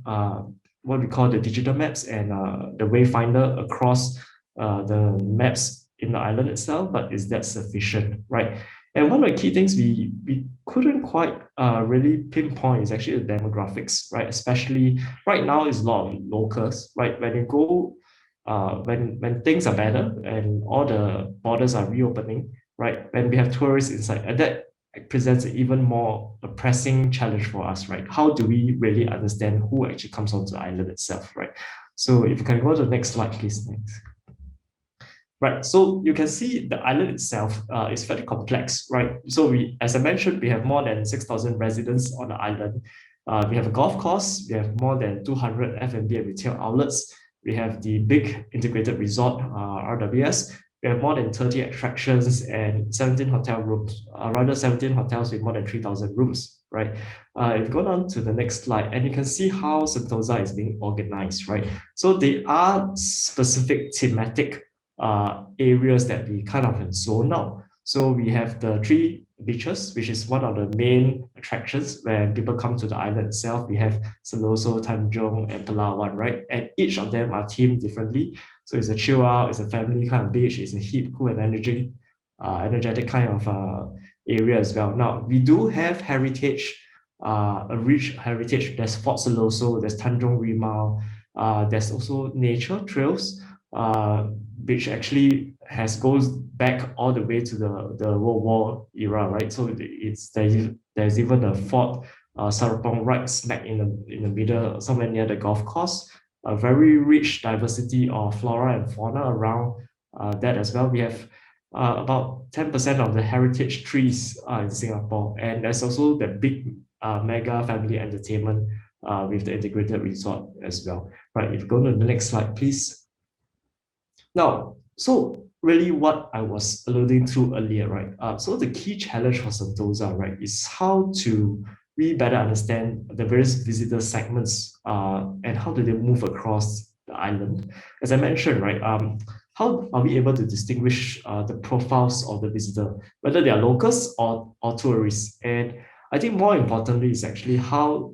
what we call the digital maps and the wayfinder across the maps in the island itself, but is that sufficient, right? And one of the key things we couldn't quite really pinpoint is actually the demographics, right? Especially right now is a lot of locals, right? When you go, when things are better and all the borders are reopening, right? When we have tourists inside, and that presents an even more a pressing challenge for us, right? How do we really understand who actually comes onto the island itself, right? So if you can go to the next slide, please. Next. Right, so you can see the island itself is very complex, right? So we, as I mentioned, we have more than 6,000 residents on the island. We have a golf course, we have more than 200 F&B and retail outlets. We have the big integrated resort, RWS. We have more than 30 attractions and 17 hotel rooms, rather 17 hotels with more than 3,000 rooms, right? If you go on to the next slide, and you can see how Sentosa is being organized, right? So they are specific thematic areas that we kind of zone out. So we have the 3 beaches, which is one of the main attractions when people come to the island itself. We have Siloso, Tanjong, and Palawan, right? And each of them are themed differently. So it's a chill out, it's a family kind of beach, it's a hip, cool, and energetic kind of area as well. Now, we do have heritage, a rich heritage. There's Fort Siloso, there's Tanjong Rimau, there's also nature trails, which actually goes back all the way to the World War era, right? So there's even a Fort Serapong right smack in the middle, somewhere near the golf course. A very rich diversity of flora and fauna around that as well. We have about 10% of the heritage trees in Singapore, and there's also the big mega family entertainment with the integrated resort as well. Right, if you go to the next slide, please. Now, so really what I was alluding to earlier, right? So the key challenge for Sentosa, right, is how to we better understand the various visitor segments and how do they move across the island. As I mentioned, right, how are we able to distinguish the profiles of the visitor, whether they are locals or tourists? And I think more importantly is actually how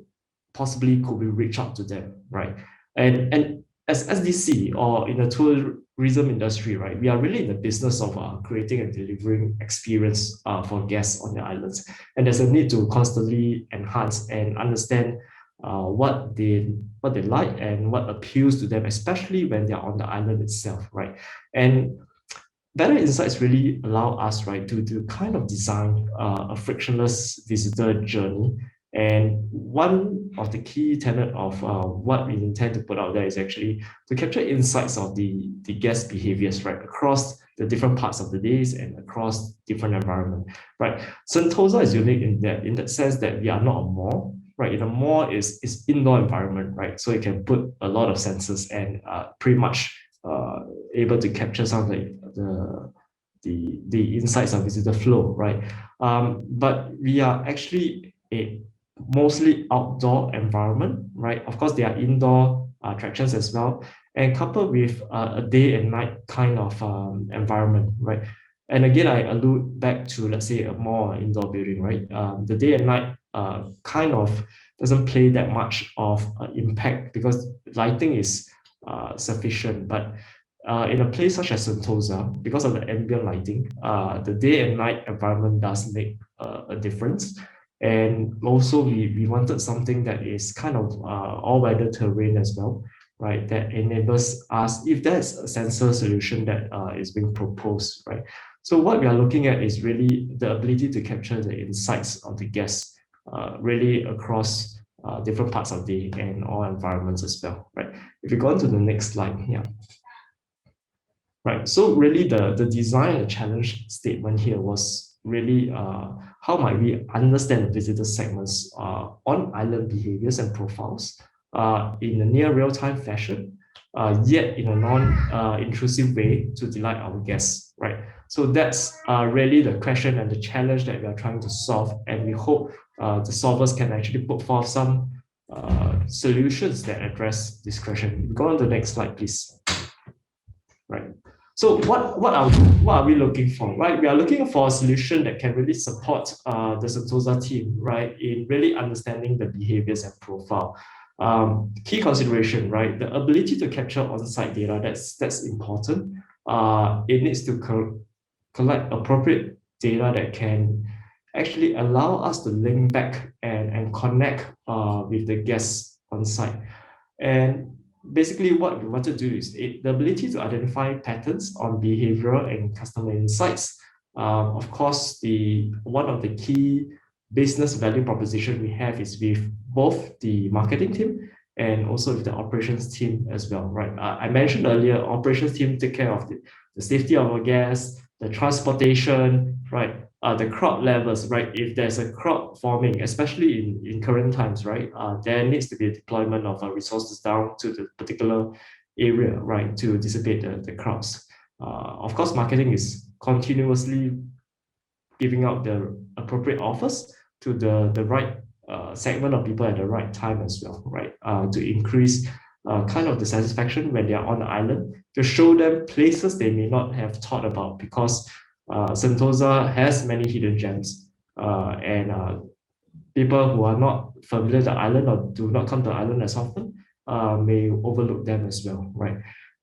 possibly could we reach out to them, right? And as SDC or in the tourism industry, right, we are really in the business of creating and delivering experience for guests on the islands. And there's a need to constantly enhance and understand what they like and what appeals to them, especially when they're on the island itself, right? And better insights really allow us, right, to kind of design a frictionless visitor journey. And one of the key tenets of what we intend to put out there is actually to capture insights of the guest behaviors, right, across the different parts of the days and across different environment, right? Sentosa is unique in that sense that we are not a mall, right? In a mall is indoor environment, right? So you can put a lot of sensors and pretty much able to capture some of the insights of visitor flow, right? But we are actually a mostly outdoor environment, right? Of course, there are indoor attractions as well, and coupled with a day and night kind of environment, right? And again, I allude back to, let's say, a more indoor building, right? The day and night kind of doesn't play that much of impact because lighting is sufficient. But in a place such as Sentosa, because of the ambient lighting, the day and night environment does make a difference. And also we wanted something that is kind of all-weather terrain as well, right? That enables us, if there's a sensor solution that is being proposed, right? So what we are looking at is really the ability to capture the insights of the guests really across different parts of the day and all environments as well, right? If you go on to the next slide, yeah. Right, so really the design and challenge statement here was really how might we understand the visitor segments on island behaviors and profiles in a near real-time fashion, yet in a non-intrusive way to delight our guests, right? So that's really the question and the challenge that we are trying to solve, and we hope the solvers can actually put forth some solutions that address this question. Go on to the next slide, please. Right. So what are we looking for, right? We are looking for a solution that can really support the Sentosa team, right, in really understanding the behaviors and profile. Key consideration, right? The ability to capture on-site data, that's important. It needs to collect appropriate data that can actually allow us to link back and connect with the guests on site. And basically what we want to do is the ability to identify patterns on behavioral and customer insights. Of course, one of the key business value proposition we have is with both the marketing team and also with the operations team as well, right? I mentioned earlier, operations team take care of the safety of our guests, the transportation, right? The crowd levels, right? If there's a crowd forming, especially in current times, right? There needs to be a deployment of resources down to the particular area, right? To dissipate the crowds. Of course, marketing is continuously giving out the appropriate offers to the right segment of people at the right time as well, right? To increase kind of the satisfaction when they are on the island, to show them places they may not have thought about, because Sentosa has many hidden gems, and people who are not familiar with the island or do not come to the island as often may overlook them as well, right?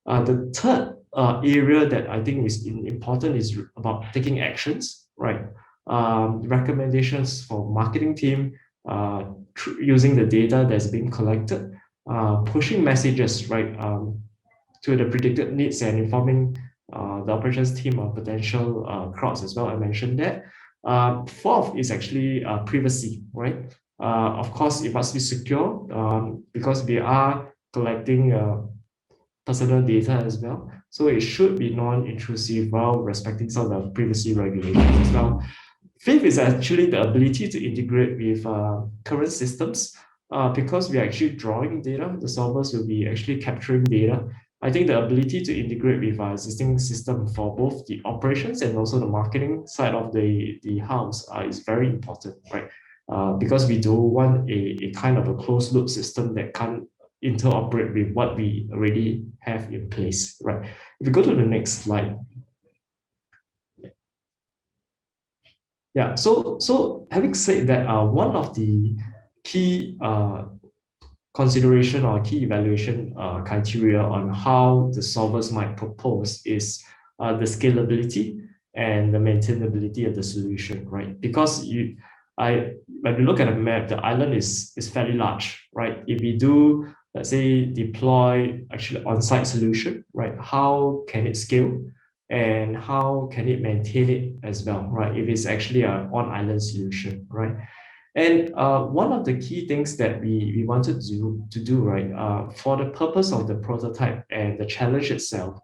The third area that I think is important is about taking actions, right? Recommendations for marketing team using the data that's been collected, pushing messages, right, to the predicted needs and informing the operations team of potential crowds as well. I mentioned that. Fourth is actually privacy, right? Of course, it must be secure because we are collecting personal data as well. So it should be non-intrusive while respecting some of the privacy regulations as well. Fifth is actually the ability to integrate with current systems. Because we are actually drawing data, the solvers will be actually capturing data. I think the ability to integrate with our existing system for both the operations and also the marketing side of the house is very important, right? Because we do want a kind of a closed loop system that can interoperate with what we already have in place, right? If we go to the next slide. Yeah, so having said that, one of the key consideration or key evaluation criteria on how the solvers might propose is the scalability and the maintainability of the solution, right? Because when you look at a map, the island is fairly large, right? If we do, let's say, deploy actually on-site solution, right? How can it scale? And how can it maintain it as well, right? If it's actually an on-island solution, right? And one of the key things that we wanted to do, right, for the purpose of the prototype and the challenge itself,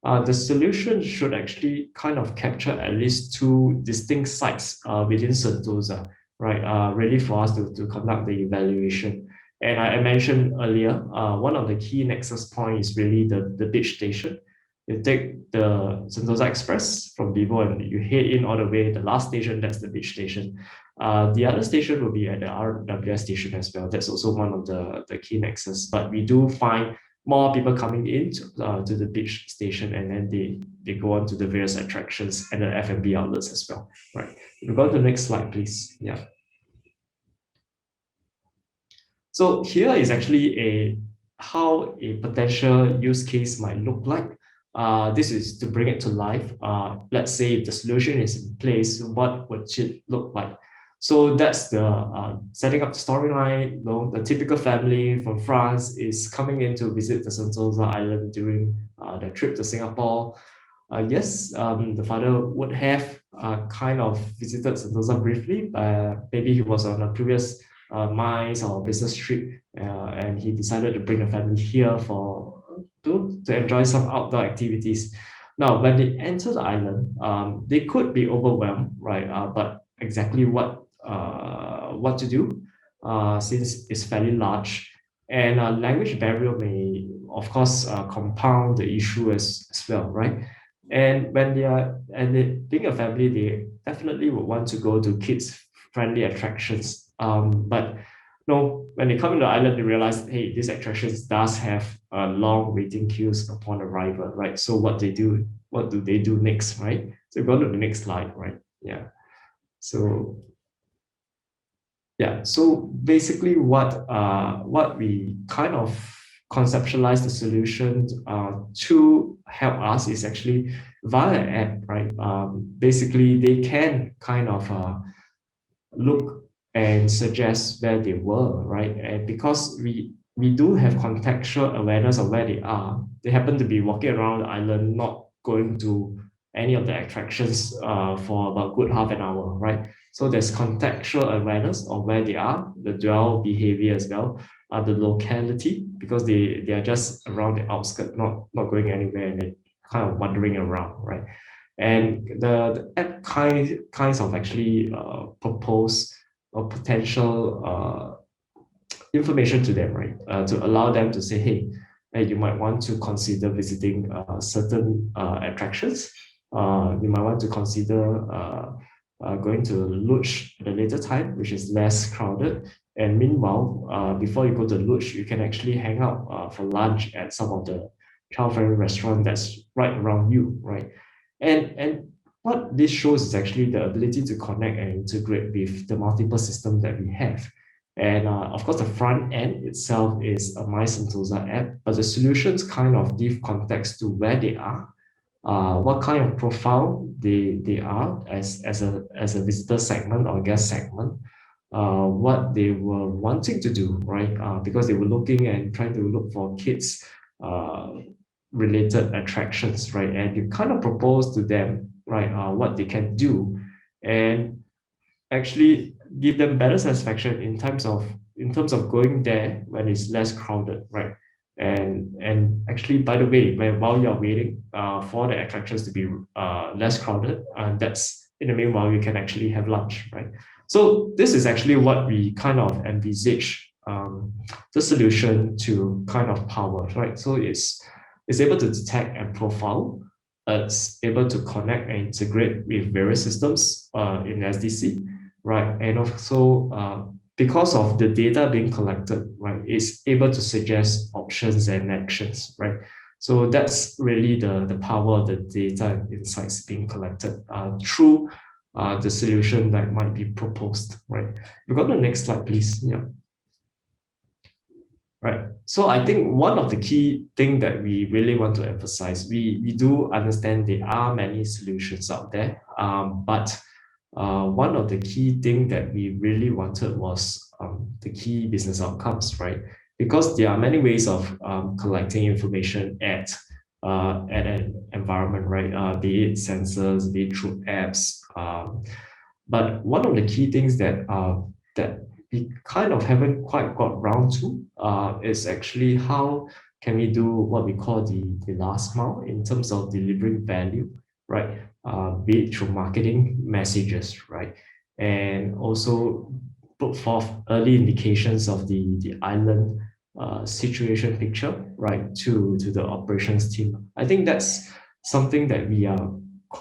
the solution should actually kind of capture at least two distinct sites within Sentosa, right, ready for us to conduct the evaluation. And I mentioned earlier, one of the key nexus points is really the beach station. You take the Sentosa Express from Vivo and you head in all the way. The last station, that's the beach station. The other station will be at the RWS station as well. That's also one of the key nexus. But we do find more people coming in to the beach station, and then they go on to the various attractions and the F&B outlets as well. Right. If we go to the next slide, please. Yeah. So here is actually how a potential use case might look like. This is to bring it to life. Let's say if the solution is in place, what would it look like? So that's the setting up the storyline. You know, the typical family from France is coming in to visit the Sentosa Island during their trip to Singapore. Yes, the father would have kind of visited Sentosa briefly. Maybe he was on a previous MICE or business trip, and he decided to bring the family here to enjoy some outdoor activities. Now, when they enter the island, they could be overwhelmed, right? But exactly what to do, since it's fairly large, and language barrier may, of course, compound the issue as well, right? And when being a family, they definitely would want to go to kids-friendly attractions. But no, when they come to the island, they realize, hey, these attractions does have long waiting queues upon arrival, right? So what do they do next, right? So go to the next slide, right? Yeah. So yeah, so basically what we kind of conceptualize the solution to help us is actually via an app, right? Basically, they can kind of look and suggest where they were, right? And because we do have contextual awareness of where they are, they happen to be walking around the island, not going to any of the attractions for about good half an hour, right? So there's contextual awareness of where they are, the dwell behavior as well, the locality, because they are just around the outskirts, not going anywhere, and they're kind of wandering around, right? And the app kinds of actually propose a potential information to them, right? To allow them to say, hey, you might want to consider visiting certain attractions. You might want to consider going to Luge at a later time, which is less crowded. And meanwhile, before you go to Luge, you can actually hang out for lunch at some of the child-friendly restaurant that's right around you, right? And what this shows is actually the ability to connect and integrate with the multiple systems that we have. And of course, the front end itself is a My Sentosa app, but the solutions kind of give context to where they are, what kind of profile they are as a visitor segment or guest segment, what they were wanting to do, right? Because they were looking and trying to look for kids related attractions, right? And you kind of propose to them, right, what they can do, and actually give them better satisfaction in terms of going there when it's less crowded, right? And actually, by the way, while you're waiting for the attractions to be less crowded, that's in the meanwhile you can actually have lunch, right? So this is actually what we kind of envisage the solution to kind of power, right? So it's able to detect and profile. It's able to connect and integrate with various systems in SDC, right? And also because of the data being collected, right, it's able to suggest options and actions, right? So that's really the power of the data and insights being collected through the solution that might be proposed, right? You go to the next slide, please. Yeah. Right. So I think one of the key things that we really want to emphasize, we do understand there are many solutions out there, but one of the key things that we really wanted was the key business outcomes, right? Because there are many ways of collecting information at an environment, right? Be it sensors, be it through apps. But one of the key things that we kind of haven't quite got around to is actually how can we do what we call the last mile in terms of delivering value, right? Be it through marketing messages, right? And also put forth early indications of the island situation picture, right, to the operations team. I think that's something that we are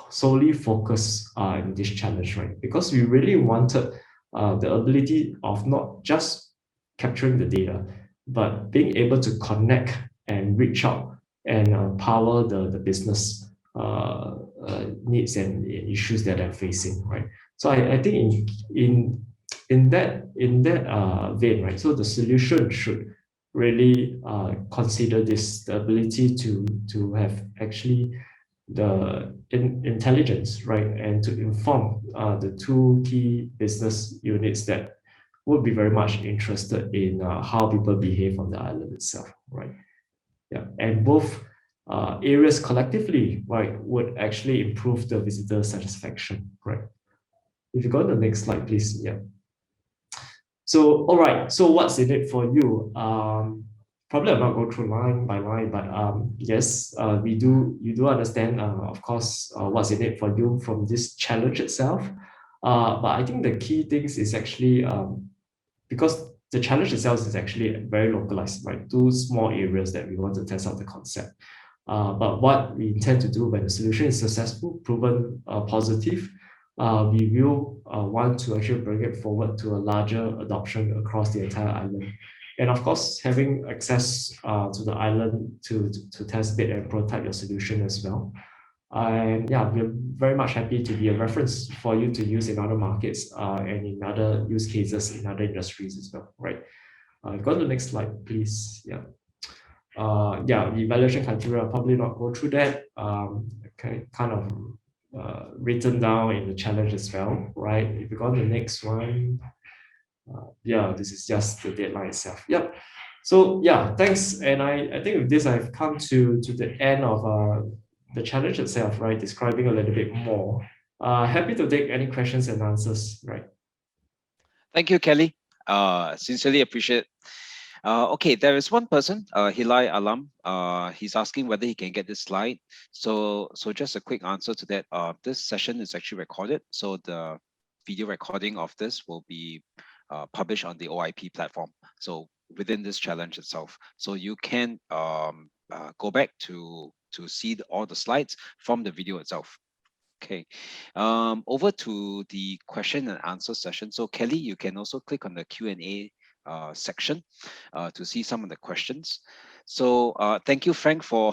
solely focused in this challenge, right? Because we really wanted the ability of not just capturing the data, but being able to connect and reach out and power the business needs and issues that they're facing, right? So I think in that vein, right? So the solution should really consider this, the ability to have actually the intelligence, right, and to inform the two key business units that would be very much interested in how people behave on the island itself, right? Yeah, and both areas collectively, right, would actually improve the visitor satisfaction, right? If you go to the next slide, please. Yeah. So, all right. So, what's in it for you? probably I'll not go through line by line, but yes, you do understand, of course, what's in it for you from this challenge itself. But I think the key things is actually because the challenge itself is actually very localized, right? 2 small areas that we want to test out the concept. But what we intend to do when the solution is successful, proven positive, we will want to actually bring it forward to a larger adoption across the entire island. And of course, having access to the island to test bit and prototype your solution as well. And yeah, we're very much happy to be a reference for you to use in other markets and in other use cases in other industries as well, right? Go to the next slide, please. Yeah. The evaluation criteria, I'll probably not go through that. Okay, kind of written down in the challenge as well, right? If you go to the next one, this is just the deadline itself. Yep. So yeah, thanks. And I think with this, I've come to the end of the challenge itself, right? Describing a little bit more. Happy to take any questions and answers, right? Thank you, Kelly. Sincerely appreciate. Okay, there is one person, Hilai Alam. He's asking whether he can get this slide. So just a quick answer to that. This session is actually recorded, so the video recording of this will be published on the OIP platform. So within this challenge itself, so you can go back to see all the slides from the video itself. Okay, over to the question and answer session. So Kelly, you can also click on the Q&A section to see some of the questions. So thank you, Frank, for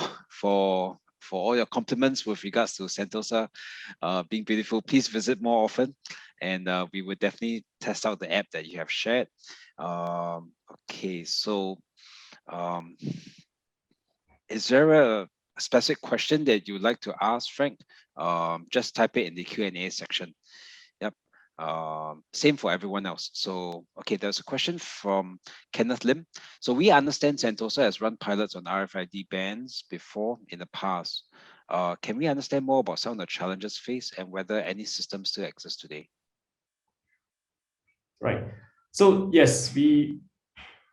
all your compliments with regards to Sentosa being beautiful. Please visit more often, and we would definitely test out the app that you have shared. Okay, so is there a specific question that you would like to ask, Frank? Just type it in the Q&A section. Yep. Same for everyone else. So, okay, there's a question from Kenneth Lim. So we understand Sentosa has run pilots on RFID bands before in the past. Can we understand more about some of the challenges faced and whether any systems still exist today? Right. So yes,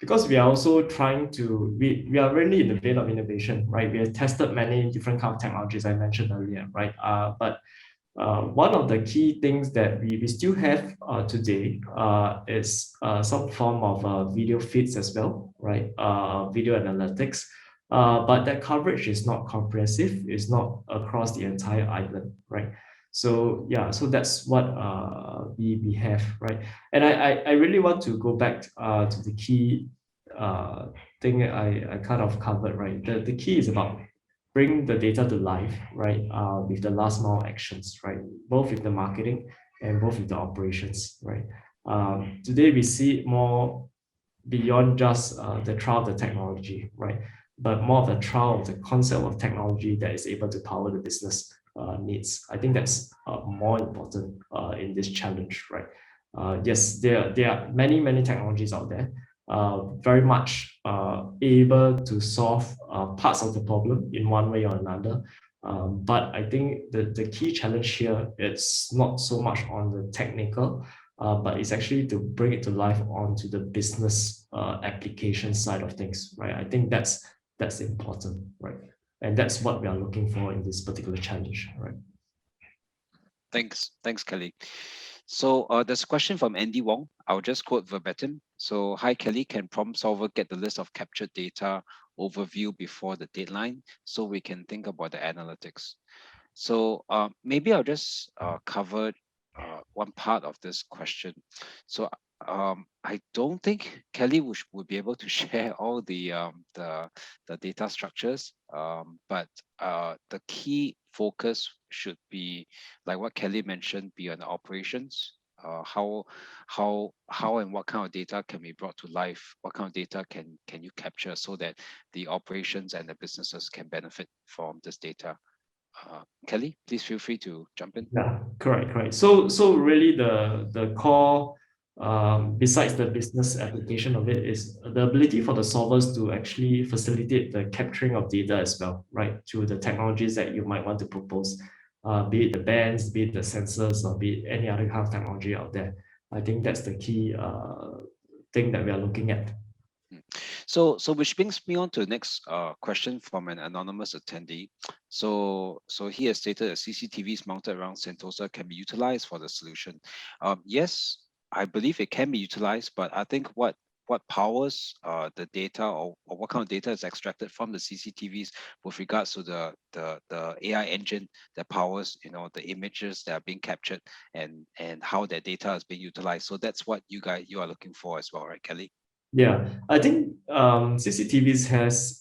because we are also trying to, we are really in the vein of innovation, right? We have tested many different kind of technologies I mentioned earlier, right? But one of the key things that we still have today is some form of video feeds as well, right? Video analytics, but that coverage is not comprehensive, it's not across the entire island, right? So yeah, so that's what we have, right? And I really want to go back to the key thing I kind of covered, right? The key is about bring the data to life, right? With the last mile actions, right? Both with the marketing and both with the operations, right? Today we see it more beyond just the trial of the technology, right? But more of the trial of the concept of technology that is able to power the business needs. I think that's more important in this challenge, right? Yes, there are many technologies out there, very much able to solve parts of the problem in one way or another. But I think the key challenge here is not so much on the technical, but it's actually to bring it to life onto the business application side of things, right? I think that's important, right? And that's what we are looking for in this particular challenge, right? Thanks, Kelly. So there's a question from Andy Wong. I'll just quote verbatim. So, hi Kelly, can Problem Solver get the list of captured data overview before the deadline so we can think about the analytics? So maybe I'll just cover one part of this question. So I don't think Kelly would be able to share all the data structures, but the key focus should be, like what Kelly mentioned, be on the operations. How and what kind of data can be brought to life? What kind of data can you capture so that the operations and the businesses can benefit from this data? Kelly, please feel free to jump in. Yeah, correct. So really the core, besides the business application of it, is the ability for the solvers to actually facilitate the capturing of data as well, right? Through the technologies that you might want to propose, be it the bands, be it the sensors, or be it any other kind of technology out there. I think that's the key thing that we are looking at. So which brings me on to the next question from an anonymous attendee. So he has stated that CCTVs mounted around Sentosa can be utilized for the solution. Yes, I believe it can be utilized, but I think what powers the data, or what kind of data is extracted from the CCTVs with regards to the AI engine that powers, you know, the images that are being captured, and how that data is being utilized. So that's what you are looking for as well, right, Kelly? Yeah, I think CCTVs has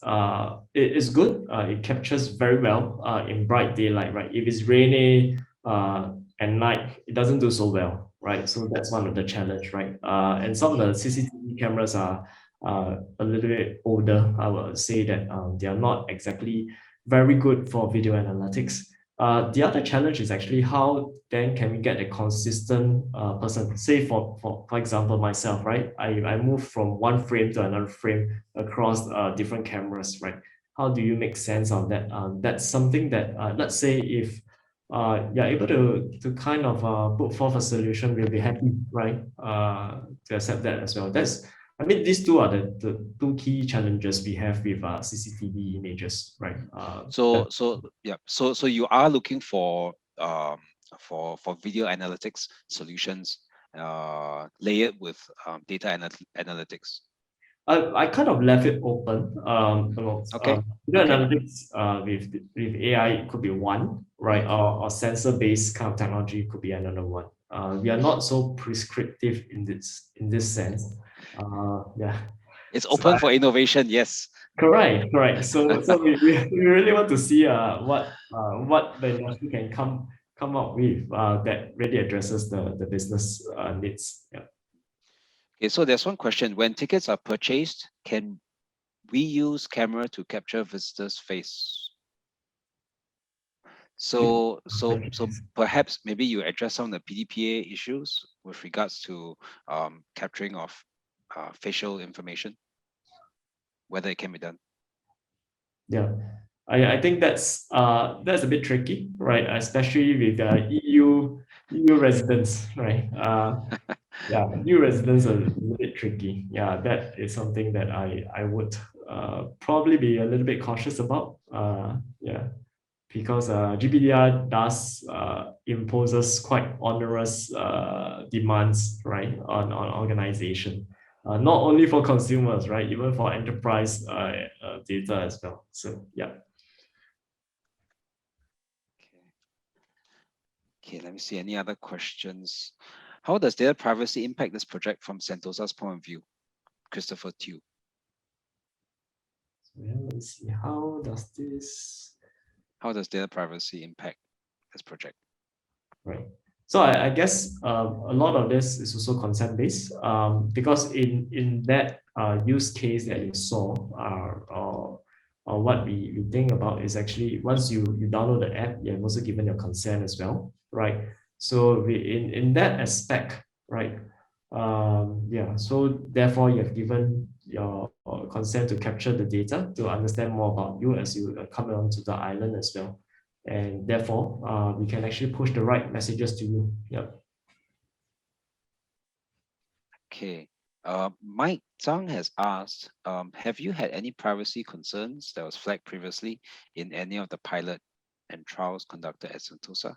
it is good. It captures very well in bright daylight, right? If it's rainy at night, it doesn't do so well, right? So that's one of the challenge, right? And some of the CCTV cameras are a little bit older. I would say that they are not exactly very good for video analytics. The other challenge is actually how then can we get a consistent person. Say for example myself, right? I move from one frame to another frame across different cameras, right? How do you make sense of that? That's something that let's say if you're able to kind of put forth a solution, we'll be happy, right? To accept that as well. I mean, these two are the two key challenges we have with CCTV images, right? So you are looking for video analytics solutions layered with data analytics. I kind of left it open. Okay. Video analytics with AI, it could be one, right? Or sensor-based kind of technology could be another one. We are not so prescriptive in this sense. Yeah. It's open for innovation, yes. Correct. So we really want to see what the industry can come up with that really addresses the business needs. Yeah. Okay, so there's one question. When tickets are purchased, can we use camera to capture visitors' face? So perhaps maybe you address some of the PDPA issues with regards to capturing of facial information, whether it can be done. Yeah, I think that's a bit tricky, right? Especially with EU residents, right? Yeah, EU residents are a little bit tricky. Yeah, that is something that I would probably be a little bit cautious about. Yeah, because GDPR does imposes quite onerous demands, right, on organization. Not only for consumers, right, even for enterprise data as well. So yeah. Okay, let me see any other questions. How does data privacy impact this project from Sentosa's point of view? Christopher Tew. Yeah, let me see. How does data privacy impact this project? Right. So I guess a lot of this is also consent-based because in that use case that you saw, or what we think about is actually once you download the app, you have also given your consent as well, right? So in that aspect, right? Yeah. So therefore, you have given your consent to capture the data to understand more about you as you come onto the island as well. And therefore, we can actually push the right messages to you. Yeah. Okay. Mike Zhang has asked, have you had any privacy concerns that was flagged previously in any of the pilot and trials conducted at Sentosa?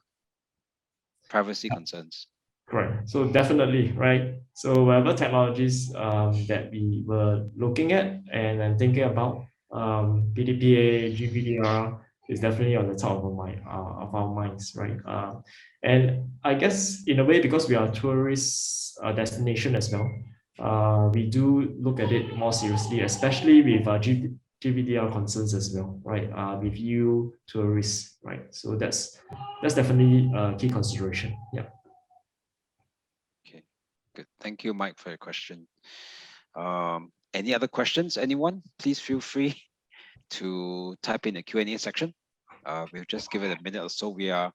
Privacy concerns. Correct. So definitely, right? So whatever technologies that we were looking at and thinking about, PDPA, GDPR, is definitely on the top of our minds, right? And I guess in a way, because we are a tourist destination as well, we do look at it more seriously, especially with GDPR concerns as well, right? With you tourists, right? So that's definitely a key consideration. Yeah. Okay, good. Thank you, Mike, for your question. Any other questions, anyone? Please feel free to type in the Q&A section. We'll just give it a minute or so. We are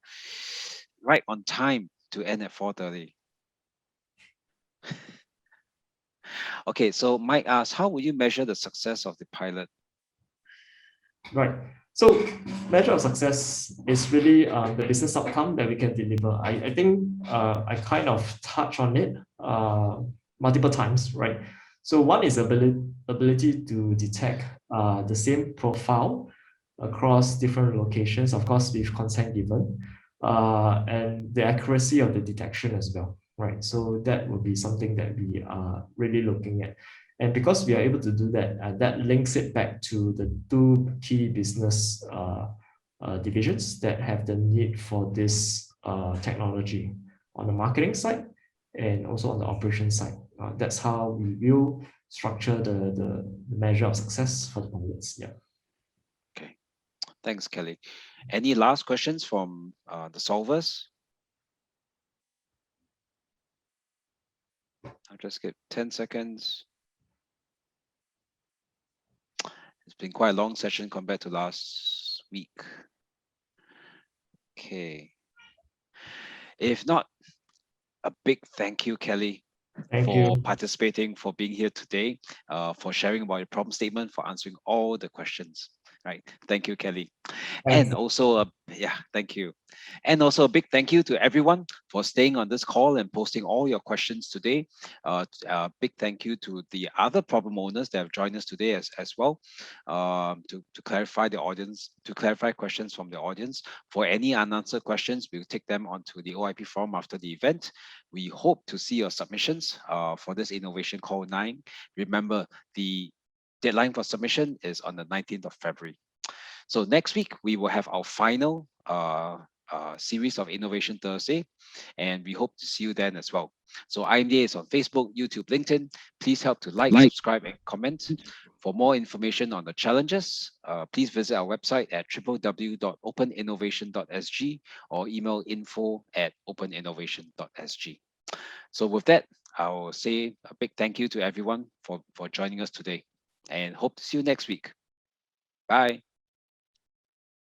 right on time to end at 4:30. Okay, so Mike asks, how will you measure the success of the pilot? Right. So measure of success is really the business outcome that we can deliver. I think I kind of touched on it multiple times, right? So one is ability to detect the same profile across different locations, of course, with consent given, and the accuracy of the detection as well, right? So that would be something that we are really looking at. And because we are able to do that, that links it back to the two key business divisions that have the need for this technology on the marketing side and also on the operation side. That's how we will structure the measure of success for the pilots. Yeah. Okay, thanks, Kelly. Any last questions from the solvers? I'll just give 10 seconds. It's been quite a long session compared to last week. Okay. If not, a big thank you, Kelly, Thank for you. participating, for being here today, for sharing about your problem statement, for answering all the questions. Right. Thank you, Kelly. Thanks. And also, thank you. And also a big thank you to everyone for staying on this call and posting all your questions today. Big thank you to the other problem owners that have joined us today as well, to clarify the audience, to clarify questions from the audience. For any unanswered questions, we'll take them onto the OIP forum after the event. We hope to see your submissions for this Innovation Call 9. Remember, the deadline for submission is on the 19th of February. So next week, we will have our final series of Innovation Thursday, and we hope to see you then as well. So IMDA is on Facebook, YouTube, LinkedIn. Please help to like, subscribe, and comment. For more information on the challenges, please visit our website at www.openinnovation.sg or email info@openinnovation.sg. So with that, I will say a big thank you to everyone for joining us today, and hope to see you next week. Bye.